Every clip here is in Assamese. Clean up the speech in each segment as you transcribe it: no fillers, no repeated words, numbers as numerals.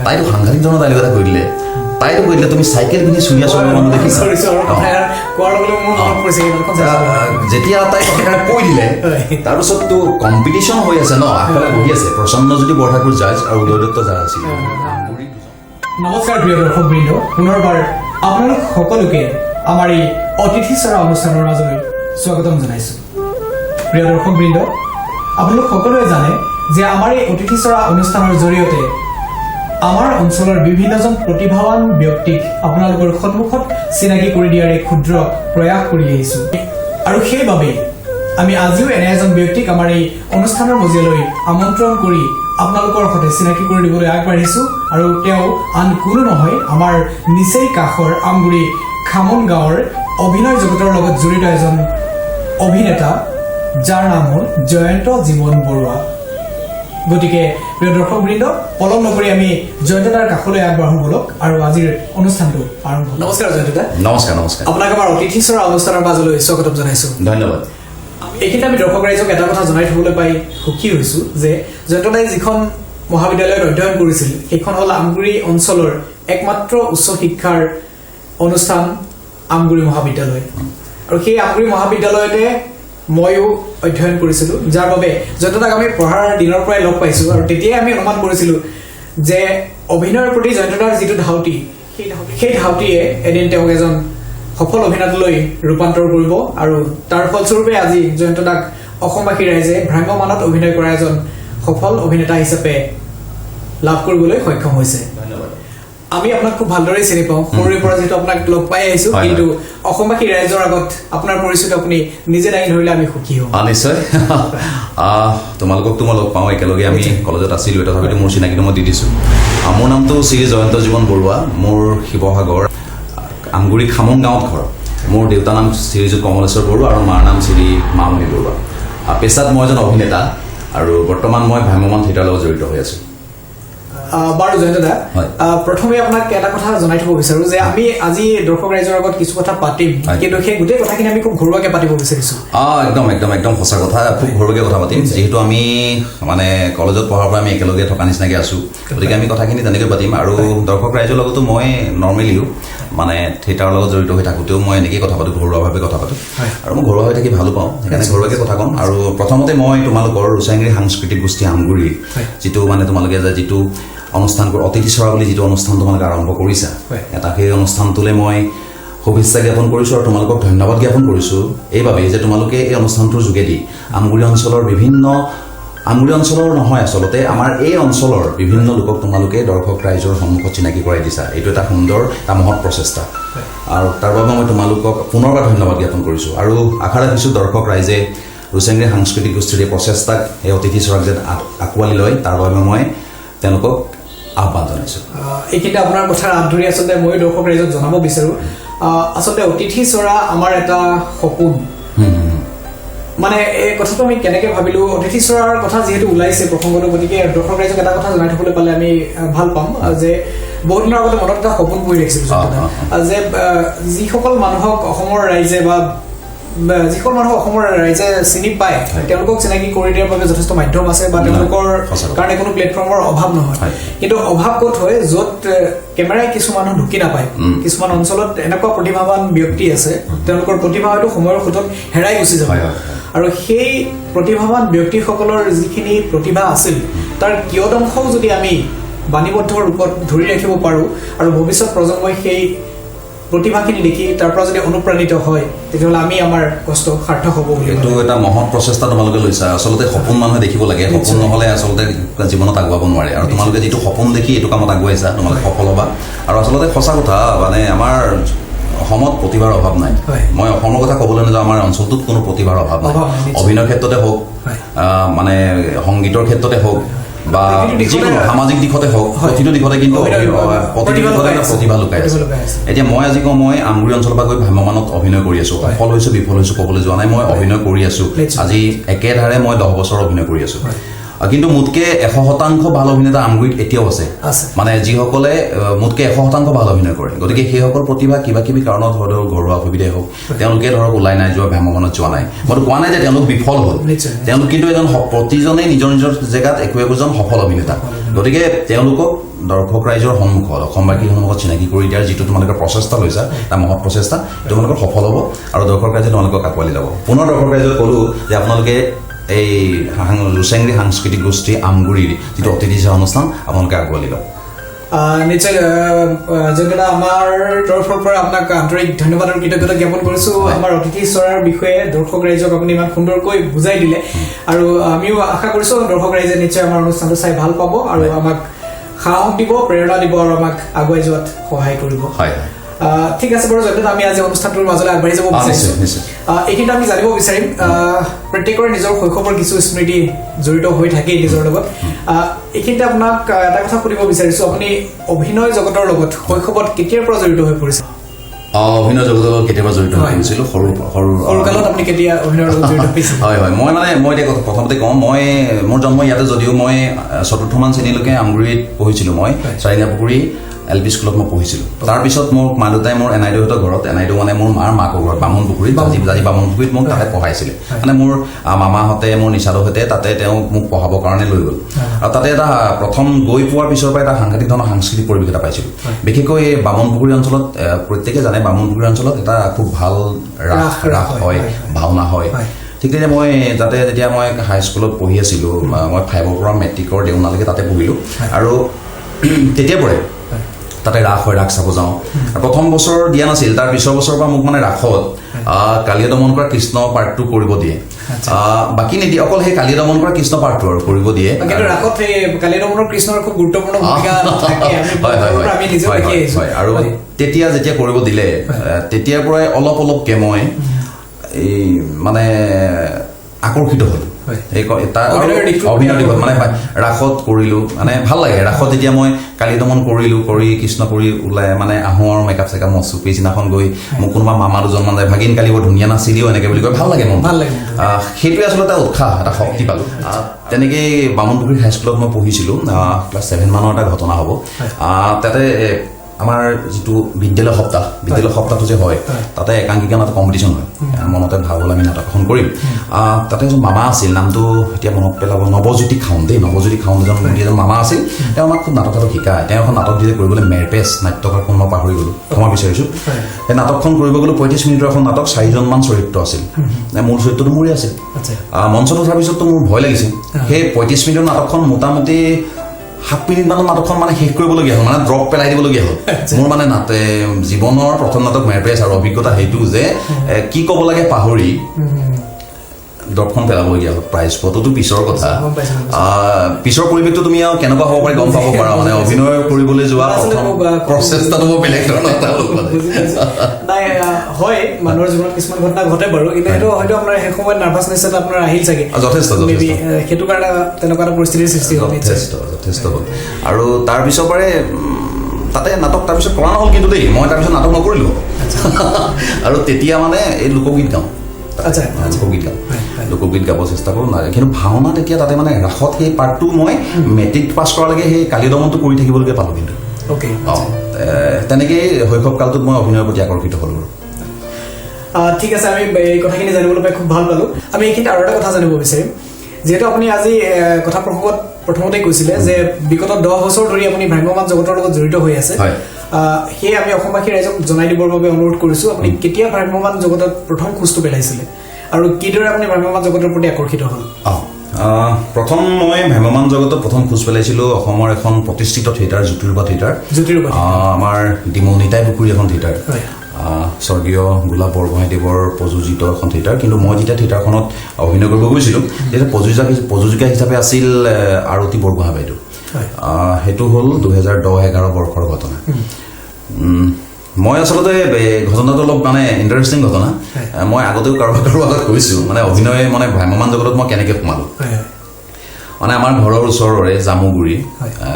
তাইতো সাংঘাতিক ধৰণৰ ডাইলগ এটা কৈ দিলে তাইতো কৈ দিলে তুমি চাইকেল পিন্ধি চুৰি আছো মানুহ দেখিছা যেতিয়া তাই কথাষাৰ কৈ দিলে তাৰপিছততো কম্পিটিশ্যন হৈ আছে ন আগফালে বহি আছে প্ৰসন্নজ্যোতি বৰঠাকুৰ জাজ আৰু উদয় দত্ত জাজ আছিল নমস্কাৰ প্ৰিয় দৰ্শকবৃন্দ পুনৰবাৰ আপোনালোক সকলোকে আমাৰ এই অতিথি চৰা অনুষ্ঠানৰ মাজলৈ স্বাগতম জনাইছোঁ প্ৰিয় দৰ্শকবৃন্দ আপোনালোক সকলোৱে জানে যে আমাৰ এই অতিথি চৰা অনুষ্ঠানৰ জৰিয়তে আমাৰ অঞ্চলৰ বিভিন্নজন প্ৰতিভাৱান ব্যক্তিক আপোনালোকৰ সন্মুখত চিনাকি কৰি দিয়াৰ এক ক্ষুদ্ৰ প্ৰয়াস কৰি আহিছোঁ আৰু সেইবাবে আমি আজিও এনে এজন ব্যক্তিক আমাৰ এই অনুষ্ঠানৰ মজিয়ালৈ আমন্ত্ৰণ কৰি আপোনালোকৰ সৈতে চিনাকি কৰি দিবলৈ আগবাঢ়িছোঁ আৰু তেওঁ আন কোনো নহয় আমাৰ নিচেই কাষৰ আমগুৰি খামন গাঁৱৰ অভিনয় জগতৰ লগত জড়িত এজন অভিনেতা যাৰ নাম হ'ল জয়ন্ত জীৱন বৰুৱা গতিকে প্ৰিয় দৰ্শকবৃন্দ পলম নকৰি আমি জয়ন্তদাৰ কাষলৈ আগবাঢ়ো বলক আৰু আজিৰ অনুষ্ঠানটো আৰম্ভ নমস্কাৰ জয়ন্তদা নমস্কাৰ নমস্কাৰ আপোনাক আমাৰ অতিথি চৰা অনুষ্ঠানৰ মাজলৈ স্বাগতম জনাইছোঁ ধন্যবাদ এইখিনিতে আমি দৰ্শক ৰাইজক এটা কথা জনাই থবলৈ পাই সুখী হৈছোঁ যে জয়ন্তদাই যিখন মহাবিদ্যালয়ত অধ্যয়ন কৰিছিল সেইখন হ'ল আমগুৰি অঞ্চলৰ একমাত্ৰ উচ্চ শিক্ষাৰ অনুষ্ঠান আমগুৰি মহাবিদ্যালয় আৰু সেই আমগুৰি মহাবিদ্যালয়তে ময়ো অধ্যয়ন কৰিছিলোঁ যাৰ বাবে জয়ন্তদাক আমি পঢ়াৰ দিনৰ পৰাই লগ পাইছোঁ আৰু তেতিয়াই আমি অনুমান কৰিছিলোঁ যে অভিনয়ৰ প্ৰতি জয়ন্তদাৰ যিটো ধাউতি সেই ধাউতিয়ে এদিন তেওঁক এজন সফল অভিনেতালৈ ৰূপান্তৰ কৰিব আৰু তাৰ ফলস্বৰূপে আজি জয়ন্তদাক অসমবাসী ৰাইজে ভ্ৰাম্যমানত অভিনয় কৰা এজন সফল অভিনেতা হিচাপে লাভ কৰিবলৈ সক্ষম হৈছে আমি আপোনাক খুব ভালদৰে চিনি পাওঁ সৰুৰে পৰা যিহেতু আপোনাক লগ পাই আহিছোঁ কিন্তু অসমবাসী ৰাইজৰ আগত আপোনাৰ পৰিচয়টো আপুনি নিজে দাঙি ধৰিলে আমি সুখী হওঁ নিশ্চয় তোমালোককতো মই লগ পাওঁ একেলগে আমি কলেজত আছিলোঁ তথাপিতো মোৰ চিনাকিটো মই দি দিছোঁ মোৰ নামটো শ্ৰী জয়ন্ত জীৱন বৰুৱা মোৰ শিৱসাগৰ আমগুৰি খামন গাঁৱত ঘৰ মোৰ দেউতাৰ নাম শ্ৰীযুত কমলেশ্বৰ বৰুৱা আৰু মাৰ নাম শ্ৰী মামণি বৰুৱা পেছাত মই এজন অভিনেতা আৰু বৰ্তমান মই ভ্ৰাম্যমান থিয়েটাৰৰ লগত জড়িত হৈ আছোঁ বাৰু জয়ন্তদা প্ৰথমে আপোনাক এটা কথা জনাই থব বিচাৰো যে আমি আজি দৰ্শক ৰাইজৰ আগত কিছু কথা পাতিম কিন্তু সেই গোটেই কথাখিনি আমি খুব ঘৰুৱাকৈ পাতিব বিচাৰিছোঁ একদম একদম একদম সঁচা কথা খুব ঘৰুৱাকৈ কথা পাতিম যিহেতু আমি মানে কলেজত পঢ়াৰ পৰা আমি একেলগে থকা নিচিনাকৈ আছোঁ গতিকে আমি কথাখিনি তেনেকৈ পাতিম আৰু দৰ্শক ৰাইজৰ লগতো মই নৰ্মেলিও মানে থিয়েটাৰৰ লগত জড়িত হৈ থাকোঁতেও মই এনেকেই কথা পাতোঁ ঘৰুৱাভাৱে কথা পাতোঁ আৰু মই ঘৰুৱা হৈ থাকি ভালো পাওঁ সেইকাৰণে ঘৰুৱাকৈ কথা ক'ম আৰু প্ৰথমতে মই তোমালোকৰ ৰুচাংগিৰি সাংস্কৃতিক গোষ্ঠী আমগুৰিৰ যিটো মানে তোমালোকে যে যিটো অনুষ্ঠান অতিথি চৰা বুলি যিটো অনুষ্ঠান তোমালোকে আৰম্ভ কৰিছা এটা সেই অনুষ্ঠানটোলৈ মই শুভেচ্ছা জ্ঞাপন কৰিছোঁ আৰু তোমালোকক ধন্যবাদ জ্ঞাপন কৰিছোঁ এইবাবেই যে তোমালোকে এই অনুষ্ঠানটোৰ যোগেদি আমগুৰি অঞ্চলৰ নহয় আচলতে আমাৰ এই অঞ্চলৰ বিভিন্ন লোকক তোমালোকে দৰ্শক ৰাইজৰ সন্মুখত চিনাকি কৰাই দিছা এইটো এটা সুন্দৰ এটা মহৎ প্ৰচেষ্টা আৰু তাৰ বাবে মই তোমালোকক পুনৰবাৰ ধন্যবাদ জ্ঞাপন কৰিছোঁ আৰু আশা ৰাখিছোঁ দৰ্শক ৰাইজে ৰুচাংগিৰি সাংস্কৃতিক গোষ্ঠীৰ এই প্ৰচেষ্টাক এই অতিথি চৰাক যেন আঁকোৱালি লয় তাৰ বাবে মই তেওঁলোকক আহ্বান জনাইছোঁ এইখিনিতে আপোনাৰ কথাৰ আঁত ধৰি আচলতে মই দৰ্শক ৰাইজক জনাব বিচাৰোঁ আচলতে অতিথি চৰা আমাৰ এটা সপোন মানে এই কথাটো আমি কেনেকৈ ভাবিলোঁ অতিথি চৰাৰ কথা যিহেতু ওলাইছে প্ৰসংগটো গতিকে দৰ্শক ৰাইজক এটা কথা জনাই থবলৈ পালে আমি ভাল পাম যে বহুত দিনৰ আগতে মনত এটা সপোন পৰি ৰাখিছিলোঁ যে যিসকল মানুহক অসমৰ ৰাইজে বা যিসকল মানুহ অসমৰ ৰাইজে চিনি পায় তেওঁলোকক চিনাকি কৰি দিয়াৰ বাবে যথেষ্ট মাধ্যম আছে বা তেওঁলোকৰ কাৰণে কোনো প্লেটফৰ্মৰ অভাৱ নহয় কিন্তু অভাৱ ক'ত হয় য'ত কেমেৰাই কিছু মানুহ ঢুকি নাপায় কিছুমান অঞ্চলত এনেকুৱা প্ৰতিভাৱান ব্যক্তি আছে তেওঁলোকৰ প্ৰতিভা হয়তো সময়ৰ সোঁতত হেৰাই গুচি যাব আৰু সেই প্ৰতিভাৱান ব্যক্তিসকলৰ যিখিনি প্ৰতিভা আছিল তাৰ কিয়দংশও যদি আমি বাণীবদ্ধ ৰূপত ধৰি ৰাখিব পাৰোঁ আৰু ভৱিষ্যত প্ৰজন্মই সেই প্ৰতিভাখিনি দেখি তাৰ পৰা যদি অনুপ্ৰাণিত হয় তেতিয়াহ'লে আমি আমাৰ কষ্ট সাৰ্থক হ'ব বুলি এইটো এটা মহৎ প্ৰচেষ্টা তোমালোকে লৈছা আচলতে সপোন মানুহে দেখিব লাগে সপোন নহ'লে আচলতে জীৱনত আগুৱাব নোৱাৰে আৰু তোমালোকে যিটো সপোন দেখি এইটো কামত আগুৱাইছা তোমালোকে সফল হ'বা আৰু আচলতে সঁচা কথা মানে আমাৰ অসমত প্ৰতিভাৰ অভাৱ নাই মই অসমৰ কথা ক'বলৈ নাযাওঁ আমাৰ অঞ্চলটোত কোনো প্ৰতিভাৰ অভাৱ নাই অভিনয় ক্ষেত্ৰতে হওক মানে সংগীতৰ ক্ষেত্ৰতে হওক বা যিকোনো সামাজিক দিশতে হওক প্ৰতিটো দিশতে কিন্তু প্ৰতিটো দিশতে এটা প্ৰতিভা লুকাই আছে এতিয়া মই আজি কওঁ মই আমগুৰি অঞ্চলৰ পৰা গৈ ভ্ৰাম্যমানত অভিনয় কৰি আছোঁ সফল হৈছোঁ বিফল হৈছোঁ ক'বলৈ যোৱা নাই মই অভিনয় কৰি আছোঁ আজি একেধাৰে মই 10 বছৰ অভিনয় কৰি আছোঁ কিন্তু মোতকে 100% ভাল অভিনেতা আমগুৰিত এতিয়াও আছে মানে যিসকলে মোতকে 100% ভাল অভিনয় কৰে গতিকে সেইসকল প্ৰতিভা কিবা কিবি কাৰণত হয়তো ঘৰুৱা অসুবিধাই হওক তেওঁলোকে ধৰক ওলাই নাই যোৱা ভ্ৰমণত যোৱা নাই মইতো কোৱা নাই যে তেওঁলোক বিফল হ'ল তেওঁলোক কিন্তু এজন প্ৰতিজনেই নিজৰ নিজৰ জেগাত একোজন সফল অভিনেতা গতিকে তেওঁলোকক দৰ্শক ৰাইজৰ সন্মুখত অসমবাসীৰ সন্মুখত চিনাকি কৰি দিয়াৰ যিটো তোমালোকৰ প্ৰচেষ্টা লৈছা এটা মহৎ প্ৰচেষ্টা তোমালোকৰ সফল হ'ব আৰু দৰ্শক ৰাইজে তোমালোকক আঁকোৱালি ল'ব পুনৰ দৰ্শক ৰাইজক ক'লো যে আপোনালোকে এই লুচেংৰি সাংস্কৃতিক গোষ্ঠী আমগুৰিৰ যিটো অতিথি সেৱা অনুষ্ঠান আপোনালোকে আঁকোৱালি লওক নিশ্চয় যোনকেইটা আমাৰ তৰফৰ পৰা আপোনাক আন্তৰিক ধন্যবাদ আৰু কৃতজ্ঞতা জ্ঞাপন কৰিছো আমাৰ অতিথি চৰাৰ বিষয়ে দৰ্শক ৰাইজক আপুনি ইমান সুন্দৰকৈ বুজাই দিলে আৰু আমিও আশা কৰিছো দৰ্শক ৰাইজে নিশ্চয় আমাৰ অনুষ্ঠানটো চাই ভাল পাব আৰু আমাক সাহস দিব প্ৰেৰণা দিব আৰু আমাক আগুৱাই যোৱাত সহায় কৰিব ঠিক আছে বাৰু যদি আমি আজি অনুষ্ঠানটোৰ মাজলৈ আগবাঢ়ি যাব বিচাৰিছো এইখিনিতে আমি জানিব বিচাৰিম প্ৰত্যেকৰে নিজৰ শৈশৱৰ কিছু স্মৃতি জড়িত হৈ থাকে নিজৰ লগত এইখিনিতে আপোনাক এটা কথা সুধিব বিচাৰিছো আপুনি অভিনয় জগতৰ লগত শৈশৱত কেতিয়াৰ পৰা জড়িত হৈ পৰিছে অভিনয় জগতৰ লগত কেতিয়াবা জড়িত হৈ পৰিছিলোঁ সৰুকালত আপুনি কেতিয়া অভিনয়ৰ লগত জড়িত হৈছিল হয় মই এতিয়া প্ৰথমতে কওঁ মোৰ জন্ম ইয়াতে যদিও মই ৪ৰ্থমান শ্ৰেণীলৈকে আমগুৰিত পঢ়িছিলোঁ মই চাৰিঙাপুখুৰী LP স্কুলত মই পঢ়িছিলোঁ তাৰপিছত মোক মা দেউতাই মোৰ এনাইদেউহঁতৰ ঘৰত এনাইদেউ মানে মোৰ মাৰ মাকৰ ঘৰত বামুণপুখুৰীত জাজি বামুণপুখুৰীত মোক তাতে পঢ়াইছিলে মানে মোৰ মামাহঁতে মোৰ নিচাদহঁতে তাতে তেওঁ মোক পঢ়াবৰ কাৰণে লৈ গ'ল আৰু তাতে এটা প্ৰথম গৈ পোৱাৰ পিছৰ পৰা এটা সাংঘাতিক ধৰণৰ সাংস্কৃতিক পৰিৱেশ এটা পাইছিলোঁ বিশেষকৈ এই বামুণপুখুৰী অঞ্চলত প্ৰত্যেকে জানে বামুণপুখুৰী অঞ্চলত এটা খুব ভাল ৰাস হয় ভাওনা হয় ঠিক তেনেকৈ মই তাতে যেতিয়া মই হাইস্কুলত পঢ়ি আছিলোঁ মই 5ৰ পৰা মেট্ৰিকৰ দেওনালৈকে তাতে পঢ়িলোঁ আৰু তেতিয়াৰ পৰাই তাতে ৰাস হয় ৰাস চাব যাওঁ প্ৰথম বছৰ দিয়া নাছিল তাৰ পিছৰ বছৰৰ পৰা মোক মানে ৰাসত কালিয়া দমন কৰা কৃষ্ণ পাৰ্টটো কৰিব দিয়ে বাকী নিদিয়ে অকল সেই কালিয়া দমন কৰা কৃষ্ণ পাৰ্টটো আৰু কৰিব দিয়ে কিন্তু ৰাসত সেই কালিয়া দমনৰ কৃষ্ণৰ খুব গুৰুত্বপূৰ্ণ ভূমিকা থাকে আৰু তেতিয়া যেতিয়া কৰিব দিলে তেতিয়াৰ পৰাই অলপ অলপকে মই এই মানে আকৰ্ষিত হ'ল অভিনয় দিশত মানে ৰাসত কৰিলোঁ মানে ভাল লাগে ৰাসত যেতিয়া মই কালি দমন কৰিলোঁ কৰি কৃষ্ণ কৰি ওলাই মানে আহোঁ আৰু মেকআপ চেকআপ মচু পিছদিনাখন গৈ মোক কোনোবা মামা দুজনমান যায় ভাগিন কালি বৰ ধুনীয়া নাচিলিও এনেকৈ বুলি কয় ভাল লাগে মন সেইটোৱে আচলতে উৎসাহ এটা শক্তি পালোঁ তেনেকেই বামুণপুখুৰী হাইস্কুলত মই পঢ়িছিলোঁ ক্লাছ 7 মানৰ এটা ঘটনা হ'ব তাতে আমাৰ যিটো বিদ্যালয় সপ্তাহটো যে হয় তাতে একাংকিকা নাটক কম্পিটিশ্যন হয় মনতে ভাল হ'ল আমি নাটক এখন কৰিম তাতে এজন মামা আছিল নামটো এতিয়া মনত পেলাব নৱজ্যোতি এজন মামা আছিল তেওঁ আমাক খুব নাটক শিকায় তেওঁ এখন নাটক দিলে কৰিবলৈ মেৰপেচ নাট্যকাৰ কোন মই পাহৰি গ'লোঁ ক্ষমা বিচাৰিছোঁ সেই নাটকখন কৰিব গ'লোঁ 35 মিনিটৰ এখন নাটক 4জনমান চৰিত্ৰ আছিল মূল চৰিত্ৰটো মোৰে আছিল মঞ্চত উঠাৰ পিছততো মোৰ ভয় লাগিছিল সেই 35 মিনিটৰ নাটকখন মোটামুটি 7 মিনিট মানৰ নাটকখন মানে শেষ কৰিবলগীয়া হ'ল মানে ড্ৰপ পেলাই দিবলগীয়া হ'ল মোৰ মানে জীৱনৰ প্ৰথম নাটক মেৰপেচ আৰু অভিজ্ঞতা সেইটো যে কি ক'ব লাগে পাহৰি ড্ৰপখন পেলাবলগীয়া হ'ল প্ৰাইজ পোৱাটোতো পিছৰ কথা পিছৰ পৰিৱেশটো তুমি আৰু কেনেকুৱা হ'ব পাৰে গম পাব পাৰা মানে অভিনয় কৰিবলৈ যোৱা প্ৰথম প্ৰচেষ্টাটো বেলেগ ধৰণৰ নাই হয় মানুহৰ জীৱনত কিছুমান ঘটনা ঘটে বাৰু কিন্তু সেইটো হয়তো আপোনাৰ সেই সময়ত নাৰ্ভাছনেছ এটা আপোনাৰ আহিল চাগে যথেষ্ট সেইটো কাৰণে তেনেকুৱা এটা পৰিস্থিতিৰ সৃষ্টি হ'ল যথেষ্ট হ'ল আৰু তাৰপিছৰ পৰাই তাতে নাটক তাৰপিছত কৰা নহ'ল কিন্তু দেই মই তাৰপিছত নাটক নকৰিলোঁ আৰু তেতিয়া মানে এই লোকগীত গাওঁ লোকগীত গাব চেষ্টা কৰোঁ কিন্তু ভাওনা তেতিয়া তাতে মানে ৰাসত সেই পাৰ্টটো মই মেট্ৰিক পাছ কৰালৈকে সেই কালিয়া দমনটো কৰি থাকিবলগীয়া পালোঁ কিন্তু তেনেকেই শৈশৱকালটোত মই অভিনয়ৰ প্ৰতি আকৰ্ষিত হ'লোঁ ঠিক আছে আমি এই কথাখিনি জানিবলৈ পাই খুব ভাল পালোঁ আমি এইখিনিতে আৰু এটা কথা জানিব বিচাৰিম যিহেতু আপুনি আজি কথা প্ৰসংগত প্ৰথমতে কৈছিলে যে বিগত 10 বছৰ ধৰি আপুনি ভ্ৰাম্যমান জগতৰ লগত জড়িত হৈ আছে সেয়ে আমি অসমবাসী ৰাইজক জনাই দিবৰ বাবে অনুৰোধ কৰিছোঁ আপুনি কেতিয়া ভ্ৰাম্যমান জগতত প্ৰথম খোজটো পেলাইছিলে আৰু কিদৰে আপুনি ভ্ৰাম্যমান জগতৰ প্ৰতি আকৰ্ষিত হ'ল প্ৰথম মই ভ্ৰাম্যমান জগতত প্ৰথম খোজ পেলাইছিলোঁ অসমৰ এখন প্ৰতিষ্ঠিত থিয়েটাৰ জ্যোতিৰূপা থিয়েটাৰ আমাৰ ডিমৌ নিতাই পুখুৰী এখন থিয়েটাৰ স্বৰ্গীয় গোলাপ বৰগোহাঁইদেৱৰ প্ৰযোজিত এখন থিয়েটাৰ কিন্তু মই যেতিয়া থিয়েটাৰখনত অভিনয় কৰিব গৈছিলোঁ তেতিয়া প্ৰযোজিকা হিচাপে আছিল আৰতী বৰগোহাঁই বাইদেউ সেইটো হ'ল 2010-11 বৰ্ষৰ ঘটনা মই আচলতে ঘটনাটো অলপ মানে ইণ্টাৰেষ্টিং ঘটনা মই আগতেও কাৰোবাৰ আগত কৈছোঁ মানে অভিনয় মানে ভ্ৰাম্যমান জগতত মই কেনেকৈ সোমালোঁ মানে আমাৰ ঘৰৰ ওচৰৰে জামুগুৰি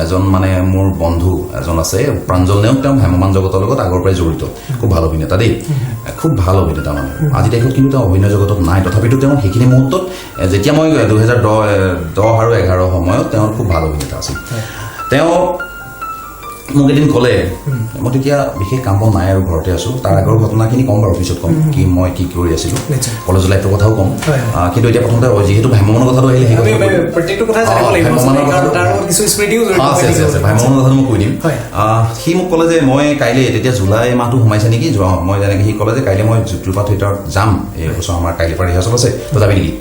এজন মানে মোৰ বন্ধু এজন আছে প্ৰাঞ্জল নেওগ তেওঁ ভ্ৰাম্যমান জগতৰ লগত আগৰ পৰাই জড়িত খুব ভাল অভিনেতা দেই খুব ভাল অভিনেতা মানে আজি তাৰিখত কিন্তু তেওঁ অভিনয় জগতত নাই তথাপিতো তেওঁ সেইখিনি মুহূৰ্তত যেতিয়া মই 2010 আৰু 11 সময়ত তেওঁৰ খুব ভাল অভিনেতা আছিল তেওঁ মোক এদিন ক'লে মই তেতিয়া বিশেষ কাম বন নাই আৰু ঘৰতে আছোঁ তাৰ আগৰ ঘটনাখিনি ক'ম বাৰু পিছত ক'ম কি মই কি কৰি আছিলোঁ কলেজ লাইফৰ কথাও ক'ম কিন্তু এতিয়া প্ৰথমতে যিহেতু ভ্ৰাম্যমানৰ কথাটো আহিলে সেই ভ্ৰাম্যমানৰ কথাটো মই কৈ দিম সি মোক ক'লে যে মই কাইলৈ তেতিয়া জুলাই মাহটো সোমাইছে নেকি মই যেনেকৈ সি ক'লে যে কাইলৈ মই জ্যোতিপ্ৰভা থিয়েটাৰত যাম এই বছৰ আমাৰ কাইলৈৰ পৰা ৰিহাৰ্চেল আছে তই যাবি নেকি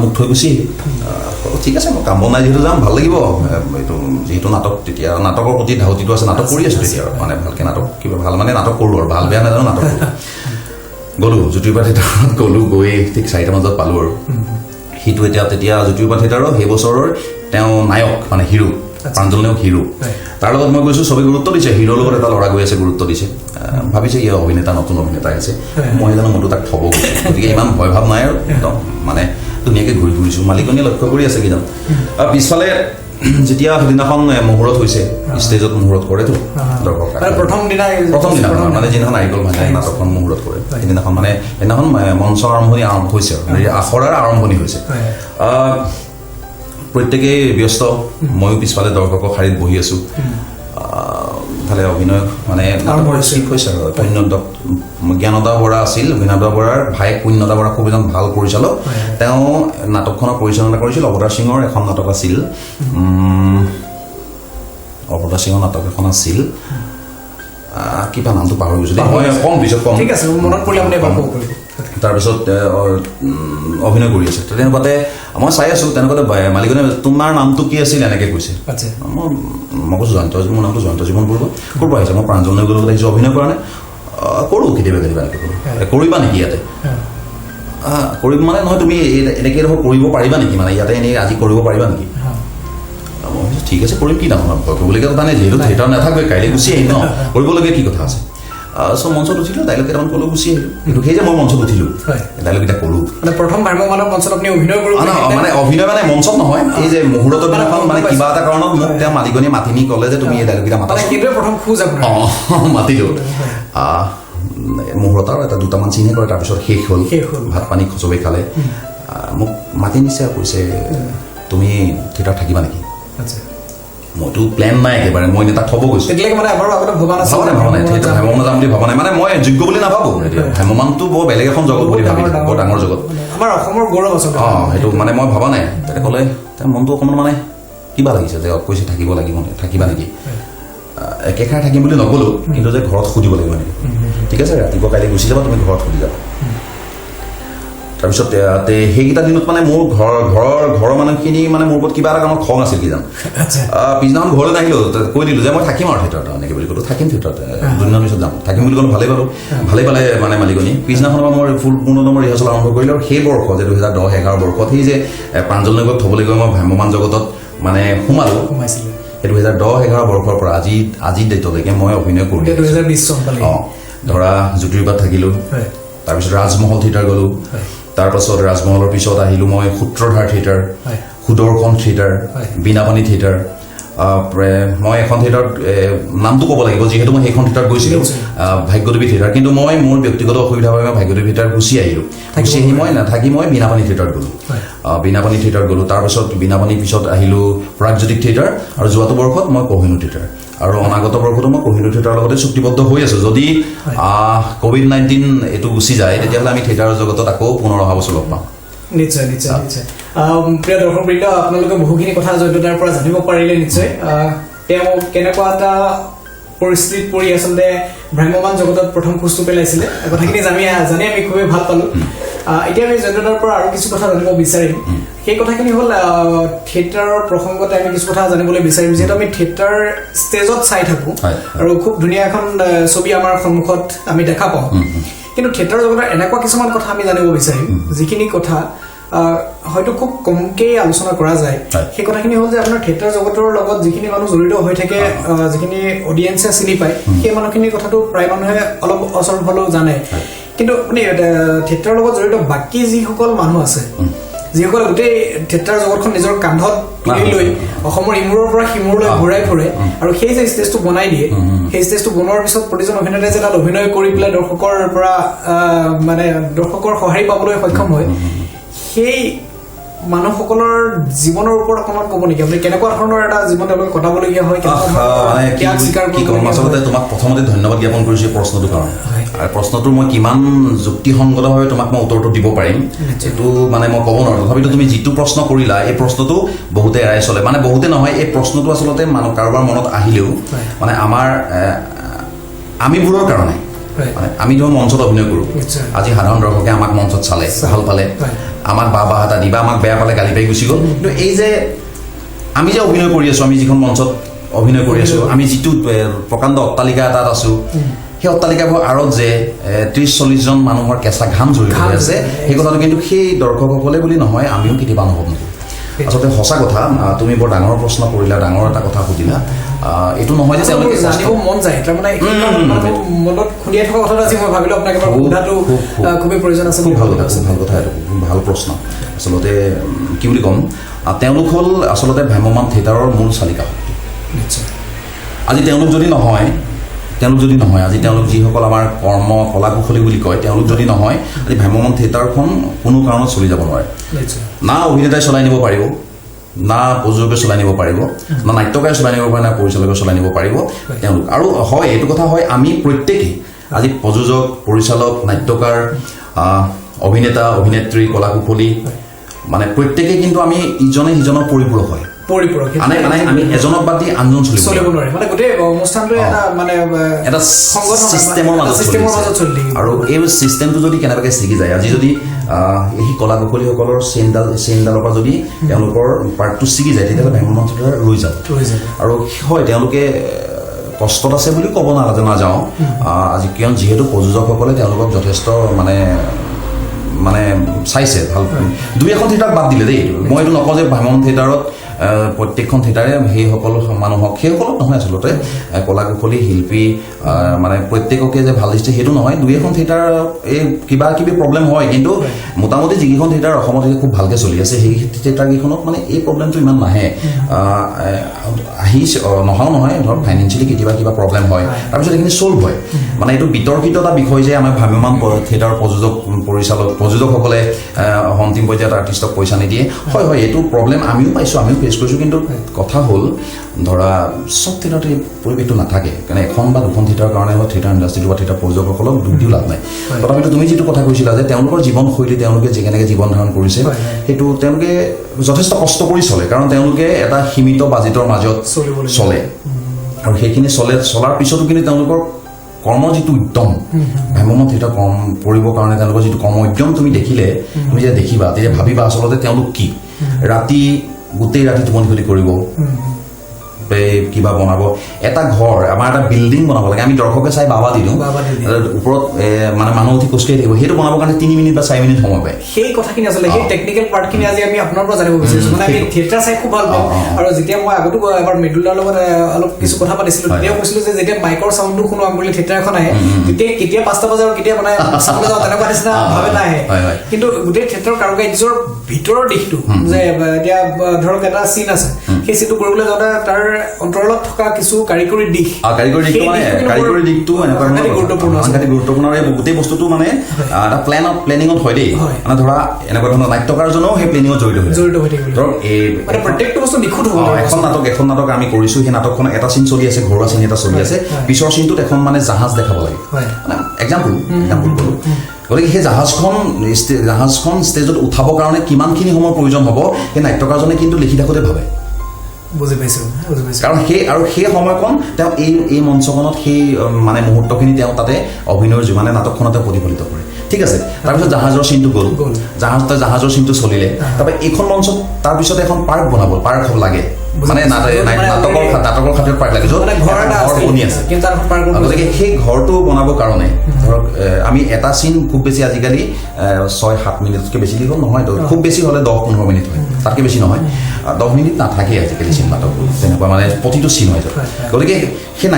মোক থৈ গুচি ঠিক আছে মই কাম বনাই যিহেতু যাম ভাল লাগিব এইটো যিহেতু নাটক তেতিয়া নাটকৰ প্ৰতি ধাউতিটো আছে নাটক কৰি আছোঁ তেতিয়া মানে ভালকৈ নাটক কিবা ভাল মানে নাটক কৰোঁ আৰু ভাল বেয়া নাজানো নাটক কৰোঁ গ'লোঁ জ্যোতিপ্ৰভা থিয়েটাৰত গ'লোঁ গৈ ঠিক 4টা বজাত পালোঁ আৰু সিটো তেতিয়া জ্যোতিপ্ৰভা থিয়েটাৰৰ সেই বছৰৰ তেওঁ নায়ক মানে হিৰো প্ৰাঞ্জল নেওগ হিৰো তাৰ লগত মই গৈছোঁ চবেই গুৰুত্ব দিছে হিৰোৰ লগত এটা ল'ৰা গৈ আছে গুৰুত্ব দিছে ভাবিছে ইয়ে অভিনেতা নতুন অভিনেতা আহিছে মই জানো মইতো তাক থ'ব গৈছোঁ গতিকে ইমান ভয় ভাৱ নাই আৰু একদম মানে ধুনীয়াকৈ ঘূৰি ফুৰিছোঁ মালিকনীয়ে লক্ষ্য কৰি আছে কিজান পিছফালে যেতিয়া সেইদিনাখন মুহূৰ্ত হৈছে ষ্টেজত মুহূৰ্ত কৰেতো প্ৰথম দিনা মানে যিদিনাখন নাৰিকল ভাঙে নাটকখন মুহূৰ্ত কৰে সেইদিনাখন মানে সেইদিনাখন মঞ্চৰ আৰম্ভণি হৈছে আৰু আখৰাৰ আৰম্ভণি হৈছে প্ৰত্যেকেই ব্যস্ত ময়ো পিছফালে দৰ্শকৰ শাৰীত বহি আছোঁ ফালে অভিনয় মানে ঠিক হৈছে আৰু জ্ঞানদা বৰা আছিল জ্ঞানদা বৰাৰ ভায়েক পুণ্যদা বৰা খুব এজন ভাল পৰিচালক তেওঁ নাটকখনৰ পৰিচালনা কৰিছিল অৱতাৰ সিঙৰ এখন নাটক আছিল অৱতাৰ সিঙৰ নাটক এখন আছিল কিবা নামটো পাহৰি গৈছিলোঁ মই কম পিছত কম তাৰপিছত অভিনয় কৰি আছে তেনেকুৱাতে মই চাই আছোঁ তেনেকুৱাতে মালিকনে তোমাৰ নামটো কি আছিল এনেকৈ কৈছে মই কৈছোঁ জয়ন্ত মোৰ নামটো জয়ন্ত জীৱন বৰুৱা ক'ৰ পৰা আহিছে মই প্ৰাঞ্জল নেওগৰ লগত আহিছোঁ অভিনয় কৰা নাই কৰোঁ কেতিয়াবা এনেকৈ কৰোঁ কৰিবা নেকি ইয়াতে কৰিব মানে নহয় তুমি এনেকৈ ধৰক কৰিব পাৰিবা নেকি মানে ইয়াতে এনেই আজি কৰিব পাৰিবা নেকি মই কৈছোঁ ঠিক আছে কৰিম কি ডাঙৰ ভয় কৰিবলগীয়া কথা নাই যিহেতু থিয়েটাৰ নাথাকে কাইলৈ গুচি আহিম ন কৰিবলগীয়া কি কথা আছে চ' মঞ্চত উঠিলোঁ ডাইলগ কেইটামান ক'লোঁ গুচি আহিলোঁ কিন্তু সেই যে মই মঞ্চত উঠিলোঁ ডাইলগ কেইটা ক'লোঁ প্ৰথম ভ্ৰাম্যমানৰ মঞ্চত আপুনি অভিনয় কৰোঁ মানে অভিনয় মানে মঞ্চত নহয় এই যে মুহূৰ্তৰ দিনাখন মানে কিবা এটা কাৰণত মোক তেওঁ মালিকনীয়ে মাতি নি ক'লে যে তুমি এই ডাইলগ কেইটা মাতা প্ৰথম খোজ মাতিলোঁ মুহূৰ্তৰ এটা দুটামান চিনে কৰে তাৰপিছত শেষ হ'ল ভাত পানী চবেই খালে মোক মাতি নিছে কৈছে তুমি থিয়েটাৰ থাকিবা নেকি মইতো প্লেন নাই একেবাৰে মই তাক থ'ব গৈছোঁ ভবা নাই থিয়েটাৰ ভ্ৰাম্যমান যাম বুলি ভবা নাই মানে মই যোগ্য বুলি নাভাবোঁ এতিয়া ভ্ৰাম্যমানটো বৰ বেলেগ এখন জগত বুলি ভাবি বৰ ডাঙৰ জগত আমাৰ অসমৰ গৌৰৱ আছে সেইটো মানে মই ভবা নাই তাতে ক'লে তাৰ মনটো অকণমান মানে কিবা লাগিছে যে কৈছে থাকিব লাগিব থাকিবা নেকি একেষাৰ থাকিম বুলি নগ'লোঁ কিন্তু যে ঘৰত সুধিব লাগিব নেকি ঠিক আছে ৰাতিপুৱা কাইলৈ গুচি যাবা তুমি ঘৰত সুধি যাবা তাৰপিছত সেইকেইটা দিনত মানে মোৰ ঘৰৰ মানুহখিনি মানে মোৰ ওপৰত কিবা এটা কামত খং আছিল কিজান পিছদিনাখন ঘৰলৈ নাহিলোঁ কৈ দিলোঁ যে মই থাকিম আৰু থিয়েটাৰত এনেকৈ বুলি ক'লোঁ থাকিম থিয়েটাৰত দুদিনৰ পিছত যাম থাকিম বুলি ক'লোঁ ভালেই পালোঁ ভালেই পালে মানে মালিকনী পিছদিনাখনৰ পৰা মই পূৰ্ণতম ৰিহাৰ্চেল আৰম্ভ কৰিলোঁ আৰু সেই বৰ্ষ যে 2010-11 বৰ্ষত সেই যে প্ৰাঞ্জল নেওগক থ'বলৈ গৈ মই ভ্ৰাম্যমান জগতত মানে সোমালোঁ সেই 2010-11 বৰ্ষৰ পৰা আজি ডেটলৈকে মই অভিনয় কৰিলোঁ ধৰা জ্যোতিপ্ৰভাত থাকিলোঁ তাৰপিছত ৰাজমহল থিয়েটাৰ গ'লোঁ তাৰপাছত ৰাজমহলৰ পিছত আহিলোঁ মই সূত্ৰধাৰ থিয়েটাৰ সুদৰ্শন থিয়েটাৰ বীণাপানী থিয়েটাৰ মই এখন থিয়েটাৰত নামটো ক'ব লাগিব যিহেতু মই সেইখন থিয়েটাৰত গৈছিলোঁ ভাগ্যদেৱী থিয়েটাৰ কিন্তু মই মোৰ ব্যক্তিগত অসুবিধাৰ বাবে ভাগ্যদেৱী থিয়েটাৰ গুচি আহিলোঁ গুচি আহি মই নাথাকি মই বীণাপানী থিয়েটাৰত গ'লোঁ বীণাপানী থিয়েটাৰত গ'লোঁ তাৰপিছত বীণাপানীৰ পিছত আহিলোঁ প্ৰাগজ্যোতিক থিয়েটাৰ আৰু যোৱাটো বৰ্ষত মই কোহিনূৰ থিয়েটাৰ আৰু অনাগত বৰ্ষতো মই কোহিনূৰ থিয়েটাৰৰ লগতে চুক্তিবদ্ধ হৈ আছোঁ যদি COVID-19 এইটো গুচি যায় তেতিয়াহ'লে আমি থিয়েটাৰৰ জগতত আকৌ পুনৰ অহা বছৰ লগ পাম নিশ্চয় প্ৰিয় দৰ্শকবৃন্দ আপোনালোকে বহুখিনি কথা জয়ন্তদাৰ পৰা জানিব পাৰিলে নিশ্চয় তেওঁ কেনেকুৱা এটা পৰিস্থিতিত পৰি আচলতে ভ্ৰাম্যমান জগতত প্ৰথম খোজটো পেলাইছিলে কথাখিনি জানি আমি খুবেই ভাল পালোঁ এতিয়া আমি জয়ন্তদাৰ পৰা আৰু কিছু কথা জানিব বিচাৰিম সেই কথাখিনি হ'ল থিয়েটাৰৰ প্ৰসংগতে আমি কিছু কথা জানিবলৈ বিচাৰিম যিহেতু আমি থিয়েটাৰ ষ্টেজত চাই থাকোঁ আৰু খুব ধুনীয়া এখন ছবি আমাৰ সন্মুখত আমি দেখা পাওঁ কিন্তু থিয়েটাৰ জগতৰ এনেকুৱা কিছুমান কথা আমি জানিব বিচাৰিম যিখিনি কথা হয়তো খুব কমকৈ আলোচনা কৰা যায় সেই কথাখিনি হ'ল যে আপোনাৰ থিয়েটাৰ জগতৰ লগত যিখিনি মানুহ জড়িত হৈ থাকে যিখিনি অডিয়েঞ্চে চিনি পায় সেই মানুহখিনিৰ কথাটো প্ৰায় মানুহে অলপ অচল হ'লেও জানে কিন্তু আপুনি থিয়েটাৰৰ লগত জড়িত বাকী যিসকল মানুহ আছে যিসকলে গোটেই থিয়েটাৰ জগতখন নিজৰ কান্ধত তুলি লৈ অসমৰ ইমূৰৰ পৰা সিমূৰলৈ ঘূৰাই ফুৰে আৰু সেই যে ষ্টেজটো বনাই দিয়ে সেই ষ্টেজটো বনোৱাৰ পিছত প্ৰতিজন অভিনেতাই যে তাত অভিনয় কৰি পেলাই দৰ্শকৰ পৰা মানে দৰ্শকৰ সঁহাৰি পাবলৈ সক্ষম হয় সেই মানুহসকলৰ জীৱনৰ ওপৰত অকণমান ক'ব নেকি আপুনি কেনেকুৱা ধৰণৰ এটা জীৱন তেওঁলোকে কটাবলগীয়া হয় আচলতে তোমাক প্ৰথমতে ধন্যবাদ জ্ঞাপন কৰিছোঁ প্ৰশ্নটোৰ কাৰণে আৰু প্ৰশ্নটোৰ মই কিমান যুক্তিসংগতভাৱে তোমাক মই উত্তৰটো দিব পাৰিম এইটো মানে মই ক'ব নোৱাৰোঁ তথাপিতো তুমি যিটো প্ৰশ্ন কৰিলা এই প্ৰশ্নটো বহুতে এৰাই চলে মানে বহুতে নহয় এই প্ৰশ্নটো আচলতে মানুহ কাৰোবাৰ মনত আহিলেও মানে আমাৰ আমিবোৰৰ কাৰণে মানে আমি ধৰ মঞ্চত অভিনয় কৰোঁ আজি সাধাৰণ দৰ্শকে আমাক মঞ্চত চালে ভাল পালে আমাক বাহ এটা দি বা আমাক বেয়া পালে গালি পাৰি গুচি গ'ল কিন্তু এই যে আমি যে অভিনয় কৰি আছোঁ আমি যিখন মঞ্চত অভিনয় কৰি আছোঁ আমি যিটো প্ৰকাণ্ড অট্টালিকা এটাত আছোঁ সেই অট্টালিকাবোৰ আঁৰত যে ৩০-৪০ জন মানুহৰ কেঁচা ঘাম জড়িত হৈ আছে সেই কথাটো কিন্তু সেই দৰ্শকসকলে বুলি নহয় আমিও কেতিয়াবা অনুভৱ নকৰোঁ আচলতে সঁচা কথা তুমি বৰ ডাঙৰ প্ৰশ্ন কৰিলা ডাঙৰ এটা কথা সুধিলা এইটো নহয় যে তেওঁলোকে জানিব মন যায় তাৰমানে মনত খুন্দিয়াই থকা কথাটো আজি মই ভাবিলোঁ আপোনাক এবাৰ সোধাটো খুবেই প্ৰয়োজন আছে খুব ভাল কথা এইটো খুব ভাল প্ৰশ্ন আচলতে কি বুলি ক'ম তেওঁলোক হ'ল আচলতে ভ্ৰাম্যমাণ থিয়েটাৰৰ মূল চালিকা আজি তেওঁলোক যদি নহয় আজি তেওঁলোক যিসকল আমাৰ কৰ্ম কলা কুশলী বুলি কয় তেওঁলোক যদি নহয় আজি ভ্ৰাম্যমাণ থিয়েটাৰখন কোনো কাৰণত চলি যাব নোৱাৰে না অভিনেতাই চলাই নিব পাৰিব না প্ৰযোজকে চলাই নিব পাৰিব না নাট্যকাৰে চলাই নিব পাৰে না পৰিচালকে চলাই নিব পাৰিব তেওঁলোক আৰু হয় এইটো কথা হয় আমি প্ৰত্যেকেই আজি প্ৰযোজক পৰিচালক নাট্যকাৰ অভিনেতা অভিনেত্ৰী কলা কুশলী মানে প্ৰত্যেকেই কিন্তু আমি ইজনে সিজনৰ পৰিপূৰক হয় মানে আমি এজনক বাদ দি আনজন চলিব নোৱাৰে মানে গোটেই অনুষ্ঠানটোৱে এটা মানে এটা চিষ্টেমৰ মাজত চলি আৰু এই চিষ্টেমটো যদি কেনেবাকৈ ছিগি যায় আজি যদি এই কলা কুশলীসকলৰ চেইনডালৰ পৰা যদি তেওঁলোকৰ পাৰ্টটো ছিগি যায় তেতিয়াহ'লে ভ্ৰাম্যমাণ থিয়েটাৰ ৰৈ যাব আৰু হয় তেওঁলোকে কষ্টত আছে বুলি ক'ব নাযাওঁ আজি কিয়নো যিহেতু প্ৰযোজকসকলে তেওঁলোকক যথেষ্ট মানে চাইছে ভাল দুই এখন থিয়েটাৰ বাদ দিলে দেই মই এইটো নকওঁ যে ভ্ৰাম্যমাণ থিয়েটাৰত প্ৰত্যেকখন থিয়েটাৰে সেইসকল মানুহক সেইসকলক নহয় আচলতে কলা কুশলী শিল্পী মানে প্ৰত্যেককে যে ভাল দিছে সেইটো নহয় দুই এখন থিয়েটাৰ এই কিবা কিবি প্ৰব্লেম হয় কিন্তু মোটামুটি যিকেইখন থিয়েটাৰ অসমত খুব ভালকৈ চলি আছে সেই থিয়েটাৰকেইখনত মানে এই প্ৰব্লেমটো ইমান নাহে নহাও নহয় ধৰক ফাইনেন্সিয়েলি কেতিয়াবা কিবা প্ৰব্লেম হয় তাৰপিছত এইখিনি চল্ভ হয় মানে এইটো বিতৰ্কিত এটা বিষয় যে আমাৰ ভ্ৰাম্যমাণ থিয়েটাৰ প্ৰযোজকসকলে অন্তিম পৰ্যায়ত আৰ্টিষ্টক পইচা নিদিয়ে হয় এইটো প্ৰব্লেম আমিও পাইছোঁ আমিও ফেচ কৰিছোঁ কিন্তু কথা হ'ল ধৰা চব থিয়েটাৰতে এই পৰিৱেশটো নাথাকে কাৰণ এখন বা দুখন থিয়েটাৰৰ কাৰণে বা থিয়েটাৰ ইণ্ডাষ্ট্ৰীটো বা থিয়েটাৰ প্ৰযোজকসকলক দুখ দিও লাভ নাই তথাপিতো তুমি যিটো কথা কৈছিলা যে তেওঁলোকৰ জীৱনশৈলী তেওঁলোকে যেনেকৈ জীৱন ধাৰণ কৰিছে সেইটো তেওঁলোকে যথেষ্ট কষ্ট কৰি চলে কাৰণ তেওঁলোকে এটা সীমিত বাজেটৰ মাজত চলে আৰু সেইখিনি চলাৰ পিছতো কিন্তু তেওঁলোকৰ কৰ্ম যিটো উদ্যম ভ্ৰাম্যমাণ থিয়েটাৰ কৰিবৰ কাৰণে তেওঁলোকৰ যিটো কৰ্ম উদ্যম তুমি দেখিলে তুমি যেতিয়া দেখিবা তেতিয়া ভাবিবা আচলতে তেওঁলোক কি গোটেই ৰাতি টোপনি ক্ষতি কৰিব কিবা বনাব এটা ঘৰ আমাৰ এটা বিল্ডিং বনাব লাগে আমি দৰ্শকে চাই বাবা দিলোঁ ওপৰত মানে মানুহ উঠি খোজকাঢ়ি থাকিব সেইটো বনাবৰ কাৰণে 3 মিনিট বা 4 মিনিট সময় পায় সেই কথাখিনি আচলতে সেই টেকনিকেল পাৰ্টখিনি আজি আমি আপোনাৰ পৰা জানিব বিচাৰিছোঁ মানে আমি থিয়েটাৰ চাই খুব ভাল পাওঁ আৰু যেতিয়া মই আগতো এবাৰ মৃদুলাৰ লগত অলপ কিছু কথা পাতিছিলোঁ তেতিয়াও কৈছিলোঁ যে যেতিয়া মাইকৰ চাউণ্ডটো শুনো বুলি থিয়েটাৰ এখন আহে তেতিয়া কেতিয়া 5টা বজাৰ কেতিয়া মানে চাবলৈ যাওঁ তেনেকুৱা নিচিনা ভাৱে নাহে কিন্তু গোটেই থিয়েটাৰৰ কাৰুকাৰ্যৰ ভিতৰৰ দিশটো যে এতিয়া ধৰক এটা চিন আছে সেই চিনটো কৰিবলৈ যাওঁতে তাৰ অন্তৰালত থকা কিছু কাৰিকৰী দিশটো সাংঘাতিক গুৰুত্বপূৰ্ণ আৰু গোটেই বস্তুটো মানে এটা প্লেনিঙত হয় দেই মানে ধৰা এনেকুৱা ধৰণৰ নাট্যকাৰজনেও সেই প্লেনিঙত জড়িত হৈ থাকিব ধৰক এই প্ৰত্যেকটো বস্তু নিখুঁত হ'ব এখন নাটক আমি কৰিছোঁ সেই নাটকখনত এটা চিন চলি আছে ঘৰুৱা চিন এটা চলি আছে পিছৰ চিনটোত এখন মানে জাহাজ দেখাব লাগে মানে এক্সাম্পল কৰোঁ গতিকে সেই জাহাজখন ষ্টেজত উঠাবৰ কাৰণে কিমানখিনি সময়ৰ প্ৰয়োজন হ'ব সেই নাট্যকাৰজনে কিন্তু লিখি থাকোঁতে ভাবে বুজি পাইছোঁ কাৰণ সেই সময়কণ তেওঁ এই মঞ্চখনত সেই মানে মুহূৰ্তখিনি তেওঁ তাতে অভিনয়ৰ যিমানে নাটকখনতে প্ৰতিফলিত কৰে ঠিক আছে তাৰপিছত জাহাজৰ চিনটো গ'ল জাহাজৰ চিনটো চলিলে তাৰপৰা এইখন মঞ্চত তাৰপিছত এখন পাৰ্ক বনাব পাৰ্ক লাগে মানে নাটকৰ খাতিৰত পাৰ্ক লাগে য'ত ঘৰ বনি আছে গতিকে সেই ঘৰটো বনাবৰ কাৰণে ধৰক আমি এটা চিন খুব বেছি আজিকালি 6-7 মিনিটতকৈ বেছি দীঘল নহয় খুব বেছি হ'লে 10-15 মিনিট হয় তাতকৈ বেছি নহয় 10 মিনিট নাথাকেই আজিকালি চিন নাটক তেনেকুৱা মানে প্ৰতিটো চিন হৈ যায় গতিকে সেই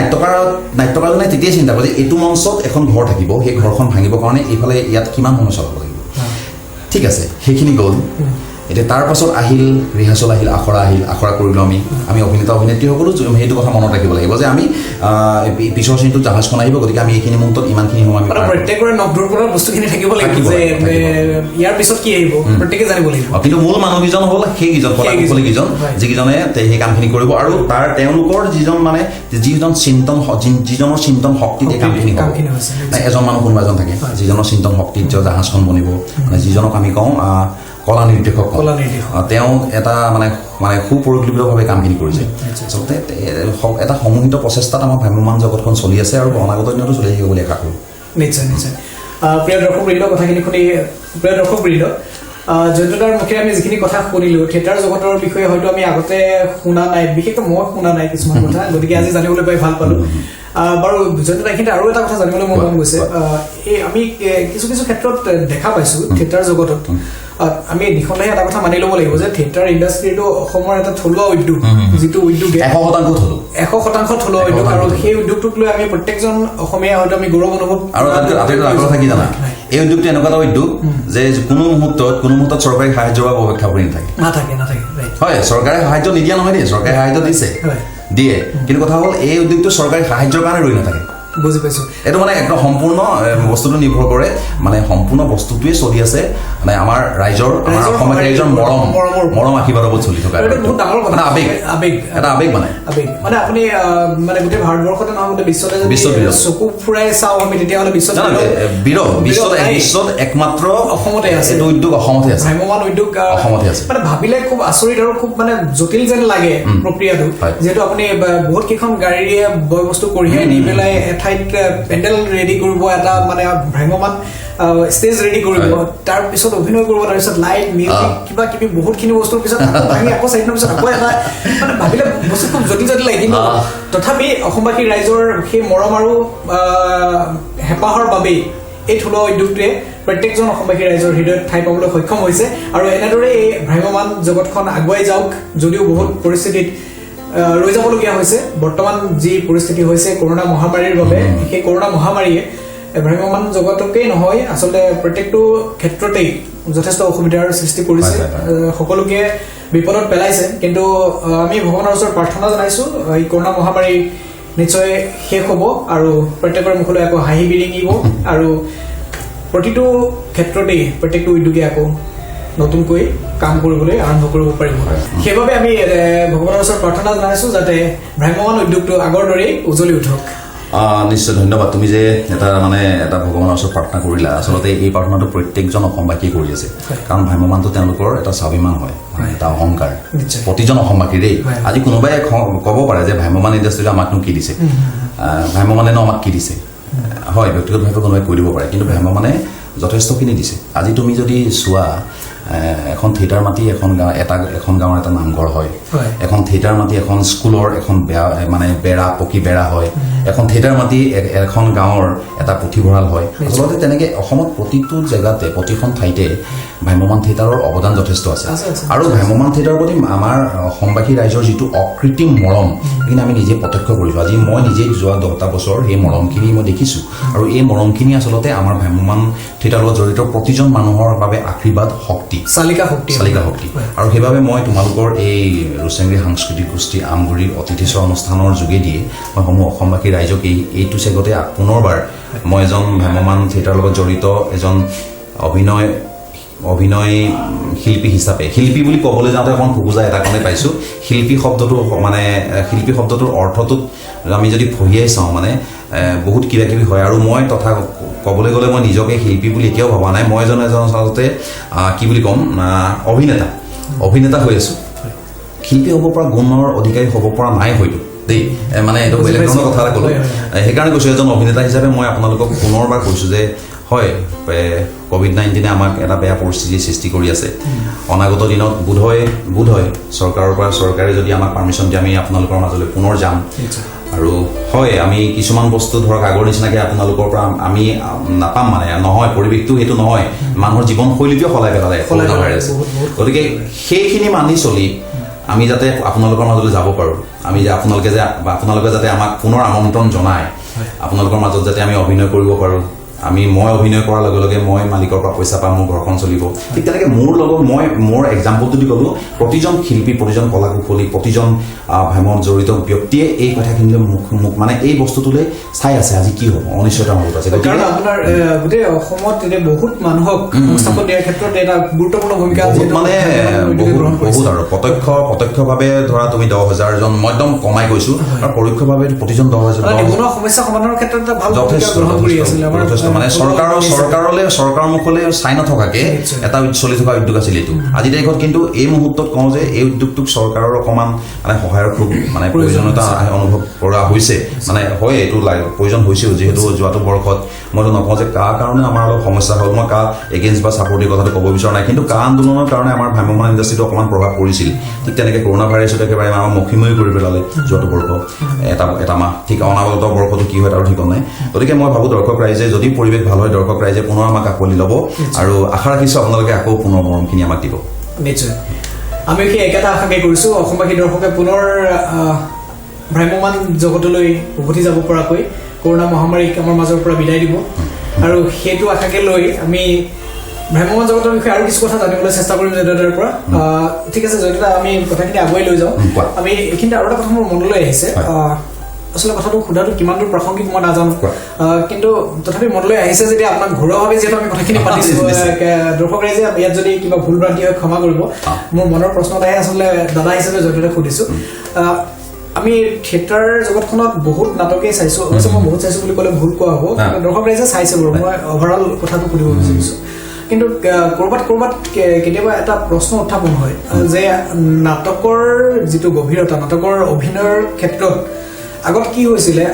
নাট্যকাৰজনে তেতিয়াই চিন্তা কৰে যে এইটো মঞ্চত এখন ঘৰ থাকিব সেই ঘৰখন ভাঙিবৰ কাৰণে এইফালে ইয়াত কিমান সময় চলাব লাগিব ঠিক আছে সেইখিনি গ'ল এতিয়া তাৰ পাছত আহিল ৰিহাৰ্চল আহিল আখৰা কৰিলোঁ আমি অভিনেতা অভিনেত্ৰীসকলো সেইটো কথা মনত ৰাখিব লাগিব যে আমি পিছৰ শ্ৰেণীটোত জাহাজখন আহিব গতিকে আমি এইখিনি মুহূৰ্তত ইমানখিনি সময় আমি প্ৰত্যেকৰে নখদুৰপৰা বস্তুখিনি থাকিব লাগিব যে ইয়াৰ পিছত কি আহিব প্ৰত্যেকে জানিব লাগিব কিন্তু মূল মানুহকেইজন হ'ল সেইকেইজন কলাকুশলীকেইজন যিকেইজনে সেই কামখিনি কৰিব আৰু তেওঁলোকৰ যিজনৰ চিন্তন শক্তিত এই কামখিনি হ'ব এজন মানুহ কোনোবা এজন থাকে যিজনৰ চিন্তন শক্তিত জাহাজখন বনিব যিজনক আমি কওঁ কলা নিৰ্দেশক তেওঁ এটা মানে সুপৰিকল্পিতভাৱে কামখিনি কৰিছে আচলতে এটা সমূহিত প্ৰচেষ্টাত আমাৰ ভ্ৰাম্যমান জগতখন চলি আছে আৰু অনাগত দিনতো চলি থাকিব বুলি আশা কৰোঁ নিশ্চয় প্ৰিয় দৰ্শকবৃন্দ কথাখিনি শুনি প্ৰিয় দৰ্শকবৃন্দ জয়ন্তদাৰ মুখেৰে আমি যিখিনি কথা শুনিলোঁ থিয়েটাৰ জগতৰ বিষয়ে হয়তো আমি আগতে শুনা নাই বিশেষকৈ মই শুনা নাই কিছুমান কথা গতিকে আজি জানিবলৈ পাই ভাল পালোঁ বাৰু জয়ন্তদা এইখিনিতে আৰু এটা কথা জানিবলৈ মোৰ মন গৈছে এই আমি কিছু ক্ষেত্ৰত দেখা পাইছোঁ থিয়েটাৰ জগতত আমি নিঃসন্দেহে এটা কথা মানি ল'ব লাগিব যে থিয়েটাৰ ইণ্ডাষ্ট্ৰীটো অসমৰ এটা থলুৱা উদ্যোগ যিটো উদ্যোগে 100% থলুৱা উদ্যোগ আৰু সেই উদ্যোগটোক লৈ আমি প্ৰত্যেকজন অসমীয়া হয়তো আমি গৌৰৱ অনুভৱ আৰু আগ্ৰহ থাকি জানা এই উদ্যোগটো এনেকুৱা এটা উদ্যোগ যে কোনো মুহূৰ্তত চৰকাৰী সাহায্যৰ বাবে অপেক্ষা কৰি নাথাকে হয় চৰকাৰে সাহায্য নিদিয়া নহয় দেই চৰকাৰে সাহায্য দিয়ে কিন্তু কথা হ'ল এই উদ্যোগটো চৰকাৰী সাহায্যৰ কাৰণে ৰৈ নাথাকে বুজি পাইছোঁ এইটো একদম সম্পূৰ্ণ বস্তুটো নিৰ্ভৰ কৰে সম্পূৰ্ণ বস্তুটোৱে চলি আছে আমাৰ ৰাইজৰ অসমীয়া ৰাইজৰ মৰম আশীৰ্বাদৰ ওপৰত চলি থকা বহুত ডাঙৰ কথা আবেগ আপুনি গোটেই ভাৰতবৰ্ষতে নহয় গোটেই বিশ্বতে চকু ফুৰাই চাওঁ আমি তেতিয়াহ'লে বিশ্বত একমাত্ৰ অসমতে আছে এইটো উদ্যোগ অসমতে আছে ভ্ৰাম্যমান উদ্যোগ অসমতে আছে ভাবিলে খুব আচৰিত আৰু খুব জটিল যেন লাগে প্ৰক্ৰিয়াটো যিহেতু আপুনি বহুত কেইখন গাড়ীৰে বয় বস্তু কঢ়িয়াই নি পেলাই পেণ্ডেল ৰেডি কৰিব এটা ভ্ৰাম্যমান ষ্টেজ ৰেডি কৰিব তাৰ পিছত অভিনয় কৰিব তাৰ পিছত লাইট মিউজিক কিবা কিবি বহুতখিনি বস্তুৰ পিছত ভাঙি আকৌ চাৰিদিনৰ পিছত আকৌ এটা ভাবিলে বস্তু খুব জটিল লাগে কিন্তু তথাপি অসমবাসী ৰাইজৰ সেই মৰম আৰু হেঁপাহৰ বাবেই এই থলুৱা উদ্যোগটোৱে প্ৰত্যেকজন অসমবাসী ৰাইজৰ হৃদয়ত ঠাই পাবলৈ সক্ষম হৈছে আৰু এনেদৰে এই ভ্ৰাম্যমান জগতখন আগুৱাই যাওক যদিও বহুত পৰিস্থিতিত ৰৈ যাবলগীয়া হৈছে বৰ্তমান যি পৰিস্থিতি হৈছে কৰোনা মহামাৰীৰ বাবে সেই কৰোনা মহামাৰীয়ে ভ্ৰাম্যমান জগতকেই নহয় আচলতে প্ৰত্যেকটো ক্ষেত্ৰতেই যথেষ্ট অসুবিধাৰ সৃষ্টি কৰিছে সকলোকে বিপদত পেলাইছে কিন্তু আমি ভগৱানৰ ওচৰত প্ৰাৰ্থনা জনাইছোঁ এই কৰোনা মহামাৰী নিশ্চয় শেষ হ'ব আৰু প্ৰত্যেকৰে মুখলৈ আকৌ হাঁহি বিৰিঙিব আৰু প্ৰতিটো ক্ষেত্ৰতেই প্ৰত্যেকটো উদ্যোগে আকৌ নতুনকৈ কাম কৰিবলৈ আৰম্ভ কৰিব পাৰিব সেইবাবে আমি ভগৱানৰ ওচৰত প্ৰাৰ্থনা জনাইছোঁ যাতে ভ্ৰাম্যমান উদ্যোগটো আগৰ দৰেই উজ্বলি উঠক নিশ্চয় ধন্যবাদ তুমি যে এটা ভগৱানৰ ওচৰত প্ৰাৰ্থনা কৰিলা আচলতে এই প্ৰাৰ্থনাটো প্ৰত্যেকজন অসমবাসীয়ে কৰি আছে কাৰণ ভ্ৰাম্যমানটো তেওঁলোকৰ এটা স্বাভিমান হয় এটা অহংকাৰ প্ৰতিজন অসমবাসীৰেই আজি কোনোবাই ক'ব পাৰে যে ভ্ৰাম্যমান ইণ্ডাষ্ট্ৰীটো আমাকনো কি দিছে ভ্ৰাম্যমানেনো আমাক কি দিছে হয় ব্যক্তিগতভাৱে কোনোবাই কৈ দিব পাৰে কিন্তু ভ্ৰাম্যমানে যথেষ্টখিনি দিছে আজি তুমি যদি চোৱা এখন থিয়েটাৰ মাতি এখন গাঁৱৰ এটা নামঘৰ হয় এখন থিয়েটাৰ মাতি এখন স্কুলৰ এখন পকী বেৰা হয় এখন থিয়েটাৰ মাতি এখন গাঁৱৰ এটা পুথিভঁৰাল হয় আচলতে তেনেকে অসমত প্ৰতিটো জেগাতে প্ৰতিখন ঠাইতে ভ্ৰাম্যমান থিয়েটাৰৰ অৱদান যথেষ্ট আছে আৰু ভ্ৰাম্যমান থিয়েটাৰৰ প্ৰতি আমাৰ অসমবাসী ৰাইজৰ যিটো অকৃত্ৰিম মৰম সেইখিনি আমি নিজে প্ৰত্যক্ষ কৰিছোঁ আজি মই নিজে যোৱা 10টা বছৰ সেই মৰমখিনি মই দেখিছোঁ আৰু এই মৰমখিনি আচলতে আমাৰ ভ্ৰাম্যমান থিয়েটাৰৰ লগত জড়িত প্ৰতিজন মানুহৰ বাবে আশীৰ্বাদ শক্তি চালিকা শক্তি আৰু সেইবাবে মই তোমালোকৰ এই ৰুচেংগী সাংস্কৃতিক গোষ্ঠী আমগুৰিৰ অতিথি সেৱা অনুষ্ঠানৰ যোগেদিয়ে মই সমূহ অসমবাসী ৰাইজক এইটো চেগতে পুনৰবাৰ মই এজন ভ্ৰাম্যমান থিয়েটাৰৰ লগত জড়িত এজন অভিনয় শিল্পী হিচাপে শিল্পী বুলি ক'বলৈ যাওঁতে অকণ ফুকুজা এটা কাৰণেই পাইছোঁ শিল্পী শব্দটোৰ অৰ্থটোত আমি যদি ফহিয়াই চাওঁ বহুত কিবা কিবি হয় আৰু মই তথা ক'বলৈ গ'লে মই নিজকে শিল্পী বুলি এতিয়াও ভবা নাই মই এজন আচলতে কি বুলি ক'ম অভিনেতা হৈ আছোঁ শিল্পী হ'ব পৰা গুণৰ অধিকাৰী হ'ব পৰা নাই হয়তো দেই এইটো বেলেগ ধৰণৰ কথা এটা ক'লোঁ সেইকাৰণে কৈছোঁ এজন অভিনেতা হিচাপে মই আপোনালোকক পুনৰবাৰ কৈছোঁ যে হয় COVID-19 আমাক এটা বেয়া পৰিস্থিতিৰ সৃষ্টি কৰি আছে অনাগত দিনত বোধহয় চৰকাৰে যদি আমাক পাৰ্মিশ্যন দিয়ে আমি আপোনালোকৰ মাজলৈ পুনৰ যাম আৰু হয় আমি কিছুমান বস্তু ধৰক আগৰ নিচিনাকৈ আপোনালোকৰ পৰা আমি নাপাম নহয় পৰিৱেশটো সেইটো নহয় মানুহৰ জীৱনশৈলীটোৱে সলাই পেলালে কৰোনা ভাইৰাছে গতিকে সেইখিনি মানি চলি আমি যাতে আপোনালোকৰ মাজলৈ যাব পাৰোঁ আপোনালোকে যাতে আমাক পুনৰ আমন্ত্ৰণ জনায় আপোনালোকৰ মাজত যাতে আমি অভিনয় কৰিব পাৰোঁ মই অভিনয় কৰাৰ লগে লগে মই মালিকৰ পৰা পইচা পাম, মোৰ ঘৰখন চলিব। ঠিক তেনেকে মোৰ লগত মোৰ এক্সাম্পল যদি ক'লো, প্ৰতিজন শিল্পী, প্ৰতিজন কলা কুশলী, প্ৰতিজন ভ্ৰমণ জড়িত ব্যক্তিয়ে এই কথাখিনিলৈ মোক মানে এই বস্তুটোলৈ চাই আছে আজি কি হ'ব, অনিশ্চয়তাৰ মাজত আছে। কাৰণ আপোনাৰ গোটেই অসমত এতিয়া বহুত মানুহক সংস্থাপন দিয়াৰ ক্ষেত্ৰত এটা গুৰুত্বপূৰ্ণ ভূমিকা মানে বহুত আৰু প্ৰত্যক্ষভাৱে ধৰা তুমি 10,000 জন, মই একদম কমাই কৈছো, আৰু পৰোক্ষভাৱে প্ৰতিজন 10,000 নিবনুৱা সমস্যা সমাধানৰ ক্ষেত্ৰত এটা ভাল ভূমিকা গ্ৰহণ কৰি আছিল। মানে চৰকাৰৰ মুখলৈ চাই নথকাকে এটা চলি থকা উদ্যোগ আছিল এইটো। আজিৰ তাৰিখত কিন্তু এই মুহূৰ্তত কওঁ যে এই উদ্যোগটোক চৰকাৰৰ অকমান মানে সহায়ৰ খুব মানে প্ৰয়োজনীয়তা অনুভৱ কৰা হৈছে। মানে হয়, এইটো প্ৰয়োজন হৈছেও, যিহেতু যোৱাটো বৰ্ষত মইতো নকওঁ যে কাৰ কাৰণে আমাৰ অলপ সমস্যা হ'ল, মই কাৰ এগেইনষ্ট বা ছাপৰ্টিভ কথাটো ক'ব বিচৰা নাই, কিন্তু কাৰ আন্দোলনৰ কাৰণে আমাৰ ভ্ৰাম্যমাণ ইণ্ডাষ্ট্ৰীটো অকণমান প্ৰভাৱ পৰিছিল। ঠিক তেনেকে কৰোণা ভাইৰাছটো একেবাৰে আমাৰ মষিময় কৰি পেলালে যোৱাটো বৰ্ষ, এটা মাহ। ঠিক অনাগত বৰ্ষটো কি হয় তাৰো ঠিক নাই। গতিকে মই ভাবোঁ দৰ্শক ৰাইজে যদি পৰিৱেশ ভাল হয়, দৰ্শক ৰাইজে পুনৰ আমাক আঁকোৱালি ল'ব, আৰু আশা ৰাখিছোঁ আপোনালোকে আকৌ পুনৰ মৰমখিনি আমাক দিব। নিশ্চয়, আমি সেই একেটা আশাকে কৰিছোঁ, অসমবাসী দৰ্শকে পুনৰ ভ্ৰাম্যমাণ জগতলৈ উভতি যাব পৰাকৈ কৰোণা মহামাৰীক আমাৰ মাজৰ পৰা বিদায় দিব, আৰু সেইটো আশাকে লৈ আমি ভ্ৰাম্যমাণ জগতৰ বিষয়ে আৰু কিছু কথা জানিবলৈ চেষ্টা কৰিম জয়দাদাৰ পৰা। ঠিক আছে জয়দাদা, আমি কথাখিনি আগুৱাই লৈ যাওঁ। আমি এইখিনিতে আৰু এটা কথা মোৰ মনলৈ আহিছে, আচলতে কথাটো সোধাটো কিমান দূৰ প্ৰাসংগিক মই নাজানো, কিন্তু তথাপি মনলৈ আহিছে যেতিয়া আপোনাক ঘৰুৱাভাৱে যিহেতু আমি কথাখিনি পাতিছো, দৰ্শক ৰাইজে ইয়াত যদি কিবা ভুল ভ্ৰান্তি হয় ক্ষমা কৰিব। মোৰ মনৰ প্ৰশ্ন এটাই আচলতে দাদা হিচাপে জয়দাদাক সুধিছো। আমি থিয়েটাৰ জগতখনত বহুত নাটকেই চাইছো, অৱশ্যে মই বহুত চাইছো বুলি ক'লে ভুল কোৱা হ'ব, দৰ্শক ৰাইজে চাইছে বাৰু, মই অভাৰঅল কথাটো সুধিব বিচাৰিছো। কিন্তু ক'ৰবাত কেতিয়াবা এটা প্ৰশ্ন উত্থাপন হয় যে নাটকৰ যিটো গভীৰতা, নাটকৰ অভিনয়ৰ ক্ষেত্ৰত আগত কি হৈছিলে,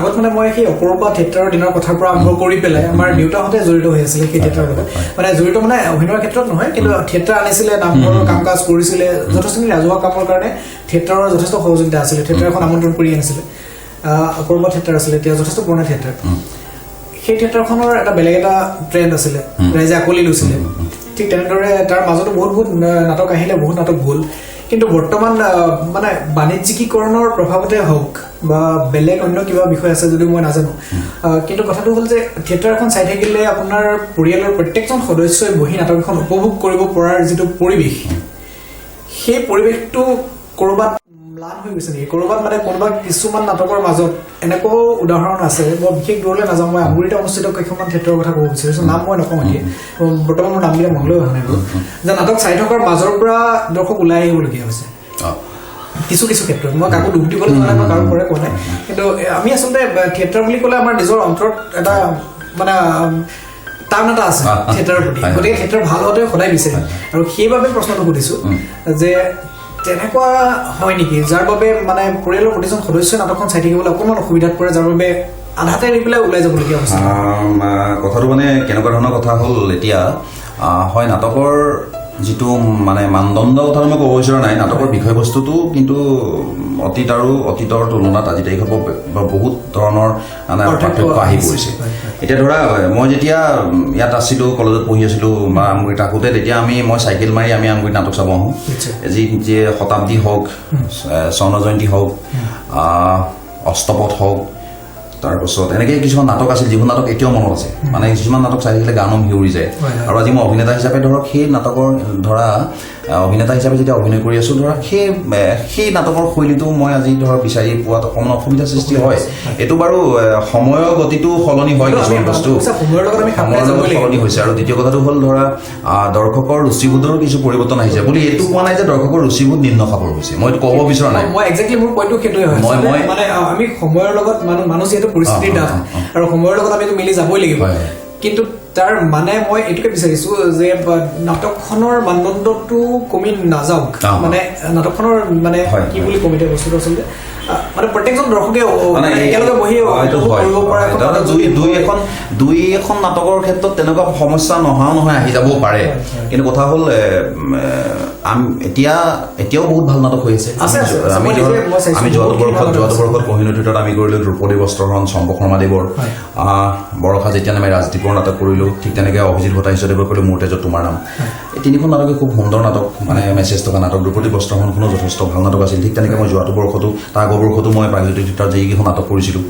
আগত মানে মই সেই অপৰূপা থিয়েটাৰৰ দিনৰ কথাৰ পৰা আৰম্ভ কৰি পেলাই আমাৰ দেউতাহঁতে জড়িত হৈ আছিলে সেই থিয়েটাৰৰ লগত, মানে জড়িত মানে অভিনয়ৰ ক্ষেত্ৰত নহয়, কিন্তু থিয়েটাৰ আনিছিলে, নামঘৰৰ কাম কাজ কৰিছিলে, যথেষ্টখিনি ৰাজহুৱা কামৰ কাৰণে থিয়েটাৰৰ যথেষ্ট সহযোগিতা আছিলে। থিয়েটাৰ এখন আমন্ত্ৰণ কৰি আনিছিলে, অপৰূপা থিয়েটাৰ আছিলে, এতিয়া যথেষ্ট পুৰণা থিয়েটাৰ। সেই থিয়েটাৰখনৰ এটা বেলেগ এটা ট্ৰেণ্ড আছিলে, ৰাইজে আঁকোৱালি লৈছিলে। ঠিক তেনেদৰে তাৰ মাজতো বহুত নাটক আহিলে, বহুত নাটক গ'ল, কিন্তু বৰ্তমান মানে বাণিজ্যিকীকৰণৰ প্ৰভাৱতে হওক বা বেলেগ অন্য কিবা বিষয় আছে যদিও মই নাজানো, কিন্তু কথাটো হ'ল যে থিয়েটাৰ এখন চাই থাকিলে আপোনাৰ পৰিয়ালৰ প্ৰত্যেকজন সদস্যই বহি নাটক এখন উপভোগ কৰিব পৰাৰ যিটো পৰিৱেশ, সেই পৰিৱেশটো ক'ৰবাত ম্লান হৈ গৈছে নেকি? ক'ৰবাত মানে কোনোবা কিছুমান নাটকৰ মাজত এনেকুৱাও উদাহৰণ আছে, মই বিশেষ দূৰলৈ নাযাওঁ, মই আমগুৰিতে অনুষ্ঠিত কেইখনমান থিয়েটাৰৰ কথা ক'ব বিচাৰিছোঁ, নাম মই নকওঁ এতিয়া, বৰ্তমান মোৰ নামবিলাক মনলৈ অহা নাই বাৰু, যে নাটক চাই থকাৰ মাজৰ পৰা দৰ্শক ওলাই আহিবলগীয়া হৈছে কিছু ক্ষেত্ৰত। মই কাকো দুখ দিবলৈ যোৱা নাই, মই কাৰো পৰা কোৱা নাই, কিন্তু আমি আচলতে থিয়েটাৰ বুলি ক'লে আমাৰ নিজৰ অন্তৰত এটা মানে টান এটা আছে থিয়েটাৰৰ প্ৰতি, গতিকে থিয়েটাৰ ভাল হোৱাটোৱে সদায় বিচাৰিম, আৰু সেইবাবে প্ৰশ্নটো সুধিছোঁ যে তেনেকুৱা হয় নেকি যাৰ বাবে মানে পৰিয়ালৰ প্ৰতিজন সদস্যই নাটকখন চাই থাকিবলৈ অকণমান অসুবিধাত পৰে, যাৰ বাবে আধাতে এৰি পেলাই ওলাই যাবলগীয়া হৈছে? কথাটো মানে কেনেকুৱা ধৰণৰ কথা হ'ল, এতিয়া হয় নাটকৰ যিটো মানে মানদণ্ড কথাটো মই ক'ব বিচৰা নাই, নাটকৰ বিষয়বস্তুটো কিন্তু অতীত আৰু অতীতৰ তুলনাত আজি তাৰিখত বহুত ধৰণৰ মানে পাৰ্থক্য আহি পৰিছে। এতিয়া ধৰা মই যেতিয়া ইয়াত আছিলোঁ, কলেজত পঢ়ি আছিলোঁ বা আমগুৰিত থাকোঁতে, তেতিয়া মই চাইকেল মাৰি আমি আমগুৰিত নাটক চাব আহোঁ, যি শতাব্দী হওক, স্বৰ্ণ জয়ন্তী হওক, অষ্টপথ হওক, তাৰপাছত এনেকৈ কিছুমান নাটক আছিল, যিবোৰ নাটক এতিয়াও মনত আছে, মানে কিছুমান নাটক চাই থাকিলে গানো শিউৰি যায়। আৰু আজি মই অভিনেতা হিচাপে ধৰক সেই নাটকৰ ধৰা অভিনেতা হিচাপে যেতিয়া অভিনয় কৰি আছোঁ, ধৰা সেই নাটকৰ শৈলীটো মই আজি ধৰক বিচাৰি পোৱাত অকণমান অসুবিধাৰ সৃষ্টি হয়। এইটো বাৰু সময়ৰ গতিটো সলনি হয়, কিছুমান বস্তু সময়ৰ লগত সলনি হৈছে। আৰু দ্বিতীয় কথাটো হ'ল ধৰা দৰ্শকৰ ৰুচিবোধৰো কিছু পৰিৱৰ্তন আহিছে বুলি এইটো কোৱা নাই যে দৰ্শকৰ ৰুচিবোধ নিম্ন খাপৰ হৈছে, মই এইটো ক'ব বিচৰা নাই। মই একজেক্টলি মোৰ পইণ্টটো সেইটোৱে হয়, মানে আমি সময়ৰ লগত মানুহ যিহেতু পৰিস্থিতিৰ দাস, আৰু সময়ৰ লগত আমি মিলি যাবই লাগিব, কিন্তু তাৰ মানে মই এইটোকে বিচাৰিছো যে নাটকখনৰ মানদণ্ডটো কমি নাযাওক, মানে নাটকখনৰ মানে কি বুলি কম এতিয়া বস্তুটো আচলতে মানে প্ৰত্যেকজন দৰ্শকে একেলগে বহি কৰিব পৰা দুই এখন নাটকৰ ক্ষেত্ৰত তেনেকুৱা সমস্যা নহয় আহি যাব পাৰে, কিন্তু কথা হ'ল এতিয়াও বহুত ভাল নাটক হৈ আছে। আমি যোৱাটো বৰ্ষত কহিনুৰ আমি কৰিলোঁ দ্ৰৌপদী বস্ত্ৰহৰণ চম্পক শৰ্মাদেৱৰ, বৰষা যেতিয়া নামে ৰাজদ্বীপৰ নাটক কৰিলোঁ, ঠিক তেনেকৈ অভিজিত ভট্টাচাৰ্যদেৱৰ কৰিলোঁ মোৰ তেজত তোমাৰ নাম। এই তিনিখন নাটকে খুব সুন্দৰ নাটক, মানে মেছেজ থকা নাটক। দ্ৰৌপদী বস্ত্ৰহৰণখনো যথেষ্ট ভাল নাটক আছিল। ঠিক তেনেকৈ মই যোৱাটো বৰ্ষতো তাৰ আগৰ বৰ্ষতো মই প্ৰাগজ্যোতিষ থিয়েটাৰত যিকেইখন নাটক কৰিছিলোঁ,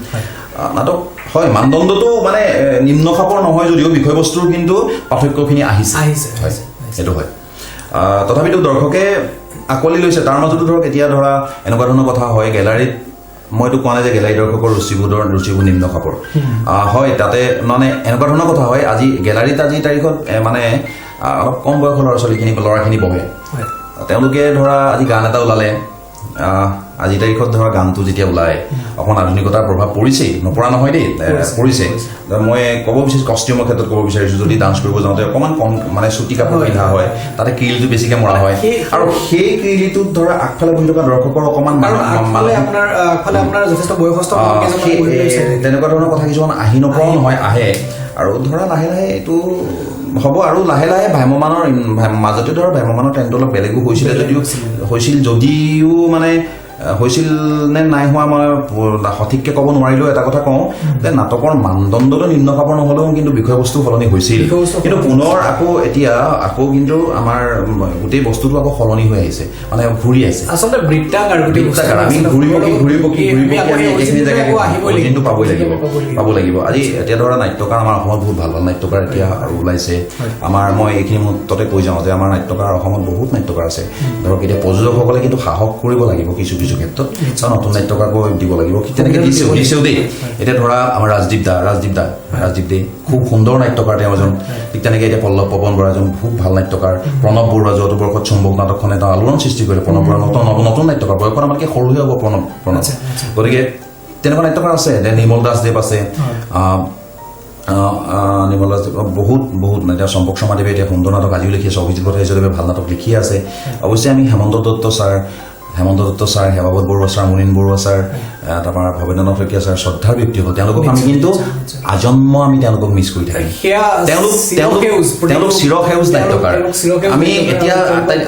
নাটক হয় মানদণ্ডটো মানে নিম্ন খাপৰ নহয় যদিও বিষয়বস্তুৰ কিন্তু পাৰ্থক্যখিনি আহিছে সেইটো হয় তথাপিতো দৰ্শকে আকোৱালি লৈছে তাৰ মাজতো ধৰক এতিয়া ধৰা এনেকুৱা ধৰণৰ কথা হয় গেলাৰীত মইতো কোৱা নাই যে গেলাৰী দৰ্শকৰ ৰুচিবোৰ নিম্ন খাপৰ হয় তাতে মানে এনেকুৱা ধৰণৰ কথা হয় আজি গেলাৰীত আজি তাৰিখত মানে অলপ কম বয়সৰ ল'ৰাখিনি বহে তেওঁলোকে ধৰা আজি গান এটা ওলালে আজি তাৰিখত ধৰা গানটো যেতিয়া ওলায় অকণ আধুনিকতাৰ প্ৰভাৱ পৰিছেই নপৰা নহয় দেই পৰিছে মই ক'ব বিচাৰিছোঁ কষ্টিউমৰ ক্ষেত্ৰত ক'ব বিচাৰিছোঁ যদি ডান্স কৰিব যাওঁতে অকণমান কম মানে চুটি কাপোৰ পিন্ধা হয় তাতে কিৰিলটো বেছিকৈ মৰা হয় আৰু সেই কিৰিলিটোত ধৰা আগফালে বহি থকা দৰ্শকৰ অকণমান তেনেকুৱা ধৰণৰ কথা কিছুমান আহি নপৰাও নহয় আহে আৰু ধৰা লাহে লাহে এইটো হ'ব আৰু লাহে লাহে ভ্ৰাম্যমানৰ মাজতে ধৰা ভ্ৰাম্যমানৰ ট্ৰেণ্ডটো অলপ বেলেগো হৈছিল যদিও মানে হৈছিল নে নাই হোৱা মই সঠিককৈ ক'ব নোৱাৰিলেও এটা কথা কওঁ যে নাটকৰ মানদণ্ডটো নিম্ন খাপৰ নহ'লেও কিন্তু বিষয়বস্তু সলনি হৈছিল কিন্তু পুনৰ এতিয়া কিন্তু আমাৰ গোটেই বস্তুটো আকৌ সলনি হৈ আহিছে মানে ঘূৰি আহিছে আচলতে বৃত্তাকাৰ আমি ঘূৰি পকি আমি এইখিনি জেগাত কিন্তু পাব লাগিব আজি এতিয়া ধৰা নাট্যকাৰ আমাৰ অসমত বহুত ভাল ভাল নাট্যকাৰ এতিয়া ওলাইছে আমাৰ মই এইখিনি মুহূৰ্ততে কৈ যাওঁ যে আমাৰ নাট্যকাৰ অসমত বহুত নাট্যকাৰ আছে ধৰক এতিয়া প্ৰযোজকসকলে কিন্তু সাহস কৰিব লাগিব কিছু ক্ষেত্ৰত নতুন নাট্যকাৰকো দিব লাগিব তেনেকে দিছেও দেই এতিয়া ধৰা আমাৰ ৰাজদীপ দে খুব সুন্দৰ নাট্যকাৰ তেওঁ এজন ঠিক তেনেকে এতিয়া পল্লৱ পৱন বৰা এজন খুব ভাল নাট্যকাৰ প্ৰণৱ বৰুৱা যোৱাটো বৰ্ষত চম্বক নাটকখনে এটা আলোড়ন সৃষ্টি কৰিলে প্ৰণৱ বৰুৱা নতুন নাট্যকাৰ বয়সত আমাতকৈ সৰুহে হ'ব প্ৰণৱ গতিকে তেনেকুৱা নাট্যকাৰ আছে নিৰ্মল দাসদেৱ আছে নিৰ্মল দাসদেৱ বহুত এতিয়া চম্পক শৰ্মাদেৱে এতিয়া সুন্দৰ নাটক আজিও লিখি আছে অভিজিত ভট্টাচাৰ্যদেৱে ভাল নাটক লিখি আছে অৱশ্যে আমি Hemanta Dutta sir Hemawat Barua sir Munin Barua sir তাৰপৰা ভৱেন্দ্ৰনাথ শইকীয়া ছাৰ শ্ৰদ্ধাৰ ব্যক্তিসকল তেওঁলোকক আমি কিন্তু আজন্ম আমি তেওঁলোকক মিছ কৰি থাকিম তেওঁলোক চিৰসেউজ নাট্যকাৰ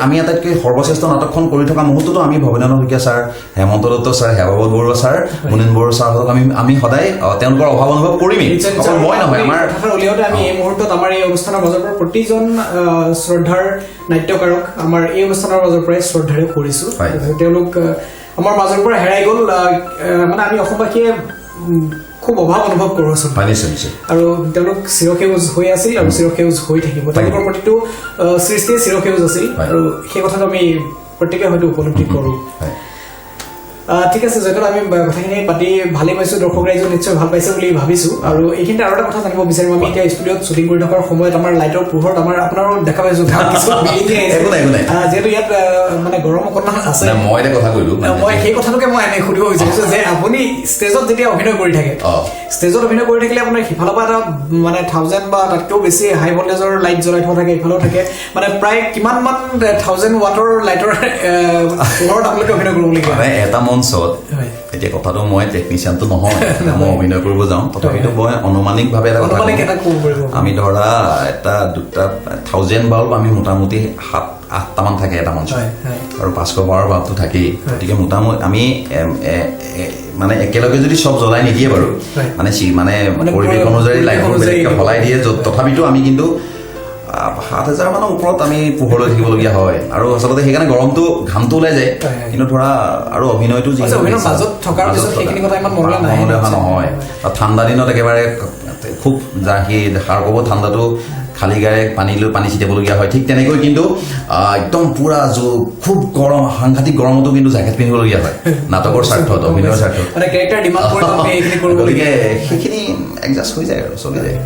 আমি আটাইতকৈ সৰ্বশ্ৰেষ্ঠ নাটকখন কৰি থকা মুহূৰ্ততো আমি Bhabendranath Saikia sir Hemanta Dutta sir Hemawat Barua sir Munin Barua ছাৰহঁতক আমি সদায় তেওঁলোকৰ অভাৱ অনুভৱ কৰিমেই মই নহয় আমাৰ উলিয়াওঁতে আমি এই মুহূৰ্তত আমাৰ এই অনুষ্ঠানৰ মাজৰ পৰা প্ৰতিজন শ্ৰদ্ধাৰ নাট্যকাৰক আমাৰ এই অনুষ্ঠানৰ মাজৰ পৰাই শ্ৰদ্ধাৰে কৰিছোঁ তেওঁলোক আমাৰ মাজৰ পৰা হেৰাই গ'ল মানে আমি অসমবাসীয়ে খুব অভাৱ অনুভৱ কৰোঁ আৰু তেওঁলোক চিৰসেউজ হৈ আছিল আৰু চিৰসেউজ হৈ থাকিব তেওঁলোকৰ প্ৰতিটো সৃষ্টিয়ে চিৰসেউজ আছিল আৰু সেই কথাটো আমি প্ৰত্যেকে হয়তো উপলব্ধি কৰোঁ ঠিক আছে জয়দল আমি কথাখিনি পাতি ভালেই পাইছোঁ দৰ্শক ৰাইজে নিশ্চয় ভাল পাইছে বুলি ভাবিছোঁ আৰু এইখিনিতে আৰু এটা কথা জানিব বিচাৰিম আমি এতিয়া ষ্টুডিঅ'ত শ্বুটিং কৰি থকাৰ সময়ত আমাৰ লাইটৰ পোহৰত আপোনাৰো দেখা পাইছোঁ যিহেতু ইয়াত মানে গৰম অকণমান আছে মই এটা কথা কৈছোঁ মই সেই কথাটোকে মই এনেই সুধিব বিচাৰিছোঁ যে আপুনি ষ্টেজত যেতিয়া অভিনয় কৰি থাকে ষ্টেজত অভিনয় কৰি থাকিলে আপোনাৰ সিফালৰ পৰা এটা মানে 1000 বা তাতকৈও বেছি হাই ভল্টেজৰ লাইট জ্বলাই থোৱা থাকে ইফালেও থাকে মানে প্ৰায় কিমানমান 1000 ৱাটৰ লাইটৰ পোহৰত আপোনালোকে অভিনয় কৰিবলগীয়া হয় এটা মঞ্চত এতিয়া কথাটো মই টেকনিচিয়ানটো নহয় মই অভিনয় কৰিব যাওঁ তথাপিতো মই অনুমানিকভাৱে এটা কথা আমি ধৰা এটা দুটা 1000 বাল্ব আমি মোটামুটি 7-8টামান থাকে এটা মঞ্চত আৰু 500 ৱাটৰ বাল্বটো থাকেই গতিকে মোটামুটি আমি মানে একেলগে যদি চব জ্বলাই নিদিয়ে বাৰু মানে পৰিৱেশ অনুযায়ী লাইটবোৰ বেলেগকৈ সলাই দিয়ে তথাপিতো আমি কিন্তু 7000 মানৰ ওপৰত আমি পোহৰ লৈ থাকিবলগীয়া হয় আৰু আচলতে সেইকাৰণে গৰমটো ঘামটো ওলাই যায় কিন্তু ধৰা আৰু অভিনয়টো নহয় ঠাণ্ডা দিনত একেবাৰে খুব সাৰ ক'ব ঠাণ্ডাটো খালী গাৰে পানী ছিটিয়াবলগীয়া হয় ঠিক তেনেকৈ কিন্তু একদম পুৰা খুব গৰম সাংঘাতিক গৰমতো কিন্তু জেকেট পিন্ধিবলগীয়া হয় নাটকৰ স্বাৰ্থত অভিনয়ৰ স্বাৰ্থত গতিকে সেইখিনি এডজাষ্ট হৈ যায় আৰু চলি যায়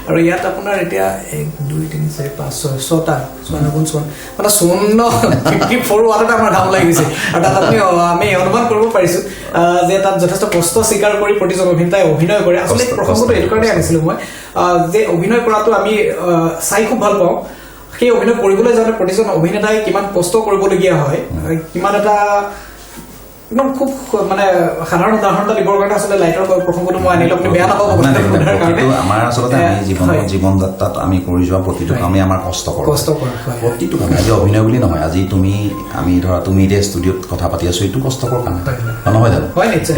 আৰু ইয়াত আপোনাৰ এতিয়া 1 2 3 4 5 6 6টা মানে 54 ৱাটত আমাৰ ঘাম লাগি গৈছে আৰু তাত আমি অনুমান কৰিব পাৰিছোঁ যে তাত যথেষ্ট কষ্ট স্বীকাৰ কৰি প্ৰতিজন অভিনেতাই অভিনয় কৰে আচলতে প্ৰসংগটো এইটো কাৰণে আনিছিলোঁ মই যে অভিনয় কৰাটো আমি চাই খুব ভাল পাওঁ সেই অভিনয় কৰিবলৈ যাওঁতে প্ৰতিজন অভিনেতাই কিমান কষ্ট কৰিবলগীয়া হয় কিমান এটা একদম খুব মানে সাধাৰণ উদাহৰণ এটা দিবৰ কাৰণে আচলতে লাইটৰ প্ৰসংগটো মই আনিলোঁ আপুনি বেয়া নাপাব আমাৰ আচলতে জীৱন যাত্ৰাত আমি কৰি যোৱা প্ৰতিটো কামেই আমাৰ কষ্টকৰ প্ৰতিটো কামে আজি অভিনয় বুলি নহয় আজি আমি ধৰা তুমি এতিয়া ষ্টুডিঅ'ত কথা পাতি আছো এইটো কষ্টকৰ কাম নহয় জানো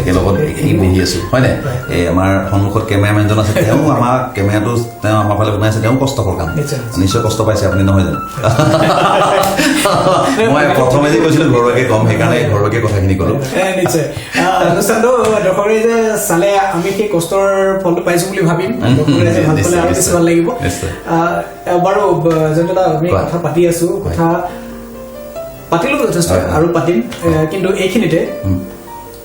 একেলগত এইখিনি বহি আছো হয় নাই এই আমাৰ সন্মুখত কেমেৰামেনজন আছে তেওঁ আমাৰ কেমেৰাটো তেওঁ আমাৰ ফালে বনাইছে তেওঁ কষ্টকৰ কাম নিশ্চয় কষ্ট পাইছে আপুনি নহয় জানো মই প্ৰথমে যে কৈছিলোঁ ঘৰুৱাকে কম সেইকাৰণে ঘৰুৱাকে কথাখিনি ক'লো নিশ্চয় অনুষ্ঠানটো দৰ্শকে যে চালে আমি সেই কষ্টৰ ফলটো পাইছো বুলি ভাবিম দৰ্শক ৰাইজে ভাল পালে আৰু বেছি ভাল লাগিব বাৰু জয়ন্ত আমি কথা পাতি আছো কথা পাতিলো যথেষ্ট আৰু পাতিম কিন্তু এইখিনিতে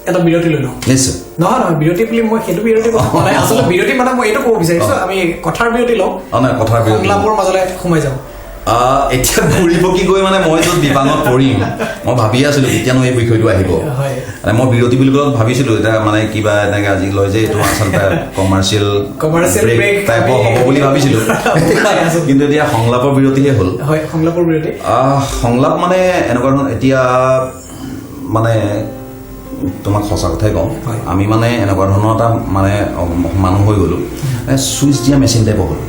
এটা বিৰতি লৈ লওঁ নিশ্চয় নহয় বিৰতি বুলি মই সেইটো বিৰতি মানে আচলতে বিৰতি মানে মই এইটো ক'ব বিচাৰিছো আমি কথাৰ বিৰতি লওঁ কথাৰ বিৰতি সংলাপৰ মাজলৈ সোমাই যাওঁ এতিয়া ঘূৰি পকি গৈ মানে মই য'ত বিপাঙত পৰিম মই ভাবি আছিলো কেতিয়ানো এই বিষয়টো আহিব মানে মই বিৰতি বুলি ক'লে ভাবিছিলো এতিয়া মানে কিবা এনেকে আজি লয় যে এইটো আচলতে কমাৰ্চিয়েল ব্ৰেক টাইপৰ হ'ব বুলি ভাবিছিলো কিন্তু এতিয়া সংলাপৰ বিৰতিহে হ'ল সংলাপৰ বিৰতি সংলাপ মানে এনেকুৱা ধৰণৰ এতিয়া মানে তোমাক সঁচা কথাই কওঁ আমি মানে এনেকুৱা ধৰণৰ এটা মানে মানুহ হৈ গ'লো চুইচ দিয়া মেচিন টাইপৰ হ'ল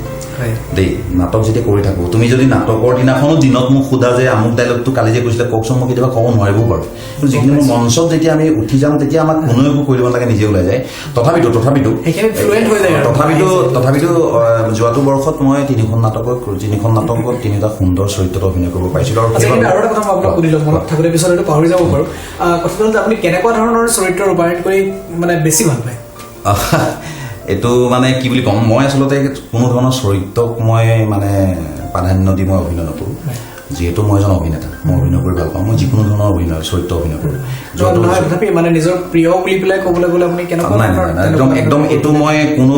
দেই নাটক যেতিয়া কৰি থাকো তুমি যদি নাটকৰ দিনাখনো দিনত মোক সোধা যে আমুক ডাইলগটো কালি যে কৈছিলে কওকচোন মই কেতিয়াবা ক'ব নোৱাৰিবও পাৰোঁ কিন্তু যিখিনি মোৰ মঞ্চত যেতিয়া আমি উঠি যাওঁ তেতিয়া আমাক কোনেও একো কৰি দিব নালাগে নিজে ওলাই যায় তথাপিতো যোৱাটো বৰ্ষত মই তিনিখন নাটকত তিনিটা সুন্দৰ চৰিত্ৰত অভিনয় কৰিব পাৰিছিলো আৰু এটা কথা মই আপোনাক সুধিলো মনত থাকোঁতে পিছত এইটো পাহৰি যাব পাৰোঁ কথাটো হ'ল আপুনি কেনেকুৱা ধৰণৰ চৰিত্ৰ ৰূপায়ণ কৰি মানে বেছি ভাল পায় এইটো মানে কি বুলি ক'ম মই আচলতে কোনো ধৰণৰ চৰিত্ৰক মই মানে প্ৰাধান্য দি মই অভিনয় নকৰোঁ যিহেতু মই এজন অভিনেতা মই অভিনয় কৰি ভাল পাওঁ মই যিকোনো ধৰণৰ চৰিত্ৰ অভিনয় কৰোঁ তথাপি মানে নিজৰ প্ৰিয় বুলি পেলাই ক'বলৈ গ'লে আপুনি কেনেকুৱা একদম এইটো মই কোনো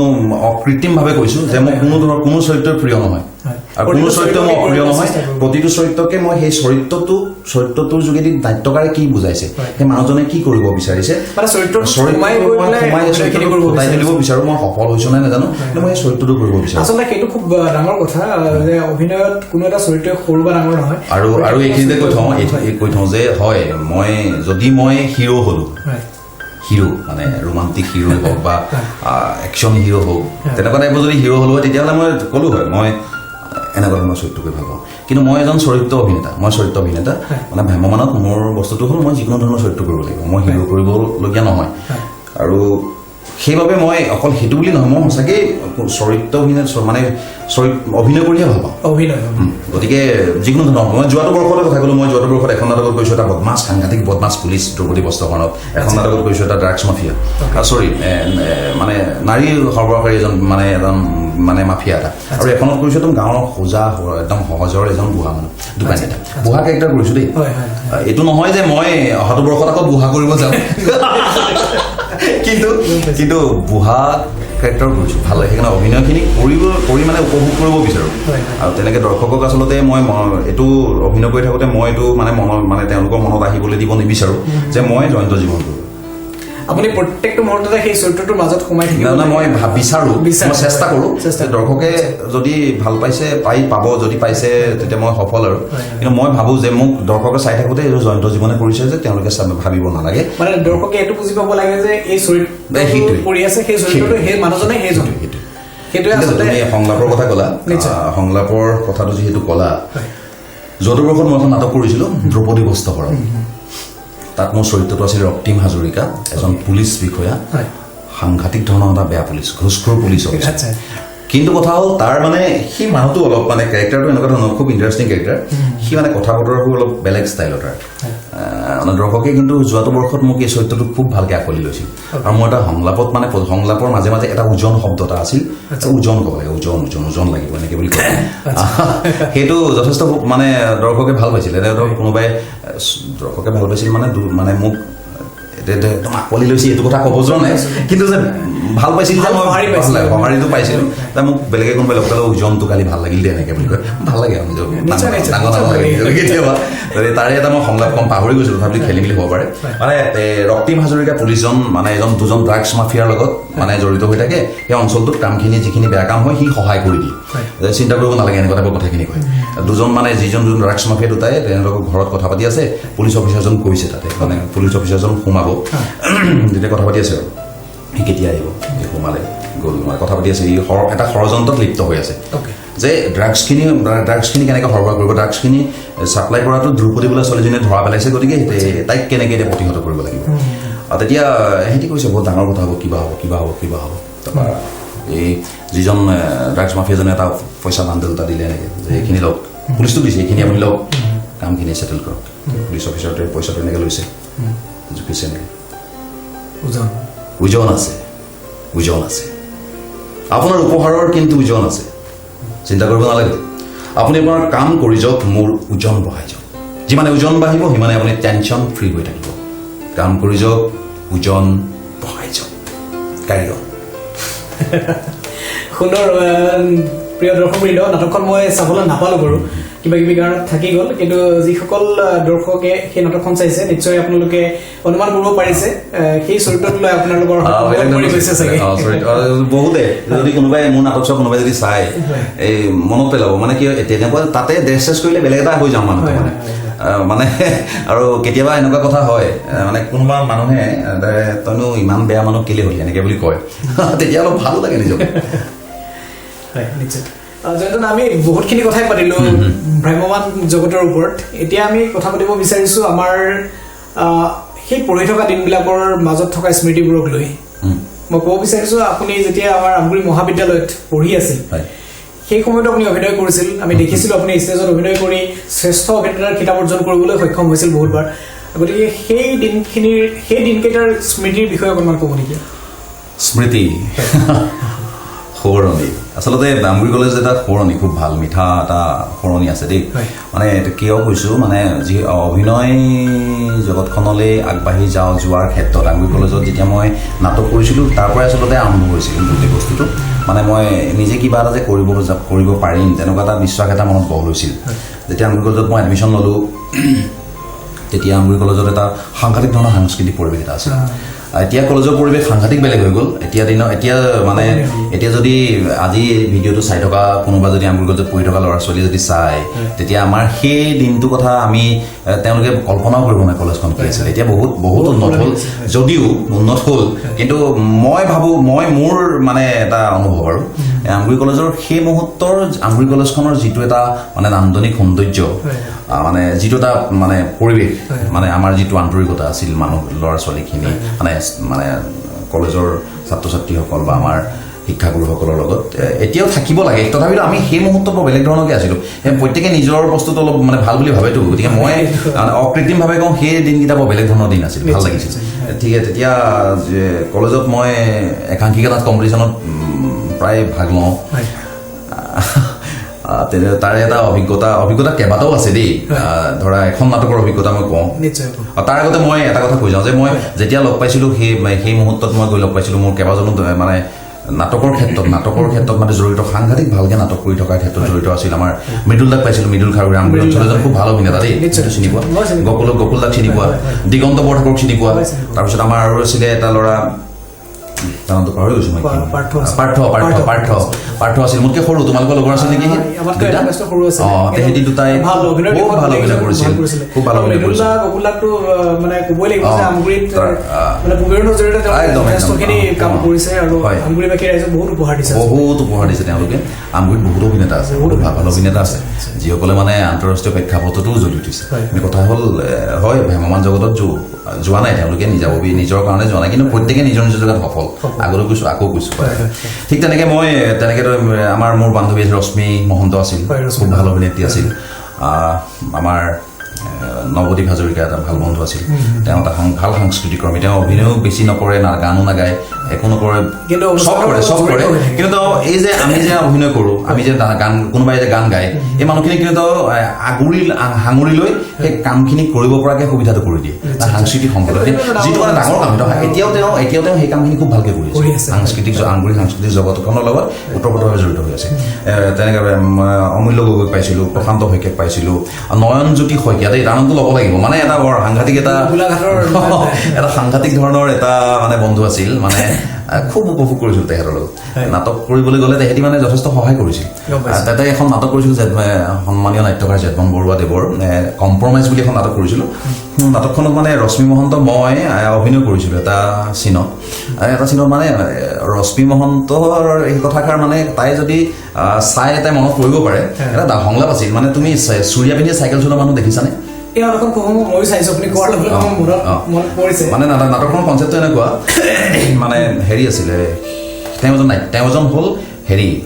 অকৃত্ৰিমভাৱে কৈছোঁ যে মই কোনো চৰিত্ৰ প্ৰিয় নহয় আৰু কোনো চৰিত্ৰ মোৰ অপ্ৰিয় নহয় প্ৰতিটো চৰিত্ৰকে মই সেই চৰিত্ৰটোৰ যোগেদি নাট্যকাৰে কি বুজাইছে সেই মানুহজনে কি কৰিব বিচাৰিছে ফুটাই তুলিব বিচাৰোঁ মই সফল হৈছো নাই নাজানো কিন্তু মই সেই চৰিত্ৰটো কৰিব বিচাৰোঁ আচলতে সেইটো খুব ডাঙৰ কথা যে অভিনয়ত কোনো এটা চৰিত্ৰ সৰু বা ডাঙৰ নহয় আৰু এইখিনিতে কৈ থওঁ যে হয় যদি মই হিৰো হ'লো হিৰো মানে ৰোমান্টিক হিৰো হওক বা একশ্যন হিৰো হওক তেনেকুৱা টাইপৰ যদি হিৰো হ'লো হয় তেতিয়াহ'লে মই ক'লো হয় মই এনেকুৱা ধৰণৰ চৰিত্ৰ কৰি ভাল পাওঁ কিন্তু মই এজন চৰিত্ৰ অভিনেতা মানে ভ্ৰাম্যমানত মোৰ বস্তুটো হ'ল মই যিকোনো ধৰণৰ চৰিত্ৰ কৰিব লাগিব মই হিৰো কৰিবলগীয়া নহয় আৰু সেইবাবে মই অকল সেইটো বুলি নহয় মই সঁচাকৈ চৰিত্ৰ অভিনয় কৰিহে ভাল পাওঁ গতিকে যিকোনো ধৰণৰ মই যোৱাটো বৰ্ষতে কথা ক'লোঁ মই যোৱাটো বৰ্ষত এখন নাটকত কৈছোঁ এটা সাংঘাতিক বদমাছ পুলিচ দ্ৰৌপদী বস্ত্ৰকৰণত এখন নাটকত কৈছোঁ এটা ড্ৰাগছ মাফিয়া মানে নাৰী সৰবৰাহকাৰী এজন মাফিয়া এটা আৰু এখনত কৰিছোঁ একদম গাঁৱৰ একদম সহজৰ এজন বুঢ়া মানুহ দোকানী এটা বুঢ়া কেৰেক্টাৰ কৰিছোঁ দেই এইটো নহয় যে মই অহাটো বৰ্ষত আকৌ বুঢ়া কৰিব যাওঁ কিন্তু বুঢ়া কেৰেক্টাৰ কৰিছোঁ ভাল লাগে সেইকাৰণে অভিনয়খিনি কৰি মানে উপভোগ কৰিব বিচাৰোঁ আৰু তেনেকৈ দৰ্শকক আচলতে মই এইটো অভিনয় কৰি থাকোঁতে মই এইটো মানে তেওঁলোকৰ মনত আহিবলৈ দিব নিবিচাৰোঁ যে মই জয়ন্ত জীৱন কৰোঁ আপুনি প্ৰত্যেকটো মুহূৰ্ততে সেই চৰিত্ৰটোৰ মাজত সোমাই থাকিব মই বিচাৰোঁ মই চেষ্টা কৰোঁ দৰ্শকে যদি ভাল পাইছে পাব যদি পাইছে তেতিয়া মই সফল আৰু কিন্তু মই ভাবোঁ যে মোক দৰ্শকে চাই থাকোঁতে এইটো জয়ন্ত জীৱনে কৰিছে যে তেওঁলোকে ভাবিব নালাগে মানে দৰ্শকে এইটো বুজি পাব লাগে যে এই চৰিত্ৰ কৰি আছে সেই চৰিত্ৰটো সেই মানুহজনে সেইজন সেইটোৱে আচলতে সংলাপৰ কথা ক'লা সংলাপৰ কথাটো যিহেতু ক'লা যোৱাটো বৰ্ষত মই এখন নাটক কৰিছিলোঁ দ্ৰৌপদী বস্ত্ৰকৰণ তাত মোৰ চৰিত্ৰটো আছিল ৰক্তিম হাজৰিকা এজন পুলিচ বিষয়া সাংঘাতিক ধৰণৰ এটা বেয়া পুলিচ ঘুষখোৰ পুলিচ অফিচাৰ কিন্তু কথা হ'ল তাৰ মানে সি মানুহটো অলপ মানে কেৰেক্টাৰটো এনেকুৱা ধৰণৰ খুব ইণ্টাৰেষ্টিং কেৰেক্টাৰ সি মানে কথা বতৰাবোৰ অলপ বেলেগ ষ্টাইলৰ তাৰ মানে দৰ্শকে কিন্তু যোৱাটো বৰ্ষত মোক এই চৰিত্ৰটো খুব ভালকৈ আঁকোৱালি লৈছিল আৰু মোৰ এটা সংলাপৰ মাজে মাজে এটা ওজন শব্দ এটা আছিল ওজন ক'ব লাগে ওজন লাগিব এনেকৈ বুলি কয় সেইটো যথেষ্ট মানে দৰ্শকে ভাল পাইছিলে কোনোবাই দৰ্শকে ভাল পাইছিল মানে মোক আঁকোৱালি লৈছে এইটো কথা ক'ব যোৱা নাই কিন্তু যে ভাল পাইছিল যে মই সঁহাৰিটো পাইছিলোঁ মোক বেলেগে কোনোবাই লগ পালে ওজনটো কালি ভাল লাগিল দে এনেকৈ বুলি কয় ভাল লাগে আৰু ডাঙৰ লাগে কেতিয়াবা তাৰে এটা মই সংলাপ কম পাহৰি গৈছিলোঁ তথাপি খেলি মেলি হ'ব পাৰে মানে ৰক্তিম হাজৰিকা পুলিচজন মানে দুজন ড্ৰাগছ মাফিয়াৰ লগত মানে জড়িত হৈ থাকে সেই অঞ্চলটোত কামখিনি যিখিনি বেয়া কাম হয় সি সহায় কৰি দিয়ে চিন্তা কৰিব নালাগে এনেকুৱা টাইপৰ কথাখিনি কয় দুজন মানে যিজন ড্ৰাগছ মাফিয়া দুটাই তেওঁলোকৰ ঘৰত কথা পাতি আছে পুলিচ অফিচাৰজন কৈছে তাতে মানে পুলিচ অফিচাৰজন সোমাব যেতিয়া কথা পাতি আছে আৰু সি কেতিয়া আহিব সোমালে গ'ল মানে কথা পাতি আছে ই এটা ষড়যন্ত্ৰত লিপ্ত হৈ আছে যে ড্ৰাগছখিনি কেনেকৈ সৰবৰাহ কৰিব ড্ৰাগছখিনি ছাপ্লাই কৰাটো দ্ৰৌপদী বোলা ছোৱালীজনীয়ে ধৰা পেলাইছে গতিকে তাইক কেনেকৈ এতিয়া প্ৰতিহত কৰিব লাগিব আৰু তেতিয়া সিহঁতি কৈছে বহুত ডাঙৰ কথা হ'ব কিবা হ'ব তাৰপৰা এই যিজন ড্ৰাগছ মাফিয়াজনে এটা পইচা বান্ডেল এটা দিলে এনেকৈ যে এইখিনি লওক পুলিচটো দিছে এইখিনি আপুনি লওক কামখিনি ছেটেল কৰক পুলিচ অফিচাৰটোৱে পইচাটো এনেকৈ লৈছে জুখিছে এনেকৈ ওজন আছে ওজন আছে আপোনাৰ উপহাৰৰ কিন্তু ওজন আছে চিন্তা কৰিব নালাগে আপুনি আপোনাৰ কাম কৰি যাওক মোৰ ওজন বঢ়াই যাওক যিমানে ওজন বাঢ়িব সিমানে আপুনি টেনশ্যন ফ্ৰী হৈ থাকিব কাম কৰি যাওক ওজন বঢ়াই যাওক কাৰিকৰ সুন্দৰ প্ৰিয় দৰ্শকবৃন্দ নাটকখন মই চাবলৈ নাপালোঁ বাৰু কিবা কিবি কাৰণত থাকি গ'ল কিন্তু যিসকল দৰ্শকে সেই নাটকখন চাইছে নিশ্চয় আপোনালোকে অনুমান কৰিব পাৰিছে সেই চৰিত্ৰটো লৈ আপোনালোকৰ বহুতে যদি কোনোবাই মোৰ নাটক চোৱা কোনোবাই যদি চাই এই মনত পেলাব মানে কি তেনেকুৱা তাতে ড্ৰেছ চেছ কৰিলে বেলেগ এটা হৈ যাওঁ মানুহ মানে মানে আৰু কেতিয়াবা এনেকুৱা কথা হয় মানে কোনোবা মানুহে তইনো ইমান বেয়া মানুহ কেলে হলি এনেকে বুলি কয় তেতিয়া অলপ ভালো লাগে নিজক নিশ্চয় জয়ন্তন আমি বহুতখিনি কথাই পাতিলোঁ ভ্ৰাম্যমান জগতৰ ওপৰত এতিয়া আমি কথা পাতিব বিচাৰিছোঁ আমাৰ সেই পঢ়ি থকা দিনবিলাকৰ মাজত থকা স্মৃতিবোৰক লৈ মই ক'ব বিচাৰিছোঁ আপুনি যেতিয়া আমাৰ আমগুৰি মহাবিদ্যালয়ত পঢ়ি আছিল সেই সময়তো আপুনি অভিনয় কৰিছিল আমি দেখিছিলোঁ আপুনি ষ্টেজত অভিনয় কৰি শ্ৰেষ্ঠ অভিনেতাৰ খিতাপ অৰ্জন কৰিবলৈ সক্ষম হৈছিল বহুতবাৰ গতিকে সেই দিনকেইটাৰ স্মৃতিৰ বিষয়ে অকণমান ক'ব নেকি স্মৃতি সোঁৱৰণি আচলতে আমগুৰি কলেজ এটা সোঁৱৰণি খুব ভাল মিঠা এটা সোঁৱৰণি আছে দেই মানে এইটো কিয় কৈছোঁ মানে যি অভিনয় জগতখনলৈ আগবাঢ়ি যোৱাৰ ক্ষেত্ৰত আমগুৰি কলেজত যেতিয়া মই নাটক কৰিছিলোঁ তাৰ পৰাই আচলতে আৰম্ভ হৈছিল গোটেই বস্তুটো মানে মই নিজে কিবা এটা যে কৰিব পাৰিম তেনেকুৱা এটা বিশ্বাস এটা মনত গঢ় লৈছিল যেতিয়া আমগুৰি কলেজত মই এডমিশ্যন ল'লোঁ তেতিয়া আমগুৰি কলেজত এটা সাংঘাতিক ধৰণৰ সাংস্কৃতিক পৰিৱেশ এটা আছিল এতিয়া কলেজৰ পৰিৱেশ সাংঘাতিক বেলেগ হৈ গ'ল এতিয়া যদি আজি ভিডিঅ'টো চাই থকা কোনোবা যদি আমগুৰি কলেজত পঢ়ি থকা ল'ৰা ছোৱালী যদি চায় তেতিয়া আমাৰ সেই দিনটোৰ কথা আমি তেওঁলোকে কল্পনাও কৰিব নোৱাৰে কলেজখন কি আছিলে এতিয়া বহুত উন্নত হ'ল যদিও উন্নত হ'ল কিন্তু মই ভাবোঁ মোৰ মানে এটা অনুভৱ আৰু আমগুৰি কলেজৰ সেই মুহূৰ্তৰ আমগুৰি কলেজখনৰ যিটো এটা মানে নান্দনিক সৌন্দৰ্য মানে যিটো এটা মানে পৰিৱেশ মানে আমাৰ যিটো আন্তৰিকতা আছিল মানুহ ল'ৰা ছোৱালীখিনি মানে কলেজৰ ছাত্ৰ ছাত্ৰীসকল বা আমাৰ শিক্ষাগুৰুসকলৰ লগত এতিয়াও থাকিব লাগে তথাপিতো আমি সেই মুহূৰ্তত বৰ বেলেগ ধৰণৰকৈ আছিলোঁ প্ৰত্যেকে নিজৰ বস্তুটো অলপ মানে ভাল বুলি ভাবেতো গতিকে মই অকৃত্ৰিমভাৱে কওঁ সেই দিনকেইটা বৰ বেলেগ ধৰণৰ দিন আছিল ভাল লাগিছিল ঠিক আছে তেতিয়া কলেজত মই একাংকিকা কম্পিটিশ্যনত প্ৰায় ভাগ লওঁ তাৰে এটা অভিজ্ঞতা কেইবাটাও আছে দেই ধৰা এখন নাটকৰ অভিজ্ঞতা মই কওঁ তাৰ আগতে মই এটা কথা কৈ যাওঁ যে মই যেতিয়া লগ পাইছিলোঁ সেই মুহূৰ্তত মই গৈ লগ পাইছিলোঁ মোৰ কেইবাজনো মানে নাটকৰ ক্ষেত্ৰত মানে জড়িত সাংঘাতিক ভালকৈ নাটক কৰি থকাৰ ক্ষেত্ৰত জড়িত আছিল আমাৰ মৃদুল দাক পাইছিলোঁ মৃদুল খাৰুৱা আমগুৰি অঞ্চলৰ এজন খুব ভাল অভিনেতা দেই চিনি পোৱা গকুল দাক চিনি পোৱা দিগন্ত বৰঠাকুৰক চিনি পোৱা তাৰপিছত আমাৰ আৰু আছিলে এটা ল'ৰা নামটো পাহৰি গৈছোঁ মই পাৰ্থ আছিল মোতকৈ সৰু তোমালোকৰ লগৰ আছিল নেকি তেহেঁতি দুটাই খুব ভাল অভিনয় কৰিছিল খুব ভাল অভিনয় কৰিছিল বহুত উপহাৰ দিছে তেওঁলোকে আমগুৰিত বহুত অভিনেতা আছে বহুত ভাল ভাল অভিনেতা আছে যিসকলে মানে আন্তঃৰাষ্ট্ৰীয় প্ৰেক্ষাপটতো জ্বলি উঠিছে কথা হ'ল হয় ভ্ৰাম্যমান জগতত যোৱা নাই তেওঁলোকে নিজৰ কাৰণে যোৱা নাই কিন্তু প্ৰত্যেকে নিজৰ জেগাত সফল আগলৈ গৈছোঁ আকৌ গৈছোঁ ঠিক তেনেকৈ আমাৰ মোৰ বান্ধৱী ৰশ্মি মহন্ত আছিল খুব ভাল অভিনেত্ৰী আছিল আমাৰ নৱদ্বীপ হাজৰিকা এটা ভাল বন্ধু আছিল তেওঁ এটা ভাল সাংস্কৃতিক কৰ্মী তেওঁ অভিনয়ো বেছি নকৰে গানো নাগায় একো নকৰে চব কৰে কিন্তু তেওঁ এই যে আমি যে অভিনয় কৰোঁ আমি যে গান কোনোবাই যে গান গায় এই মানুহখিনি কিন্তু তেওঁ সাঙুৰি লৈ সেই কামখিনি কৰিব পৰাকৈ সুবিধাটো কৰি দিয়ে সাংস্কৃতিক সম্পদ যিটো মানে ডাঙৰ কাম এতিয়াও তেওঁ সেই কামখিনি খুব ভালকৈ কৰি আছে আমগুৰি সাংস্কৃতিক জগতখনৰ লগত ওতঃপ্ৰোতভাৱে জড়িত হৈ আছে তেনেকৈ অমূল্য গগৈক পাইছিলোঁ প্ৰশান্ত শইকীয়াক পাইছিলোঁ নয়নজ্যোতি শইকীয়া দেই তাৰ নামটো ল'ব লাগিব মানে এটা বৰ সাংঘাতিক এটা সাংঘাতিক ধৰণৰ এটা মানে বন্ধু আছিল মানে খুব উপভোগ কৰিছিলোঁ তেখেতৰ লগত নাটক কৰিবলৈ গ'লে তেহেঁতি মানে যথেষ্ট সহায় কৰিছিল তাতে এখন নাটক কৰিছিলোঁ সন্মানীয় নাট্যকাৰ জেদমন বৰুৱাদেৱৰ কম্প্ৰমাইজ বুলি এখন নাটক কৰিছিলোঁ নাটকখনত মানে ৰশ্মি মহন্ত মই অভিনয় কৰিছিলোঁ এটা চিনত মানে ৰশ্মি মহন্তৰ এই কথাষাৰ মানে তাই যদি চাই তাই মনত পৰিব পাৰে এটা সংলাপ আছিল মানে তুমি চুৰিয়া পিন্ধি চাইকেল চলোৱা মানুহ দেখিছানে মানে নাটকখনৰ কনচেপ্টটো এনেকুৱা মানে হেৰি আছিলে তেওঁ এজন হ'ল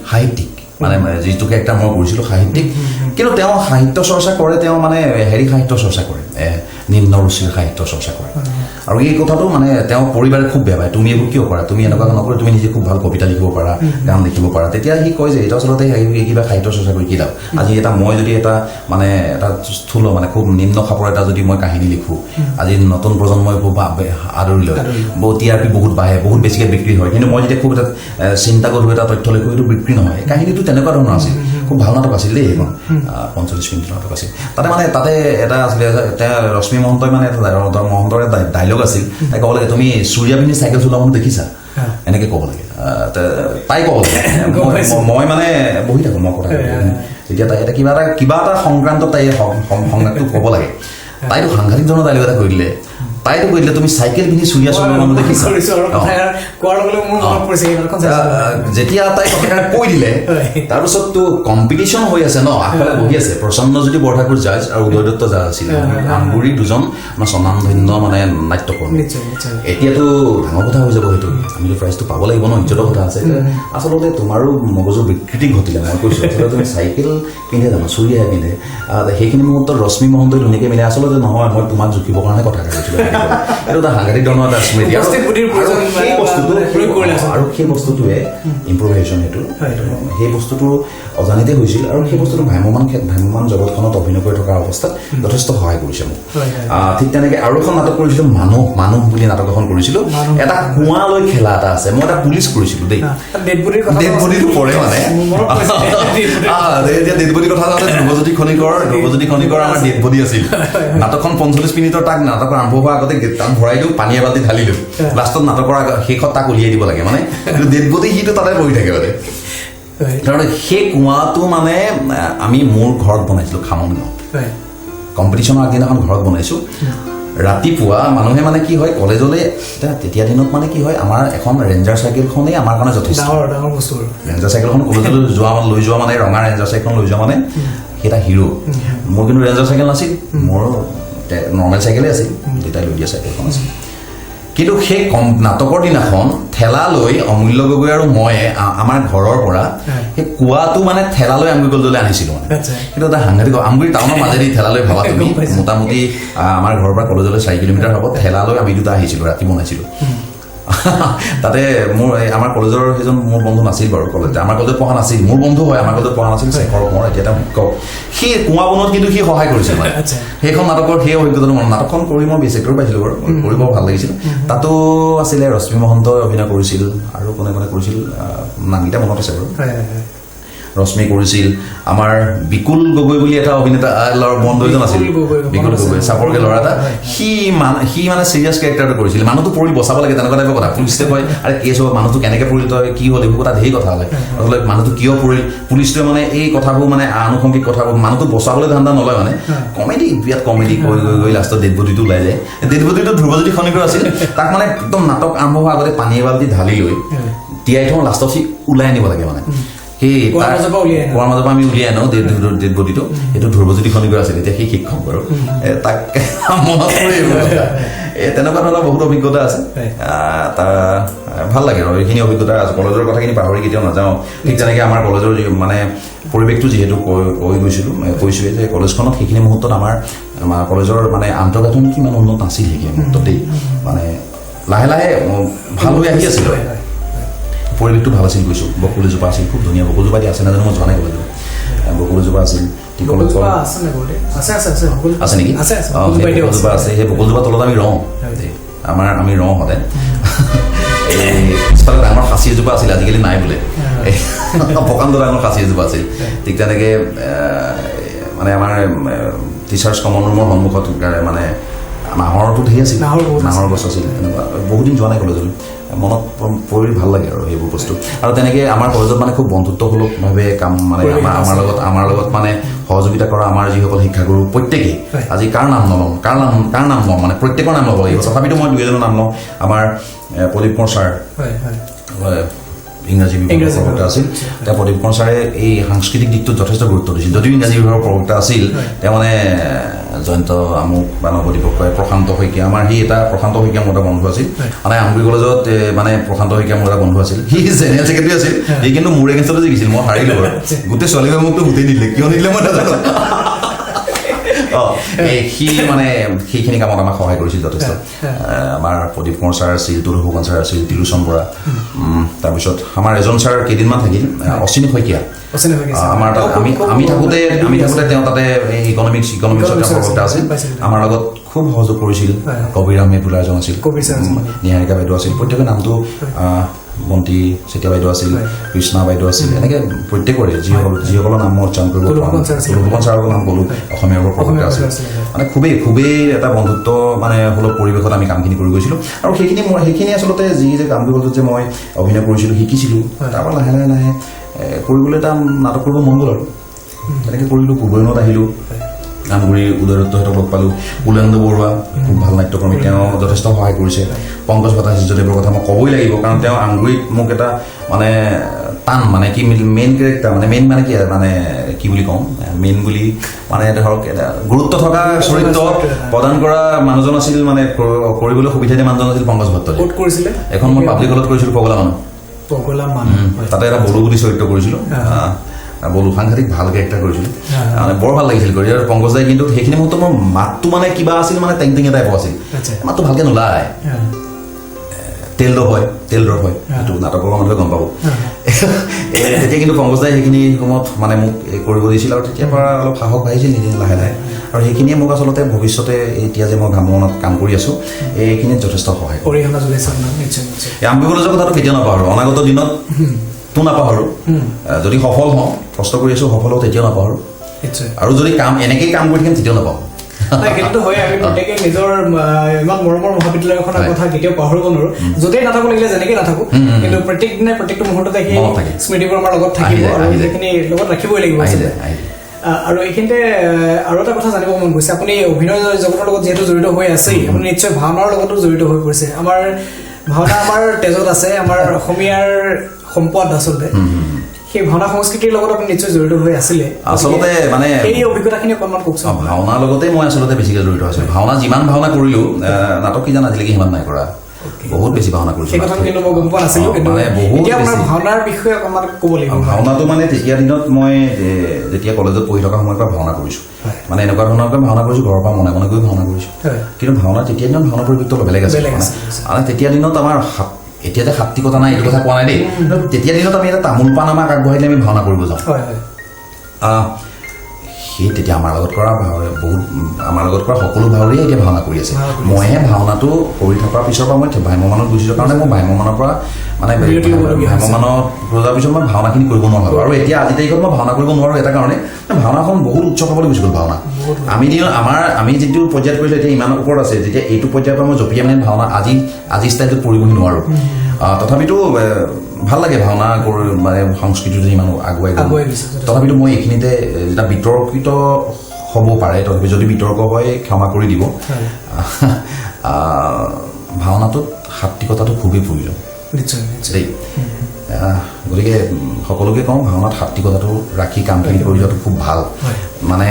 সাহিত্যিক মানে যিটো কেৰেক্টাৰ মই কৰিছিলোঁ সাহিত্যিক কিন্তু তেওঁ সাহিত্য চৰ্চা কৰে তেওঁ মানে সাহিত্য চৰ্চা কৰে নিম্ন ৰুচিৰ সাহিত্য চৰ্চা কৰে আৰু এই কথাটো মানে তেওঁ পৰিবাৰে খুব বেয়া পায় তুমি এইবোৰ কিয় কৰা তুমি এনেকুৱা নকৰি তুমি নিজে খুব ভাল কবিতা লিখিব পাৰা গান লিখিব পাৰা তেতিয়া সি কয় যে এটা আচলতে কিবা সাহিত্য চৰ্চা কৰি কি লাভ আজি এটা মই যদি এটা মানে এটা স্থূল মানে খুব নিম্ন খাপৰ এটা যদি মই কাহিনী লিখোঁ আজি নতুন প্ৰজন্মই খুব আদৰি লয় TRP বহুত বাঢ়ে বহুত বেছিকৈ বিক্ৰী হয় কিন্তু মই যেতিয়া খুব এটা চিন্তাগত এটা তথ্য লিখোঁ সেইটো বিক্ৰী নহয় কাহিনীটো তেনেকুৱা ধৰণৰ আছিল খুব ভাল নাটক আছিল দেই সেইখন 45 মিনিট নাটক আছিল তাতে এটা আছিলে ৰশ্মি মহন্তই মানে মহন্তৰ এটা ডাইলগ আছিল তাই ক'ব লাগে তুমি চুৰিয়া পিন্ধি চাইকেল চলোৱা মানুহ দেখিছা এনেকৈ ক'ব লাগে তাই ক'ব লাগে মই মানে বহি থাকোঁ মই কথা তেতিয়া তাই এটা কিবা এটা সংক্ৰান্তত তাই সংঘাতটো ক'ব লাগে তাইতো সাংঘাতিক ধৰণৰ ডাইলগ এটা কৰি দিলে তাইতো কৈ দিলে তুমি চাইকেল পিন্ধি চুৰিয়া চলোৱা মানুহ দেখিছা যেতিয়া তাই কথাষাৰ কৈ দিলে তাৰপিছততো কম্পিটিশ্যন হৈ আছে ন আগফালে বহি আছে প্ৰসন্নজ্যোতি বৰঠাকুৰ জাজ আৰু উদয় দত্ত জাজ আছিলে আমগুৰি দুজন আমাৰ স্বনামধন্য মানে নাট্যকৰ্মী এতিয়াতো ডাঙৰ কথা হৈ যাব সেইটো আমিতো প্ৰাইজটো পাব লাগিব ন ইজ্জতৰ কথা আছে আচলতে তোমাৰো মগজুৰ বিকৃতি ঘটিলে মই কৈছোঁ আচলতে তুমি চাইকেল পিন্ধে জানো চুৰিয়াহে পিন্ধে সেইখিনি মুহূৰ্তত ৰশ্মি মহন্তই ধুনীয়াকৈ মিলে আচলতে নহয় মই তোমাক জুখিবৰ কাৰণে কথা কৈছিলোঁ এইটো এটা সাংঘাতিক ধৰণৰ এটা স্মৃতি আৰু সেই বস্তুটোৱে ইম্প্ৰভাইজেশ্যন সেইটো সেই বস্তুটো অজানিতে হৈছিল আৰু সেই বস্তুটো ভ্ৰাম্যমান জগতখনত অভিনয় কৰি থকাৰ অৱস্থাত যথেষ্ট সহায় কৰিছে মোক ঠিক তেনেকৈ আৰু এখন নাটক কৰিছিলোঁ মানুহ বুলি নাটক এখন কৰিছিলোঁ এটা কুঁৱা লৈ খেলা এটা আছে মই এটা পুলিচ কৰিছিলোঁ দেই ডেড বডিটো পৰে মানে এতিয়া ডেড বডিৰ কথা যাওঁতে ধ্ৰুৱজ্যোতি খনিকৰ আমাৰ ডেড বডি আছিল নাটকখন 45 মিনিটৰ তাক নাটক আৰম্ভ হোৱাৰ আগতে তাত ভৰাই দিওঁ পানী এবাল্টি ঢালি দিওঁ লাষ্টত নাটকৰ শেষত তাক উলিয়াই দিব লাগে মানে ডেড বডি সিটো তাতে বহি থাকে মানে তাৰমানে সেই কুঁৱাটো মানে আমি মোৰ ঘৰত বনাইছিলোঁ খামংগাঁও কম্পিটিশ্যনৰ আগদিনাখন ঘৰত বনাইছোঁ ৰাতিপুৱা মানুহে মানে কি হয় কলেজলৈ তেতিয়া দিনত মানে কি হয় আমাৰ এখন ৰেঞ্জাৰ চাইকেলখনেই আমাৰ কাৰণে যথেষ্ট ৰেঞ্জাৰ চাইকেলখন কলেজলৈ লৈ যোৱা মানে ৰঙা ৰেঞ্জাৰ চাইকেলখন লৈ যোৱা মানে সেইটা হিৰো মোৰ কিন্তু ৰেঞ্জাৰ চাইকেল নাছিল মোৰ নৰ্মেল চাইকেলেই আছিল দেউতাই লৈ দিয়া চাইকেলখন আছিল কিন্তু সেই নাটকৰ দিনাখন ঠেলা লৈ অমূল্য গগৈ আৰু মই আমাৰ ঘৰৰ পৰা সেই কুঁৱাটো মানে ঠেলা লৈ আমগুৰি কলেজলৈ আনিছিলোঁ মানে কিন্তু এটা সাংঘাতিক আমগুৰি টাউনৰ মাজেদি ঠেলা লৈ ভাবা তুমি মোটামুটি আমাৰ ঘৰৰ পৰা কলেজলৈ 4 কিলোমিটাৰ হ'ব ঠেলা লৈ আমি দুটা আহিছিলোঁ ৰাতি বনাইছিলোঁ তাতে মোৰ আমাৰ কলেজৰ সেইজন মোৰ বন্ধু নাছিল বাৰু কলেজ আমাৰ কলেজত পঢ়া নাছিল মোৰ বন্ধু হয় আমাৰ কলেজত পঢ়া নাছিল শেখৰ কোঁৱৰ এতিয়া এটা শিক্ষক সি কুঁৱা বনোৱাত কিন্তু সি সহায় কৰিছিল মানে সেইখন নাটকৰ সেই অভিজ্ঞতাটো নাটকখন কৰি মই বেছিকৈ পাইছিলোঁ বাৰু কৰি বৰ ভাল লাগিছিল তাতো আছিলে ৰশ্মি মহন্তই অভিনয় কৰিছিল আৰু কোনে কোনে কৰিছিল নামকেইটা মনত আছে বাৰু ৰশ্মি কৰিছিল আমাৰ বিকুল গগৈ বুলি এটা অভিনেতা বন্ধু এজন আছিল বিকুল গগৈ চাপৰকে ল'ৰা এটা সি মানে চিৰিয়াছ কেৰেক্টাৰটো কৰিছিল মানুহটো পৰি বচাব লাগে তেনেকুৱা টাইপৰ কথা পুলিচে কয় আৰু কেছ হ'ব মানুহটো কেনেকৈ পৰিল তই কি হ'ল এইবোৰ কথা ধেৰ কথা হ'লে আচলতে মানুহটো কিয় পৰিল পুলিচটোৱে মানে এই কথাবোৰ মানে আনুষংগিক কথাবোৰ মানুহটো বচাবলৈ ধান্দা নলয় মানে কমেডি বিৰাট কমেডি গৈ লাষ্টত ডেড বডিটো ওলাই যায় ডেড বডিটো ধ্ৰুৱজ্যোতি খনিকৰ আছিল তাক মানে একদম নাটক আৰম্ভ হোৱাৰ আগতে পানী এবাল্টি ঢালি লৈ তিয়াই থওঁ লাষ্টত সি ওলাই আনিব লাগে মানে সেই কুঁৱাৰ মাজৰ পৰা আমি উলিয়াই আনো ডেড বডিটো সেইটো ধ্ৰুৱজ্যোতি খনিকৰ আছিল এতিয়া সেই শিক্ষক বাৰু তাক মনত তেনেকুৱা ধৰণৰ বহুত অভিজ্ঞতা আছে তাৰ ভাল লাগে আৰু এইখিনি অভিজ্ঞতা আছে কলেজৰ কথাখিনি পাহৰি কেতিয়াও নাযাওঁ ঠিক তেনেকৈ আমাৰ কলেজৰ মানে পৰিৱেশটো যিহেতু কৈছোঁৱেই যে কলেজখনত সেইখিনি মুহূৰ্তত আমাৰ কলেজৰ মানে আন্তঃগাঁথনি কিমান উন্নত নাছিল সেইখিনি মুহূৰ্ততেই মানে লাহে লাহে ভাল হৈ আহি আছিল পৰিৱেশটো ভাল আছিল গৈছোঁ বকুলিজোপা আছিল খুব ধুনীয়া বকুলজোপা এতিয়া আছে নাজানো মই যোৱা নাই কলেজত বকুলজোপা আছিল আছে নেকি বকুলজোপা আছে সেই বকুলজোপা তলত আমি ৰওঁ সদায় পিছফালে ডাঙৰ সাঁচি এজোপা আছিল আজিকালি নাই বোলে প্ৰকাণ্ড ডাঙৰ সাঁচি এজোপা আছিল ঠিক তেনেকৈ মানে আমাৰ টিচাৰ্ছ কমন ৰুমৰ সন্মুখত মানে নাহৰটো ধেৰ আছিল নাহৰ গছ আছিল তেনেকুৱা বহুত দিন যোৱা নাই কলেজলৈ মনত পৰি ভাল লাগে আৰু সেইবোৰ বস্তু আৰু তেনেকৈ আমাৰ কলেজত মানে খুব বন্ধুত্বসুলভভাৱে কাম মানে আমাৰ লগত মানে সহযোগিতা কৰা আমাৰ যিসকল শিক্ষাগুৰু প্ৰত্যেকেই আজি কাৰ নাম নলওঁ মানে প্ৰত্যেকৰ নাম ল'ব লাগিব তথাপিতো মই 2-এজনৰ নাম লওঁ আমাৰ প্ৰদীপ কোঁৱৰ ছাৰ ইংৰাজী বিভাগৰ প্ৰবক্তা আছিল তেওঁ প্ৰদীপ কোঁৱৰ ছাৰে এই সাংস্কৃতিক দিশটোত যথেষ্ট গুৰুত্ব দিছিল যদিও ইংৰাজী বিভাগৰ প্ৰবক্তা আছিল তেওঁ মানে জয়ন্ত আমুক বা নৱদ্বীপক কয় প্ৰশান্ত শইকীয়া আমাৰ সি এটা প্ৰশান্ত শইকীয়া মোৰ এটা বন্ধু আছিল মানে আমগুৰি কলেজত মানে প্ৰশান্ত শইকীয়া মোৰ এটা বন্ধু আছিল সি জেনেৰেল ছেক্ৰেটাৰী আছিল সি কিন্তু মোৰ এগেইনষ্টতে জিকিছিল মই হাৰিলোঁ বাৰু গোটেই ছোৱালীবোৰে মোকতো গোটেই নিদিলে কিয় নিদিলে মই নাজানো সি মানে সেইখিনি কামত আমাক সহায় কৰিছিল যথেষ্ট আমাৰ প্ৰদীপ কোঁৱৰ ছাৰ আছিল তুলসী ফুকন ছাৰ আছিল তিলোচন বৰা তাৰপিছত আমাৰ এজন ছাৰ কেইদিনমান থাকিল অচিন শইকীয়া আমাৰ তাত আমি থাকোঁতে তেওঁ তাতে ইকনমিক্সৰ প্ৰবক্তা আছিল আমাৰ লগত খুব সহযোগ কৰিছিল কবিৰাম মেপুলা এজন আছিল নিহাৰিকা বাইদেউ আছিল প্ৰত্যেকৰ নামটো বন্তি চেতিয়া বাইদেউ আছিল কৃষ্ণা বাইদেউ আছিল এনেকৈ প্ৰত্যেকৰে যিসকলৰ নাম মই উচ্চাৰণ কৰিব তুলসীফুকন ছাৰৰ নাম ক'লোঁ অসমীয়াৰ প্ৰবক্তা আছিল মানে খুবেই এটা বন্ধুত্ব মানে সুলভ পৰিৱেশত আমি কামখিনি কৰি গৈছিলোঁ আৰু সেইখিনি আচলতে যি যে কাম কৰিব যে মই অভিনয় কৰিছিলোঁ শিকিছিলোঁ তাৰপৰা লাহে কৰিবলৈ এটা নাটক কৰিব মন গ'ল আৰু তেনেকৈ কৰিলোঁ পূৰ্বদিনত আহিলোঁ আমগুৰি উদয় দত্তহঁতক লগ পালোঁ উলেন্দ্ৰ বৰুৱা খুব ভাল নাট্যকৰ্মী তেওঁ যথেষ্ট সহায় কৰিছে পংকজ ভট্টাচাৰ্যদেৱৰ কথা মই ক'বই লাগিব কাৰণ তেওঁ আমগুৰিত মোক এটা মানে টান মানে কি মেইন কেৰেক্টাৰ মানে মেইন মানে কি মানে কি বুলি কওঁ মেইন বুলি মানে ধৰক এটা গুৰুত্ব থকা চৰিত্ৰ প্ৰদান কৰা মানুহজন আছিল মানে কৰিবলৈ সুবিধা দিয়া মানুহজন আছিল পংকজ ভট্টাচাৰ্য কৰিছিলে এখন মই পাব্লিক হলত কৰিছিলোঁ পগলা মানুহ তাতে এটা বড়ো বুলি চৰিত্ৰ কৰিছিলোঁ বলো সাংঘাতিক ভাল কেৰেক্টাৰ কৰিছিলোঁ মানে বৰ ভাল লাগিছিল কৰি আৰু পংকজ দাই কিন্তু সেইখিনি মুহূৰ্তত মোৰ মাতটো মানে কিবা আছিল মানে টেংটেঙীয়া টাইপৰ আছিল মাতটো ভালকৈ নোলায় তেল ড্ৰপ হয় সেইটো নাটকৰ মানুহে গম পাব তেতিয়া কিন্তু পংকজ দাই সেইখিনি সময়ত মানে মোক কৰিব দিছিল আৰু তেতিয়াৰ পৰা অলপ সাহস বাঢ়িছিল নিজে লাহে আৰু সেইখিনিয়ে মোক আচলতে ভৱিষ্যতে এতিয়া যে মই ভ্ৰাম্যমানত কাম কৰি আছোঁ এইখিনিত যথেষ্ট সহায় আমবিকলজৰ কথাটো কেতিয়াও নাপাহৰোঁ অনাগত দিনত তো নাপাহৰোঁ যদি সফল হওঁ কষ্ট কৰি আছোঁ সফল হওঁ তেতিয়াও নাপাহৰোঁ আৰু যদি এনেকেই কাম কৰি থাকিম তেতিয়াও নাপাহৰোঁ কিন্তু হয় আমি প্ৰত্যেকে নিজৰ ইমান মৰমৰ মহাবিদ্যালয়খনৰ কথা কেতিয়াও পাহৰিব নোৱাৰো য'তেই নাথাকো লাগিলে যেনেকৈ নাথাকো কিন্তু প্ৰত্যেক দিনাই প্ৰত্যেকটো মুহূৰ্ততে সেই স্মৃতিবোৰ আমাৰ লগত থাকিব আৰু সেইখিনি লগত ৰাখিবই লাগিব আৰু এইখিনিতে আৰু এটা কথা জানিব মন গৈছে আপুনি অভিনয় জগতৰ লগত যিহেতু জড়িত হৈ আছে আপুনি নিশ্চয় ভাওনাৰ লগতো জড়িত হৈ পৰিছে ভাওনা আমাৰ তেজত আছে আমাৰ অসমীয়াৰ সম্পদ আচলতে সেই ভাওনা সংস্কৃতিৰ লগত আপুনি নিশ্চয় জড়িত হৈ আছিলে আচলতে মানে এই অভিজ্ঞতাখিনি অকণমান কওকচোন ভাওনাৰ লগতে মই আচলতে বেছিকৈ জড়িত আছিলোঁ ভাওনা যিমান ভাওনা কৰিলোঁ নাটক কি জান আজিলৈকে সিমান নাই কৰা বহুত বেছি ভাওনা কৰিছোঁ সেই কথাটো কিন্তু মই গম পোৱা নাছিলোঁ কিন্তু এতিয়া আপোনাৰ ভাওনাৰ বিষয়ে অকণমান ক'ব লাগিব ভাওনাটো মানে তেতিয়া দিনত মই যেতিয়া কলেজত পঢ়ি থকা সময়ৰ পৰা ভাওনা কৰিছোঁ মানে এনেকুৱা ধৰণৰকৈ ভাওনা কৰিছোঁ ঘৰৰ পৰা মনে মনে গৈ ভাওনা কৰিছোঁ কিন্তু ভাওনা তেতিয়া দিনত ভাওনা পৰিৱেশটো অলপ বেলেগ আছিল মানে তেতিয়া দিনত আমাৰ এতিয়া যে সাত্বিকতা নাই এইটো কথা কোৱা নাই দেই তেতিয়া দিনত আমি এটা তামোল পাণ আমাক আগবঢ়াই দিলে আমি ভাওনা কৰিব যাওঁ সেই তেতিয়া আমাৰ লগত কৰা সকলো ভাৱৰীয়ে এতিয়া ভাওনা কৰি আছে মইহে ভাওনাটো কৰি থকাৰ পিছৰ পৰা মই ভ্ৰাম্যমানত গৈছিলোঁ কাৰণে মই ভ্ৰাম্যমানৰ পৰা মানে ভ্ৰাম্যমানত যোৱাৰ পিছত মই ভাওনাখিনি কৰিব নোৱাৰোঁ আৰু এতিয়া আজি তাৰিখত মই ভাওনা কৰিব নোৱাৰোঁ এটা কাৰণে ভাওনাখন বহুত উচ্চ পাবলৈ গুচি গ'ল ভাওনা আমি যিটো পৰ্যায়ত কৰিছোঁ এতিয়া ইমান ওপৰত আছে যেতিয়া এইটো পৰ্যায়ৰ পৰা মই জঁপিয়াই মানে ভাওনা আজি ষ্টাইলটোত পৰিবহি নোৱাৰোঁ তথাপিতো ভাল লাগে ভাওনা মানে সংস্কৃতিটো ইমান আগুৱাই গ'ল তথাপিতো মই এইখিনিতে যেতিয়া বিতৰ্কিত হ'ব পাৰে তথাপি যদি বিতৰ্ক হয় ক্ষমা কৰি দিব ভাওনাটোত সাত্বিকতাটো খুবেই প্ৰয়োজন দেই গতিকে সকলোকে কওঁ ভাওনাত সাত্বিকতাটো ৰাখি কামখিনি কৰি যোৱাটো খুব ভাল মানে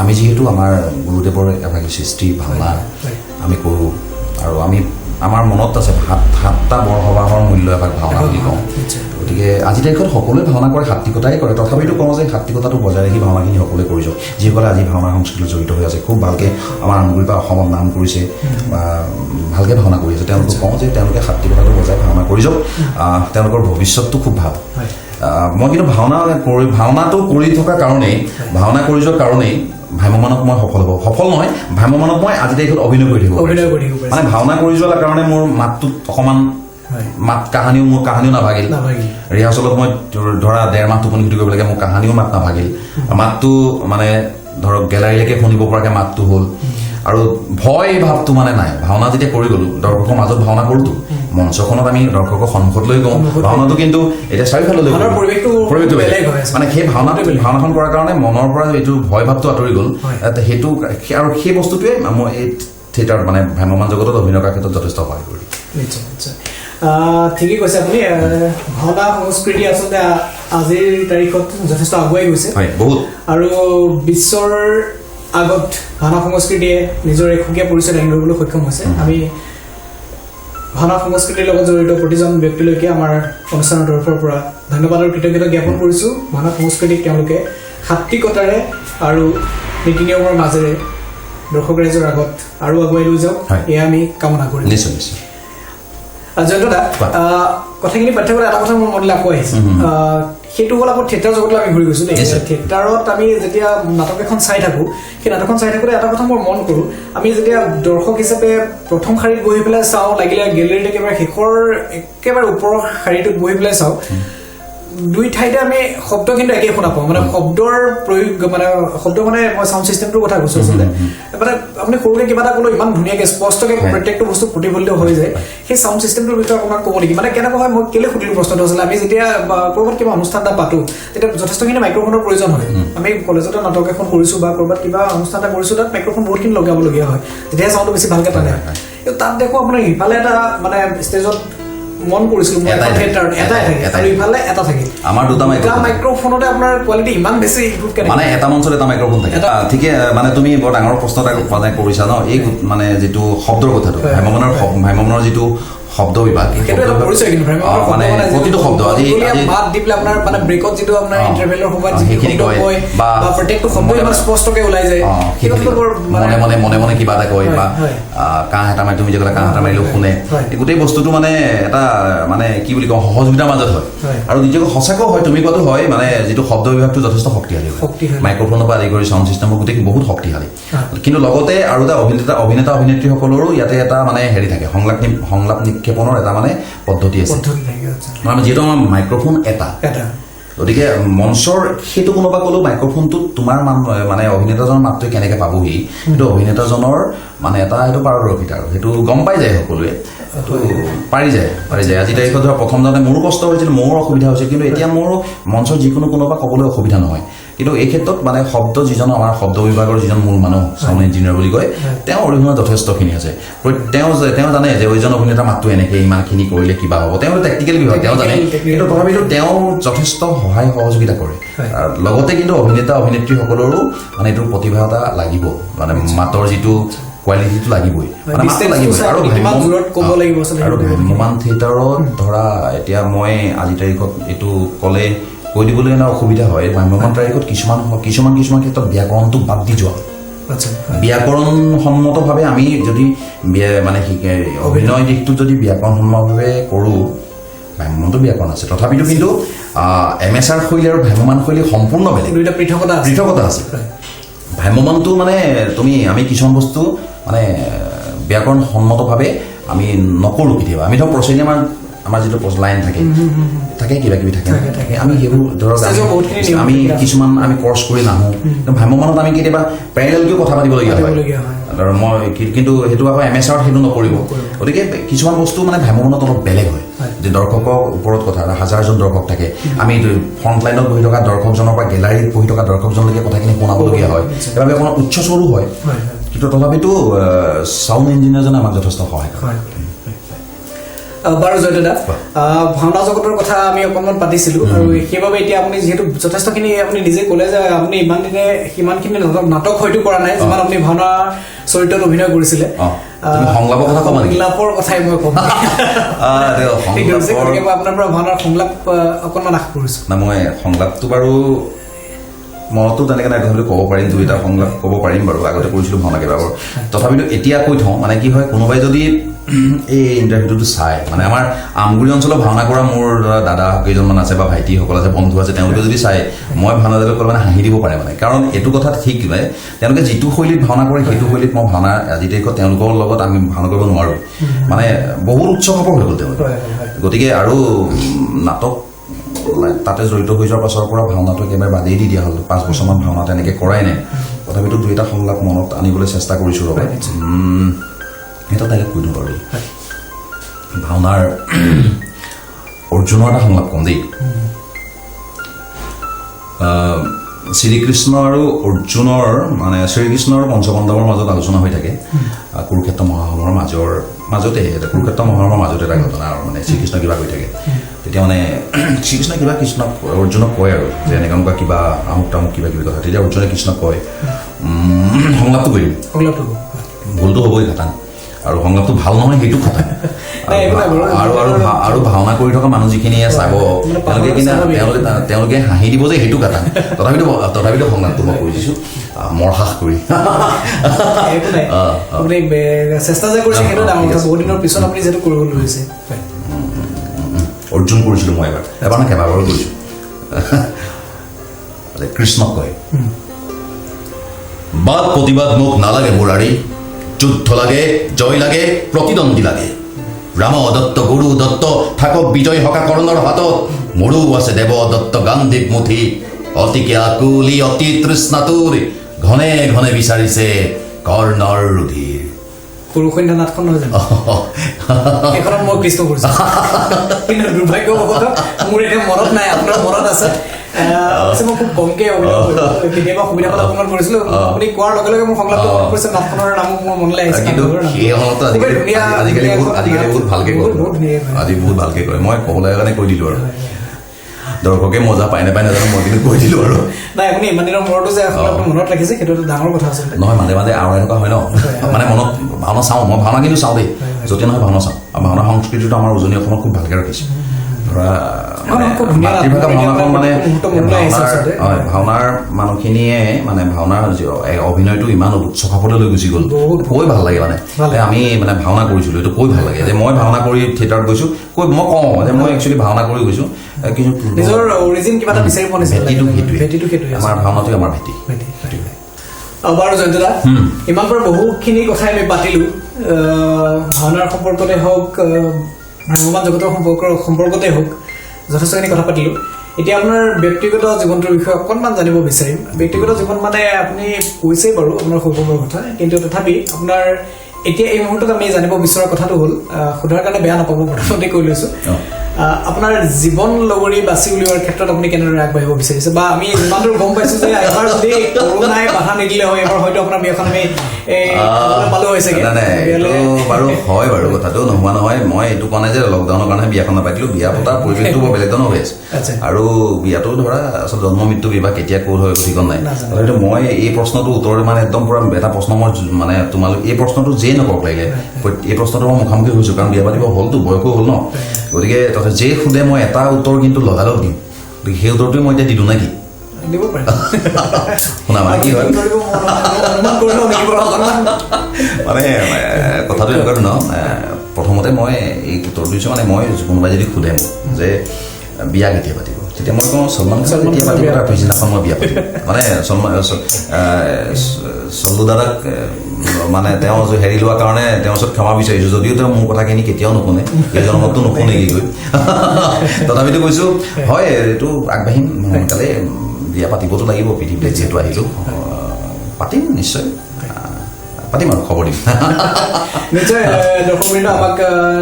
আমি যিহেতু আমাৰ গুৰুদেৱৰ এভাগী সৃষ্টি ভাওনা আমি কৰোঁ আৰু আমাৰ মনত আছে সাতটা বৰসবাহৰ মূল্য এভাগ ভাওনা বুলি কওঁ গতিকে আজি তাৰিখত সকলোৱে ভাওনা কৰে সাত্বিকতাই কৰে তথাপিতো কওঁ যে সাত্বিকতাটো বজাই ৰাখি ভাওনাখিনি সকলোৱে কৰি যাওক যিসকলে আজি ভাওনা সংস্কৃতিত জড়িত হৈ আছে খুব ভালকৈ আমাৰ আমগুৰিৰ পৰা অসমত নাম কৰিছে বা ভালকৈ ভাওনা কৰি আছে তেওঁলোকক কওঁ যে তেওঁলোকে সাত্বিকতাটো বজাই ভাওনা কৰি যাওক তেওঁলোকৰ ভৱিষ্যতটো খুব ভাল মই কিন্তু ভাওনাটো কৰি থকা কাৰণেই ভাওনা কৰি যোৱাৰ কাৰণেই ভ্ৰাম্যমানত মই সফল নহয় ভ্ৰাম্যমানত মই আজি তাৰিখত অভিনয় কৰি থাকিব মানে ভাওনা কৰি যোৱাৰ কাৰণে মোৰ মাতটোত অকণমান মোৰ কাহানিও নাভাগিল ৰিহাৰ্চলত মই ধৰা 1.5 মাহ টোপনি ক্ষতি কৰিব লাগে মোৰ কাহানিও মাত নাভাগিল মাতটো মানে ধৰক গেলাৰীলৈকে শুনিব পৰাকৈ মাতটো হ'ল আৰু ভয় ভাৱটো মানে নাই ভাওনা যেতিয়া কৰি গ'লো দৰ্শকৰ মাজত ভাওনা কৰোঁতো মঞ্চখনত আমি দৰ্শকৰ সন্মুখত লৈ গওঁ ভাওনাটো কিন্তু এতিয়া চাৰিওফালে পৰিৱেশটো বেলেগ মানে সেই ভাওনাখন কৰাৰ কাৰণে মনৰ পৰা এইটো ভয় ভাৱটো আঁতৰি গ'ল সেইটো আৰু সেই বস্তুটোৱে মই এই থিয়েটাৰ মানে ভ্ৰাম্যমান জগতত অভিনয় কৰাৰ ক্ষেত্ৰত যথেষ্ট সহায় কৰিলোঁ ঠিকেই কৈছে আপুনি ভাওনা সংস্কৃতি আচলতে আজিৰ তাৰিখত যথেষ্ট আগুৱাই গৈছে বহুত আৰু বিশ্বৰ আগত ভাওনা সংস্কৃতিয়ে নিজৰ এখকীয়া পৰিচয় দাঙি ধৰিবলৈ সক্ষম হৈছে আমি ভাওনা সংস্কৃতিৰ লগত জড়িত প্ৰতিজন ব্যক্তিলৈকে আমাৰ অনুষ্ঠানৰ তৰফৰ পৰা ধন্যবাদ আৰু কৃতজ্ঞতা জ্ঞাপন কৰিছোঁ ভাওনা সংস্কৃতিক তেওঁলোকে সাত্বিকতাৰে আৰু নীতি নিয়মৰ মাজেৰে দৰ্শক ৰাইজৰ আগত আৰু আগুৱাই লৈ যাওক এয়া আমি কামনা কৰিম নিশ্চয় নিশ্চয় জয়ন্তদা কথাখিনি পাতি থাকোঁতে এটা কথা মোৰ মনলৈ আকৌ আহিছে সেইটো হ'ল আকৌ থিয়েটাৰ জগতলৈ আমি ঘূৰি গৈছোঁ দেই থিয়েটাৰত আমি যেতিয়া নাটক এখন চাই থাকোঁ সেই নাটকখন চাই থাকোঁতে এটা কথা মই মন কৰোঁ আমি যেতিয়া দৰ্শক হিচাপে প্ৰথম শাৰীত বহি পেলাই চাওঁ লাগিলে গেলেৰীত একেবাৰে শেষৰ একেবাৰে ওপৰৰ শাৰীটোত বহি পেলাই চাওঁ দুই ঠাইতে আমি শব্দ কিন্তু একেই শুনা পাওঁ মানে শব্দৰ প্ৰয়োগ মানে মই চাউণ্ড চিষ্টেমটোৰ কথা কৈছোঁ আচলতে মানে আপুনি সৰুকৈ কিবা এটা ক'লেও ইমান ধুনীয়াকৈ স্পষ্টকৈ প্ৰত্যেকটো বস্তু প্ৰতিফলিত হৈ যায় সেই চাউণ্ড চিষ্টেমটোৰ বিষয়ে অকণমান ক'ব নেকি মানে কেনেকুৱা হয় মই কেলৈ সুধিলোঁ প্ৰশ্নটো আছিলে আমি যেতিয়া ক'ৰবাত কিবা অনুষ্ঠান এটা পাতোঁ তেতিয়া যথেষ্টখিনি মাইক্ৰফোনৰ প্ৰয়োজন হয় আমি কলেজতে নাটক এখন কৰিছোঁ বা ক'ৰবাত কিবা অনুষ্ঠান এটা কৰিছোঁ তাত মাইক্ৰফোন বহুতখিনি লগাবলগীয়া হয় তেতিয়াহে চাউণ্ডটো বেছি ভালকৈ টানে তাত দেখোঁ আপোনাৰ ইফালে এটা মানে ষ্টেজত মন কৰিছিলো এটাই থাকে আৰু ইফালে এটা থাকে আমাৰ দুটা মাইক্ৰফোনতে আপোনাৰ কোৱালিটি ইমান বেছি ইম্প্ৰুভ কৰে মানে এটা মঞ্চত এটা মাইক্ৰফোন থাকে ঠিকে মানে তুমি বৰ ডাঙৰ প্ৰশ্ন এটা মানে কৰিছা ন এই মানে যিটো শব্দৰ কথাটো ভ্ৰাম্যমানৰ যিটো শব্দ বিভাগ মানে প্ৰতিটো শব্দ আজি মাত দি পেলাই আপোনাৰ মানে ব্ৰেকত যিটো আপোনাৰ ইণ্টাৰভেলৰ সময়ত যিখিনি কয় বা প্ৰত্যেকটো শব্দ ইমান স্পষ্টকৈ ওলাই যায় মনে মনে কিবা এটা কয় বা কাঁহ এটা মাৰি তুমি যে ক'লা কাঁহ এটা মাৰিলেও শুনে এই গোটেই বস্তুটো মানে এটা মানে কি বুলি কওঁ সহযোগিতাৰ মাজত হয় আৰু দ্বিতীয় সঁচাকৈ হয় তুমি কোৱাটো হয় মানে যিটো শব্দ বিভাগটো যথেষ্ট শক্তিশালী হয় মাইক্ৰফোনৰ পৰা আদি কৰি চাউণ্ড চিষ্টেমৰ গোটেই বহুত শক্তিশালী কিন্তু লগতে আৰু এটা অভিনেতা অভিনেত্ৰীসকলৰো ইয়াতে এটা মানে হেৰি থাকে সংলাপ নিক্ষেপনৰ এটা মানে পদ্ধতি আছে মানে যিহেতু আমাৰ মাইক্ৰফোন এটা গতিকে মঞ্চৰ সেইটো কোনোবা ক'লেও মাইক্ৰফোনটোত তোমাৰ মানে অভিনেতাজনৰ মাতটো কেনেকৈ পাবহি সেইটো অভিনেতাজনৰ মানে এটা সেইটো পাৰদৰ্শিতা আৰু সেইটো গম পাই যায় সকলোৱে সেইটো পাৰি যায় আজি তাৰিখত ধৰা প্ৰথম যাওঁতে মোৰো কষ্ট হৈছিল মোৰো অসুবিধা হৈছিল কিন্তু এতিয়া মোৰ মঞ্চৰ যিকোনো কোনোবা ক'বলৈ অসুবিধা নহয় কিন্তু এই ক্ষেত্ৰত মানে শব্দ যিজন আমাৰ শব্দ বিভাগৰ যিজন মূল মানুহ চাউণ্ড ইঞ্জিনিয়াৰ বুলি কয় তেওঁ অৰিহণা যথেষ্টখিনি আছে তেওঁ জানে যে এইজন অভিনেতাৰ মাতটো এনেকৈ ইমানখিনি কৰিলে কিবা হ'ব তেওঁ টেকনিকেল বিভাগ তেওঁ জানে কিন্তু তথাপিতো তেওঁ যথেষ্ট সহায় সহযোগিতা কৰে লগতে কিন্তু অভিনেতা অভিনেত্ৰীসকলৰো মানে এইটোৰ প্ৰতিভা এটা লাগিব মানে মাতৰ যিটো কোৱালিটিটো লাগিবই মানে মাতটো লাগিবই আৰু ভ্ৰাম্যমান থিয়েটাৰত ধৰা এতিয়া মই আজি তাৰিখত এইটো ক'লে কৈ দিবলৈ এনে অসুবিধা হয় ভ্ৰাম্যমান তাৰিখত কিছুমান ক্ষেত্ৰত ব্যাকৰণটো বাদ দি যোৱা ব্যাকৰণসন্মতভাৱে আমি যদি মানে অভিনয় দিশটোত যদি ব্যাকৰণসন্মতভাৱে কৰোঁ ভ্ৰাম্যমানটো ব্যাকৰণ আছে তথাপিতো কিন্তু এমেচাৰ শৈলী আৰু ভ্ৰাম্যমান শৈলী সম্পূৰ্ণ বেলেগ পৃথকতা আছে ভ্ৰাম্যমানটো মানে আমি কিছুমান বস্তু মানে ব্যাকৰণসন্মতভাৱে আমি নকৰোঁ কেতিয়াবা আমি ধৰক প্ৰচেনী আমাৰ যিটো লাইন থাকে কিবা কিবি থাকে আমি সেইবোৰ ধৰক আমি কিছুমান আমি কৰ্চ কৰি নাহোঁ ভ্ৰাম্যমানত আমি কেতিয়াবা পেৰেলেলকৈও কথা পাতিবলগীয়া হয় মই কিন্তু সেইটো আকৌ এমেচাৰত সেইটো নকৰিব গতিকে কিছুমান বস্তু মানে ভ্ৰাম্যমানত অলপ বেলেগ হয় যে দৰ্শকৰ ওপৰত কথা হাজাৰজন দৰ্শক থাকে আমি ফ্ৰণ্ট লাইনত বহি থকা দৰ্শকজনৰ পৰা গেলাৰীত বহি থকা দৰ্শকজনলৈকে কথাখিনি শুনাবলগীয়া হয় সেইবাবে অকণমান উচ্চস্বৰো হয় কিন্তু তথাপিতো চাউণ্ড ইঞ্জিনিয়াৰজনে আমাক যথেষ্ট সহায় কৰে বাৰু জয়দা ভাওনা জগতৰ কথা আমি অকণমান পাতিছিলোঁ আৰু সেইবাবে এতিয়া আপুনি যিহেতু যথেষ্টখিনি আপুনি নিজে ক'লে যে আপুনি ইমান দিনে সিমানখিনি নাটক হয়তো কৰা নাই যিমান আপুনি ভাওনা চৰিত্ৰত অভিনয় কৰিছিলে সংলাপৰ কথাই মই ক'ম আপোনাৰ পৰা ভাওনাৰ সংলাপ অকণমান আশা কৰিছোঁ না মই সংলাপটো বাৰু মনতো তেনেকৈ নাই তথাপিতো ক'ব পাৰিম দুইটা সংলাপ ক'ব পাৰিম বাৰু আগতে কৰিছিলোঁ ভাওনা কেইবাবাৰ তথাপিতো এতিয়া কৈ থওঁ মানে কি হয় কোনোবাই যদি এই ইণ্টাৰভিউটো চাই মানে আমাৰ আমগুৰি অঞ্চলত ভাওনা কৰা মোৰ দাদা কেইজনমান আছে বা ভাইটিসকল আছে বন্ধু আছে তেওঁলোকে যদি চাই মই ভাওনা দিলে মানে হাঁহি দিব পাৰে মানে কাৰণ এইটো কথা ঠিক নাই তেওঁলোকে যিটো শৈলীত ভাওনা কৰে সেইটো শৈলীত মই ভাওনা আজি তাৰিখত তেওঁলোকৰ লগত আমি ভাওনা কৰিব নোৱাৰোঁ মানে বহুত উচ্চ খাপৰ হৈ গ'ল তেওঁলোক গতিকে আৰু নাটক তাতে জড়িত হৈ যোৱাৰ পাছৰ পৰা ভাওনাটো একেবাৰে বাদেই দি দিয়া হ'ল 5 বছৰমান ভাওনা তেনেকৈ কৰাই নাই তথাপিতো দুই-এটা সংলাপ মনত আনিবলৈ চেষ্টা কৰিছোঁ ৰ'বা এটা তাকে কৈ দিওঁ বাৰু ভাওনাৰ অৰ্জুনৰ এটা সংলাপ কম দেই শ্ৰীকৃষ্ণ আৰু অৰ্জুনৰ মানে শ্ৰীকৃষ্ণ আৰু পঞ্চপাণ্ডৱৰ মাজত আলোচনা হৈ থাকে কুৰুক্ষেত্ৰ মহাসভাৰ মাজতে কুৰুক্ষেত্ৰ মহাসভাৰ মাজতে এটা ঘটনা আৰু মানে শ্ৰীকৃষ্ণ কিবা কৈ থাকে তেতিয়া মানে শ্ৰীকৃষ্ণ কিবা কৃষ্ণক অৰ্জুনক কয় আৰু যে এনেকুৱা কিবা আমুক তামুক কিবা কিবি কথা তেতিয়া অৰ্জুনে কৃষ্ণক কয় সংলাপটো কৰি দিম ভুলটো হ'বই ঘাটান আৰু সংলাপটো ভাল নহয় সেইটো কথা আৰু ভাওনা কৰি থকা মানুহ যিখিনিয়ে চাব তেওঁলোকে হাঁহি দিব যে সেইটো কথা তথাপিতো সংলাপটো মই কৈ দিছোঁ মৰহাস কৰি চেষ্টা যে কৰিছে সেইটো ডাঙৰ কথা বহুত দিনৰ পিছত আপুনি যিহেতু কৰিবলৈ লৈছে অৰ্জুন কৰিছিলোঁ মই এবাৰ নে কেইবাবাৰো কৰিছোঁ কৃষ্ণক কয় বাদ প্ৰতিবাদ মোক নালাগে মুৰাৰী যুদ্ধ লাগে জয় লাগে প্ৰতিদ্বন্দ্বী লাগে ৰাম দত্ত গুৰু দত্ত থাকক বিজয় হকা কৰ্ণৰ হাতত মোৰো আছে দেৱ দত্ত গান্ধীক মুঠি অতিকে আকুলি অতি তৃষ্ণাতুৰ ঘনে ঘনে বিচাৰিছে কৰ্ণৰ ৰুধিৰ পুৰুষন্যা নাটখন নহয় জানো এইখনত মই কৃষ্ণ কৰিছোঁ কিন্তু দুৰ্ভাগ্যবশতঃ মোৰ এতিয়া মনত নাই আপোনাৰ মনত আছে মই খুব কমকৈ কেতিয়াবা সুবিধা পালে অকণমান কৰিছিলোঁ আপুনি কোৱাৰ লগে লগে মোৰ সংলাপটো মনত পৰিছে নাটখনৰ নাম মোৰ মনলৈ আহিছে কিন্তু সেই সময়তো আজিকালি বহুত ভালকে কয় মই ক'বলৈ কাৰণে কৈ দিলোঁ আৰু দৰ্শকে মজা পাই নাপায় নাজানো মই কিন্তু কৈ দিলোঁ আৰু নাই আপুনি ইমান দিনৰ মূৰতো যে সংলাপটো মনত ৰাখিছে সেইটো এটা ডাঙৰ কথা আচলতে নহয় মাজে মাজে আৰু এনেকুৱা হয় ন মানে মনত ভাওনা চাওঁ মই ভাওনা কিন্তু চাওঁ দেই য'তে নহয় ভাওনা চাওঁ আৰু ভাওনা সংস্কৃতিটো আমাৰ উজনি অসমত খুব ভালকৈ ৰাখিছোঁ ধৰা মাতৃভাষা ভাওনাখন মানে ভাওনাৰ মানুহখিনিয়ে মানে ভাওনাৰ অভিনয়টো ইমান উচ্চ খাপলৈ লৈ গুচি গ'ল কৈ ভাল লাগে মানে আমি মানে ভাওনা কৰিছিলোঁ এইটো কৈ ভাল লাগে যে মই ভাওনা কৰি থিয়েটাৰত গৈছোঁ কৈ মই কওঁ যে মই একচুৱেলি ভাওনা কৰি গৈছোঁ কিন্তু নিজৰ অৰিজিন কিবা এটা বিচাৰি পোৱা নিচিনা ভেটিটো সেইটোৱে আমাৰ ভাওনাটোৱে আমাৰ ভেটি বাৰু জয়ন্তদা ইমান পৰা বহুখিনি কথাই আমি পাতিলোঁ ভাওনাৰ সম্পৰ্কতে হওক ভ্ৰাম্যমান জগতৰ সম্পৰ্কতে হওক যথেষ্টখিনি কথা পাতিলোঁ এতিয়া আপোনাৰ ব্যক্তিগত জীৱনটোৰ বিষয়ে অকণমান জানিব বিচাৰিম ব্যক্তিগত জীৱন মানে আপুনি কৈছেই বাৰু আপোনাৰ শৈশৱৰ কথা কিন্তু তথাপি আপোনাৰ এতিয়া এই মুহূৰ্তত আমি জানিব বিচৰা কথাটো হ'ল সোধাৰ কাৰণে বেয়া নাপাব প্ৰথমতে কৈ লৈছোঁ আপোনাৰ জীৱন লগৰী বাছি উলিওৱাৰ ক্ষেত্ৰত আপুনি কেনেদৰে আগবাঢ়িব বিচাৰিছে বা আমি যিমান দূৰ গম পাইছোঁ যে এবাৰ যদি কৰোণাই বাধা নিদিলে হয় এবাৰ হয়তো আপোনাৰ বিয়াখন আমি পালো হৈছে বাৰু হয় বাৰু কথাটো নোহোৱা নহয় মই এইটো কোৱা নাই যে লকডাউনৰ কাৰণে বিয়াখন নাপাতিলোঁ বিয়া পতাৰ পৰিৱেশটো বৰ বেলেগ ধৰণৰ হৈ আছে আৰু বিয়াটো ধৰা আচলতে জন্ম মৃত্যু বিবাহ কেতিয়া ক'ত হয় ঠিকন নাই তথাপিতো মই এই প্ৰশ্নটো উত্তৰতে মানে একদম পুৰা এটা প্ৰশ্ন মই মানে তোমালোক এই প্ৰশ্নটো যেই নকওক লাগিলে এই প্ৰশ্নটো মই মুখামুখি হৈছোঁ কাৰণ বিয়া পাতিব হ'লতো বয়সো হ'ল ন গতিকে যে সোধে মই এটা উত্তৰ কিন্তু লগালগ দিম গতিকে সেই উত্তৰটোৱে মই এতিয়া দিলোঁ নেকি শুনা মানে কি হয় মানে কথাটো এনেকুৱাটো ন প্ৰথমতে মই এই উত্তৰটো দিছোঁ মানে মই কোনোবাই যদি সোধে মোক যে বিয়া কেতিয়া পাতিব তেতিয়া মই কওঁ সলমান খান কেতিয়া পাতিব তাৰ পিছদিনাখন মই বিয়া পাতিম মানে চল্লু দাদাক মানে তেওঁ হেৰি লোৱাৰ কাৰণে তেওঁৰ ওচৰত ক্ষমা বিচাৰিছোঁ যদিও তেওঁ মোৰ কথাখিনি কেতিয়াও নুশুনে এই জন্মতটো নুশুনে কি গৈ তথাপিতো কৈছোঁ হয় এইটো আগবাঢ়িম সোনকালে বিয়া পাতিবতো লাগিব পৃথিৱীলৈ যিহেতু আহিলোঁ পাতিম নিশ্চয় পাতিম আৰু খবৰ দিম নিশ্চয় দৰ্শকবৃন্দ আমাক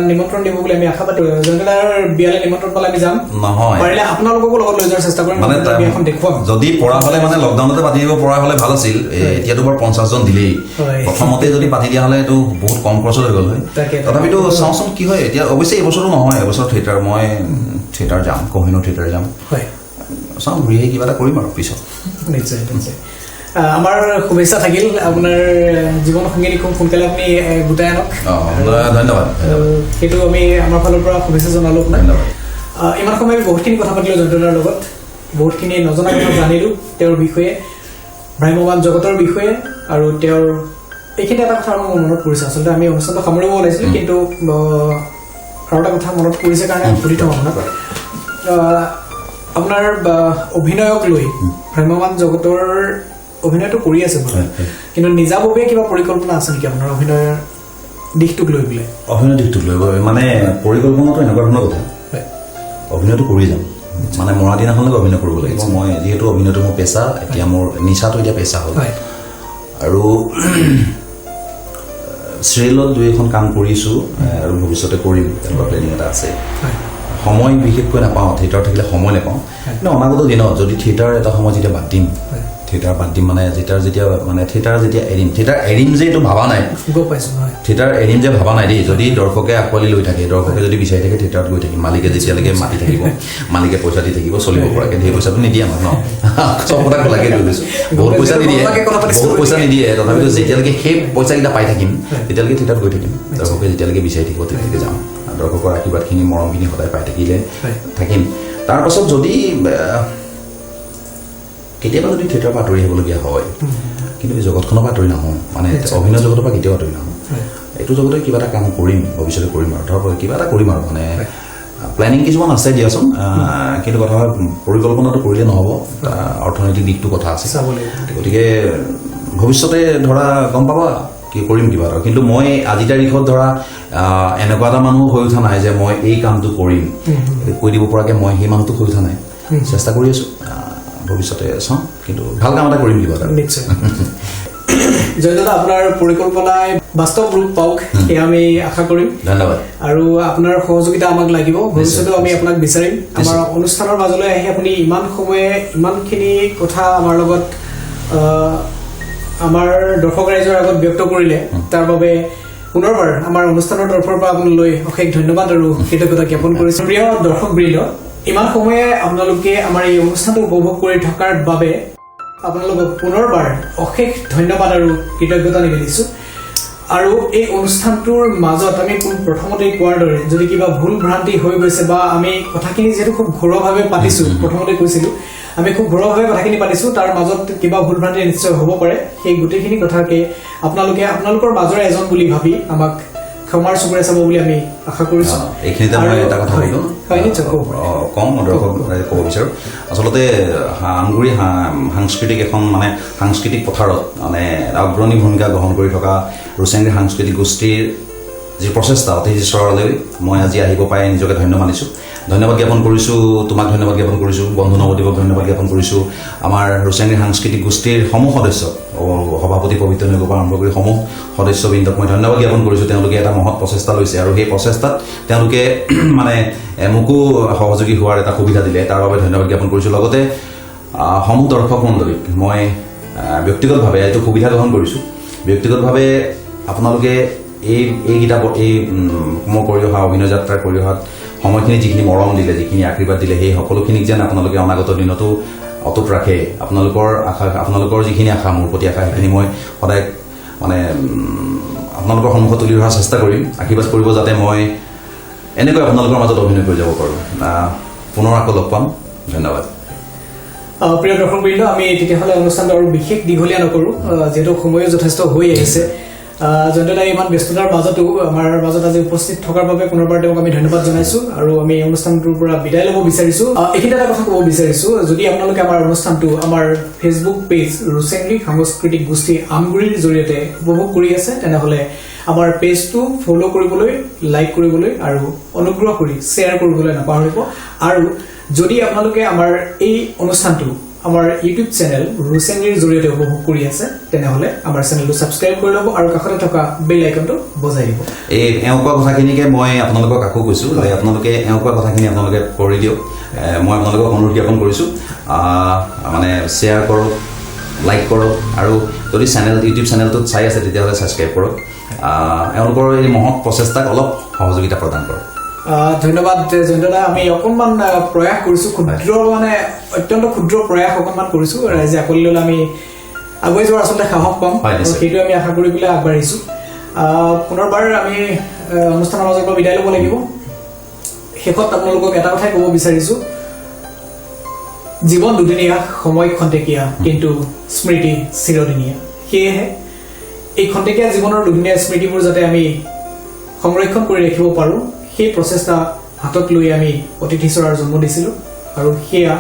নিমন্ত্ৰণ দিব বুলি আমি আশা পাতো জয়ন্তদাৰ বিয়ালৈ নিমন্ত্ৰণ পালে আমি যাম নহয় পাৰিলে আপোনালোককো লগত লৈ যোৱাৰ চেষ্টা কৰিম মানে বিয়াখন দেখুৱাম যদি পৰা হ'লে মানে লকডাউনতে পাতি দিব পৰা হ'লে ভাল আছিল এতিয়াতো বাৰু 50 জন দিলেই প্ৰথমতে যদি পাতি দিয়া হ'লে এইটো বহুত কম খৰচত হৈ গ'ল হয় তথাপিতো চাওঁচোন কি হয় এতিয়া অৱশ্যে এইবছৰো নহয় এবছৰ থিয়েটাৰ মই থিয়েটাৰ যাম কহিনুৰ থিয়েটাৰ যাম হয় চাওঁ ঘূৰি আহি কিবা এটা কৰিম আৰু পিছত নিশ্চয় নিশ্চয় আমাৰ শুভেচ্ছা থাকিল আপোনাৰ জীৱন সংগীত খুব সোনকালে আপুনি গোটাই আনক ধন্যবাদ সেইটো আমি আমাৰ ফালৰ পৰা শুভেচ্ছা জনালোঁ আপোনাক ইমান সময় আমি বহুতখিনি কথা পাতিলোঁ জয়ন্তদাৰ লগত বহুতখিনি নজনা কথা জানিলোঁ তেওঁৰ বিষয়ে ভ্ৰাম্যমান জগতৰ বিষয়ে আৰু তেওঁৰ এইখিনি এটা কথা মোৰ মনত পৰিছে আচলতে আমি অনুষ্ঠানটো সামৰিব ওলাইছিলোঁ কিন্তু আৰু এটা কথা মনত পৰিছে কাৰণে সুধি থওঁ আপোনাক আপোনাৰ অভিনয়ক লৈ ভ্ৰাম্যমান জগতৰ অভিনয়টো কৰি আছে কিন্তু নিজাববীয়া কিবা পৰিকল্পনা আছে নেকি আপোনাৰ অভিনয়ৰ দিশটোক লৈ পেলাই অভিনয় দিশটোক লৈ মানে পৰিকল্পনাটো এনেকুৱা ধৰণৰ কথা অভিনয়টো কৰি যাম মানে মৰা দিনাখনলৈকে অভিনয় কৰিব লাগিব মই যিহেতু অভিনয়টো মোৰ পেচা এতিয়া মোৰ নিচাটো এতিয়া পেচা হ'ল আৰু চিৰিয়েলত 2-এখন কাম কৰিছোঁ আৰু ভৱিষ্যতে কৰিম তেনেকুৱা প্লেনিং এটা আছে সময় বিশেষকৈ নাপাওঁ থিয়েটাৰ থাকিলে সময় নাপাওঁ কিন্তু অনাগত দিনত যদি থিয়েটাৰ এটা সময় যেতিয়া বাদ দিম থিয়েটাৰ বাদ দিম মানে থিয়েটাৰ যেতিয়া এৰিম যে এইটো ভাবা নাই গৈ পাইছোঁ হয় থিয়েটাৰ এৰিম যে ভাবা নাই দেই যদি দৰ্শকে আঁকোৱালি লৈ থাকে দৰ্শকে যদি বিচাৰি থাকে থিয়েটাৰত গৈ থাকিম মালিকে যেতিয়ালৈকে মাতি থাকিব মালিকে পইচা দি থাকিব চলিব পৰাকৈ সেই পইচাটো নিদিয়ে আমাক ন চব কথা লাগে লৈ গৈছোঁ বহুত পইচা নিদিয়ে তথাপিতো যেতিয়ালৈকে সেই পইচাকেইটা পাই থাকিম তেতিয়ালৈকে থিয়েটাৰত গৈ থাকিম দৰ্শকে যেতিয়ালৈকে বিচাৰি থাকিব তেতিয়ালৈকে যাম দৰ্শকৰ আশীৰ্বাদখিনি মৰমখিনি সদায় পাই থাকিলে থাকিম তাৰপাছত যদি কেতিয়াবা যদি থিয়েটাৰৰ পৰা আঁতৰি আহিবলগীয়া হয় কিন্তু এই জগতখনৰ পৰা আঁতৰি নাহোঁ মানে অভিনয় জগতৰ পৰা কেতিয়াও আঁতৰি নাহোঁ এইটো জগতে কিবা এটা কাম কৰিম ভৱিষ্যতে কৰিম আৰু ধৰক কিবা এটা কৰিম আৰু মানে প্লেনিং কিছুমান আছে দিয়াচোন কিন্তু কথা হয় পৰিকল্পনাটো কৰিলে নহ'ব অৰ্থনৈতিক দিশটো কথা আছে গতিকে ভৱিষ্যতে ধৰা গম পাবা কি কৰিম কিবা এটা কিন্তু মই আজি তাৰিখত ধৰা এনেকুৱা এটা মানুহ হৈ উঠা নাই যে মই এই কামটো কৰিম কৈ দিব পৰাকৈ মই সেই মানুহটো হৈ উঠা নাই চেষ্টা কৰি আছোঁ ভৱিষ্যতে চাওঁ কিন্তু ভাল কাম এটা কৰিম কিবা এটা নিশ্চয় জয়ন্ত আপোনাৰ পৰিকল্পনাই বাস্তৱ ৰূপ পাওক সেয়া আমি আশা কৰিম ধন্যবাদ আৰু আপোনাৰ সহযোগিতা আমাক লাগিব ভৱিষ্যতেও আমি আপোনাক বিচাৰিম আমাৰ অনুষ্ঠানৰ মাজলৈ আহি আপুনি ইমান সময়ে ইমানখিনি কথা আমাৰ লগত আমাৰ দৰ্শক ৰাইজৰ আগত ব্যক্ত কৰিলে তাৰ বাবে পুনৰবাৰ আমাৰ অনুষ্ঠানৰ তৰফৰ পৰা আপোনালৈ অশেষ ধন্যবাদ আৰু কৃতজ্ঞতা জ্ঞাপন কৰিছোঁ প্ৰিয় দৰ্শকবৃন্দ ইমান সময়ে আপোনালোকে আমাৰ এই অনুষ্ঠানটো উপভোগ কৰি থকাৰ বাবে আপোনালোকক পুনৰবাৰ অশেষ ধন্যবাদ আৰু কৃতজ্ঞতা নিবেদিছোঁ আৰু এই অনুষ্ঠানটোৰ মাজত আমি প্ৰথমতে কোৱাৰ দৰে যদি কিবা ভুল ভ্ৰান্তি হৈ গৈছে বা আমি কথাখিনি যিহেতু খুব ঘৰুৱাভাৱে পাতিছোঁ প্ৰথমতে কৈছিলোঁ আমি খুব ঘৰুৱাভাৱে কথাখিনি পাতিছোঁ তাৰ মাজত কিবা ভুল ভ্ৰান্তি নিশ্চয় হ'ব পাৰে সেই গোটেইখিনি কথাকে আপোনালোকে আপোনালোকৰ মাজৰে এজন বুলি ভাবি আমাক ক্ষমাৰ চকুৰে চাব বুলি আমি আশা কৰিছোঁ এইখিনিতে মই এটা কথা কম দৰ্শক ক'ব বিচাৰোঁ আচলতে আমগুৰি সাংস্কৃতিক এখন মানে সাংস্কৃতিক পথাৰত মানে অগ্ৰণী ভূমিকা গ্ৰহণ কৰি থকা ৰুচেংগী সাংস্কৃতিক গোষ্ঠীৰ যি প্ৰচেষ্টা অতিথি চৰলৈ মই আজি আহিব পাই নিজকে ধন্য মানিছোঁ ধন্যবাদ জ্ঞাপন কৰিছোঁ তোমাক ধন্যবাদ জ্ঞাপন কৰিছোঁ বন্ধু নৱদ্বীপক ধন্যবাদ জ্ঞাপন কৰিছোঁ আমাৰ ৰুচেংগী সাংস্কৃতিক গোষ্ঠীৰ সমূহ সদস্য সভাপতি পবিত্ৰ নগৰৰ পৰা আৰম্ভ কৰি সমূহ সদস্যবৃন্দক মই ধন্যবাদ জ্ঞাপন কৰিছোঁ তেওঁলোকে এটা মহৎ প্ৰচেষ্টা লৈছে আৰু সেই প্ৰচেষ্টাত তেওঁলোকে মানে মোকো সহযোগী হোৱাৰ এটা সুবিধা দিলে তাৰ বাবে ধন্যবাদ জ্ঞাপন কৰিছোঁ লগতে সমূহ দৰ্শক মণ্ডলীক মই ব্যক্তিগতভাৱে এইটো সুবিধা গ্ৰহণ কৰিছোঁ ব্যক্তিগতভাৱে আপোনালোকে এইকেইটা মই কৰি অহা অভিনয় যাত্ৰা কৰি অহাত সময়খিনি যিখিনি মৰম দিলে যিখিনি আশীৰ্বাদ দিলে সেই সকলোখিনিক যেন আপোনালোকে অনাগত দিনতো অটুট ৰাখে আপোনালোকৰ যিখিনি আশা মোৰ প্ৰতি আশা সেইখিনি মই সদায় মানে আপোনালোকৰ সন্মুখত তুলি ধৰাৰ চেষ্টা কৰিম আশীৰ্বাদ কৰিব যাতে মই এনেকৈ আপোনালোকৰ মাজত অভিনয় কৰি যাব পাৰোঁ পুনৰ আকৌ লগ পাম ধন্যবাদ প্ৰিয় দৰ্শকবৃন্দ আমি তেতিয়াহ'লে অনুষ্ঠানটো আৰু বিশেষ দীঘলীয়া নকৰোঁ যিহেতু সময়ো যথেষ্ট হৈ আহিছে জয়ন্তদাই ইমান ব্যস্ততাৰ মাজতো আমাৰ মাজত আজি উপস্থিত থকাৰ বাবে পুনৰবাৰ তেওঁক আমি ধন্যবাদ জনাইছোঁ আৰু আমি এই অনুষ্ঠানটোৰ পৰা বিদায় ল'ব বিচাৰিছোঁ এইখিনি এটা কথা ক'ব বিচাৰিছোঁ যদি আপোনালোকে আমাৰ অনুষ্ঠানটো আমাৰ ফেচবুক পেজ ৰুচেংগী সাংস্কৃতিক গোষ্ঠী আমগুৰিৰ জৰিয়তে উপভোগ কৰি আছে তেনেহ'লে আমাৰ পেজটো ফ'ল' কৰিবলৈ লাইক কৰিবলৈ আৰু অনুগ্ৰহ কৰি শ্বেয়াৰ কৰিবলৈ নাপাহৰিব আৰু যদি আপোনালোকে আমাৰ এই অনুষ্ঠানটো আমাৰ ইউটিউব চেনেল ৰুচেংগীৰ জৰিয়তে উপভোগ কৰি আছে তেনেহ'লে আমাৰ চেনেলটো ছাবস্ক্ৰাইব কৰি ল'ব আৰু কাষতে থকা বেল আইকনটো বজাই দিব এই এওঁকুৱা কথাখিনিকে মই আপোনালোকক আকৌ কৈছোঁ যে আপোনালোকে এওঁকুৱা কথাখিনি আপোনালোকে কৰি দিয়ক মই আপোনালোকক অনুৰোধ জ্ঞাপন কৰিছোঁ মানে শ্বেয়াৰ কৰক লাইক কৰক আৰু যদি ইউটিউব চেনেলটোত চাই আছে তেতিয়াহ'লে ছাবস্ক্ৰাইব কৰক এওঁলোকৰ এই মহৎ প্ৰচেষ্টাক অলপ সহযোগিতা প্ৰদান কৰক ধন্যবাদ জয়ন্তদা আমি অকণমান প্ৰয়াস কৰিছোঁ ক্ষুদ্ৰ মানে অত্যন্ত ক্ষুদ্ৰ প্ৰয়াস অকণমান কৰিছোঁ ৰাইজে আঁকোৱালি ল'লে আমি আগুৱাই যোৱাৰ আচলতে সাহস পাম সেইটো আমি আশা কৰি পেলাই আগবাঢ়িছোঁ পুনৰবাৰ আমি অনুষ্ঠানৰ মাজৰ পৰা বিদায় ল'ব লাগিব শেষত আপোনালোকক এটা কথাই ক'ব বিচাৰিছোঁ জীৱন দুদিনীয়া সময় খন্তেকীয়া কিন্তু স্মৃতি চিৰদিনীয়া সেয়েহে এই খন্তেকীয়া জীৱনৰ দুদিনীয়া স্মৃতিবোৰ যাতে আমি সংৰক্ষণ কৰি ৰাখিব পাৰোঁ সেই প্ৰচেষ্টা হাতত লৈ আমি অতিথি চৰাৰ জন্ম দিছিলোঁ আৰু সেয়া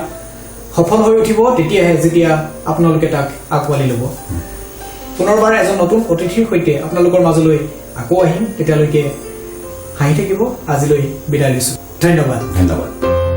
সফল হৈ উঠিব তেতিয়াহে যেতিয়া আপোনালোকে তাক আঁকোৱালি ল'ব পুনৰবাৰ এজন নতুন অতিথিৰ সৈতে আপোনালোকৰ মাজলৈ আকৌ আহিম তেতিয়ালৈকে হাঁহি থাকিব আজিলৈ বিদায় লৈছোঁ ধন্যবাদ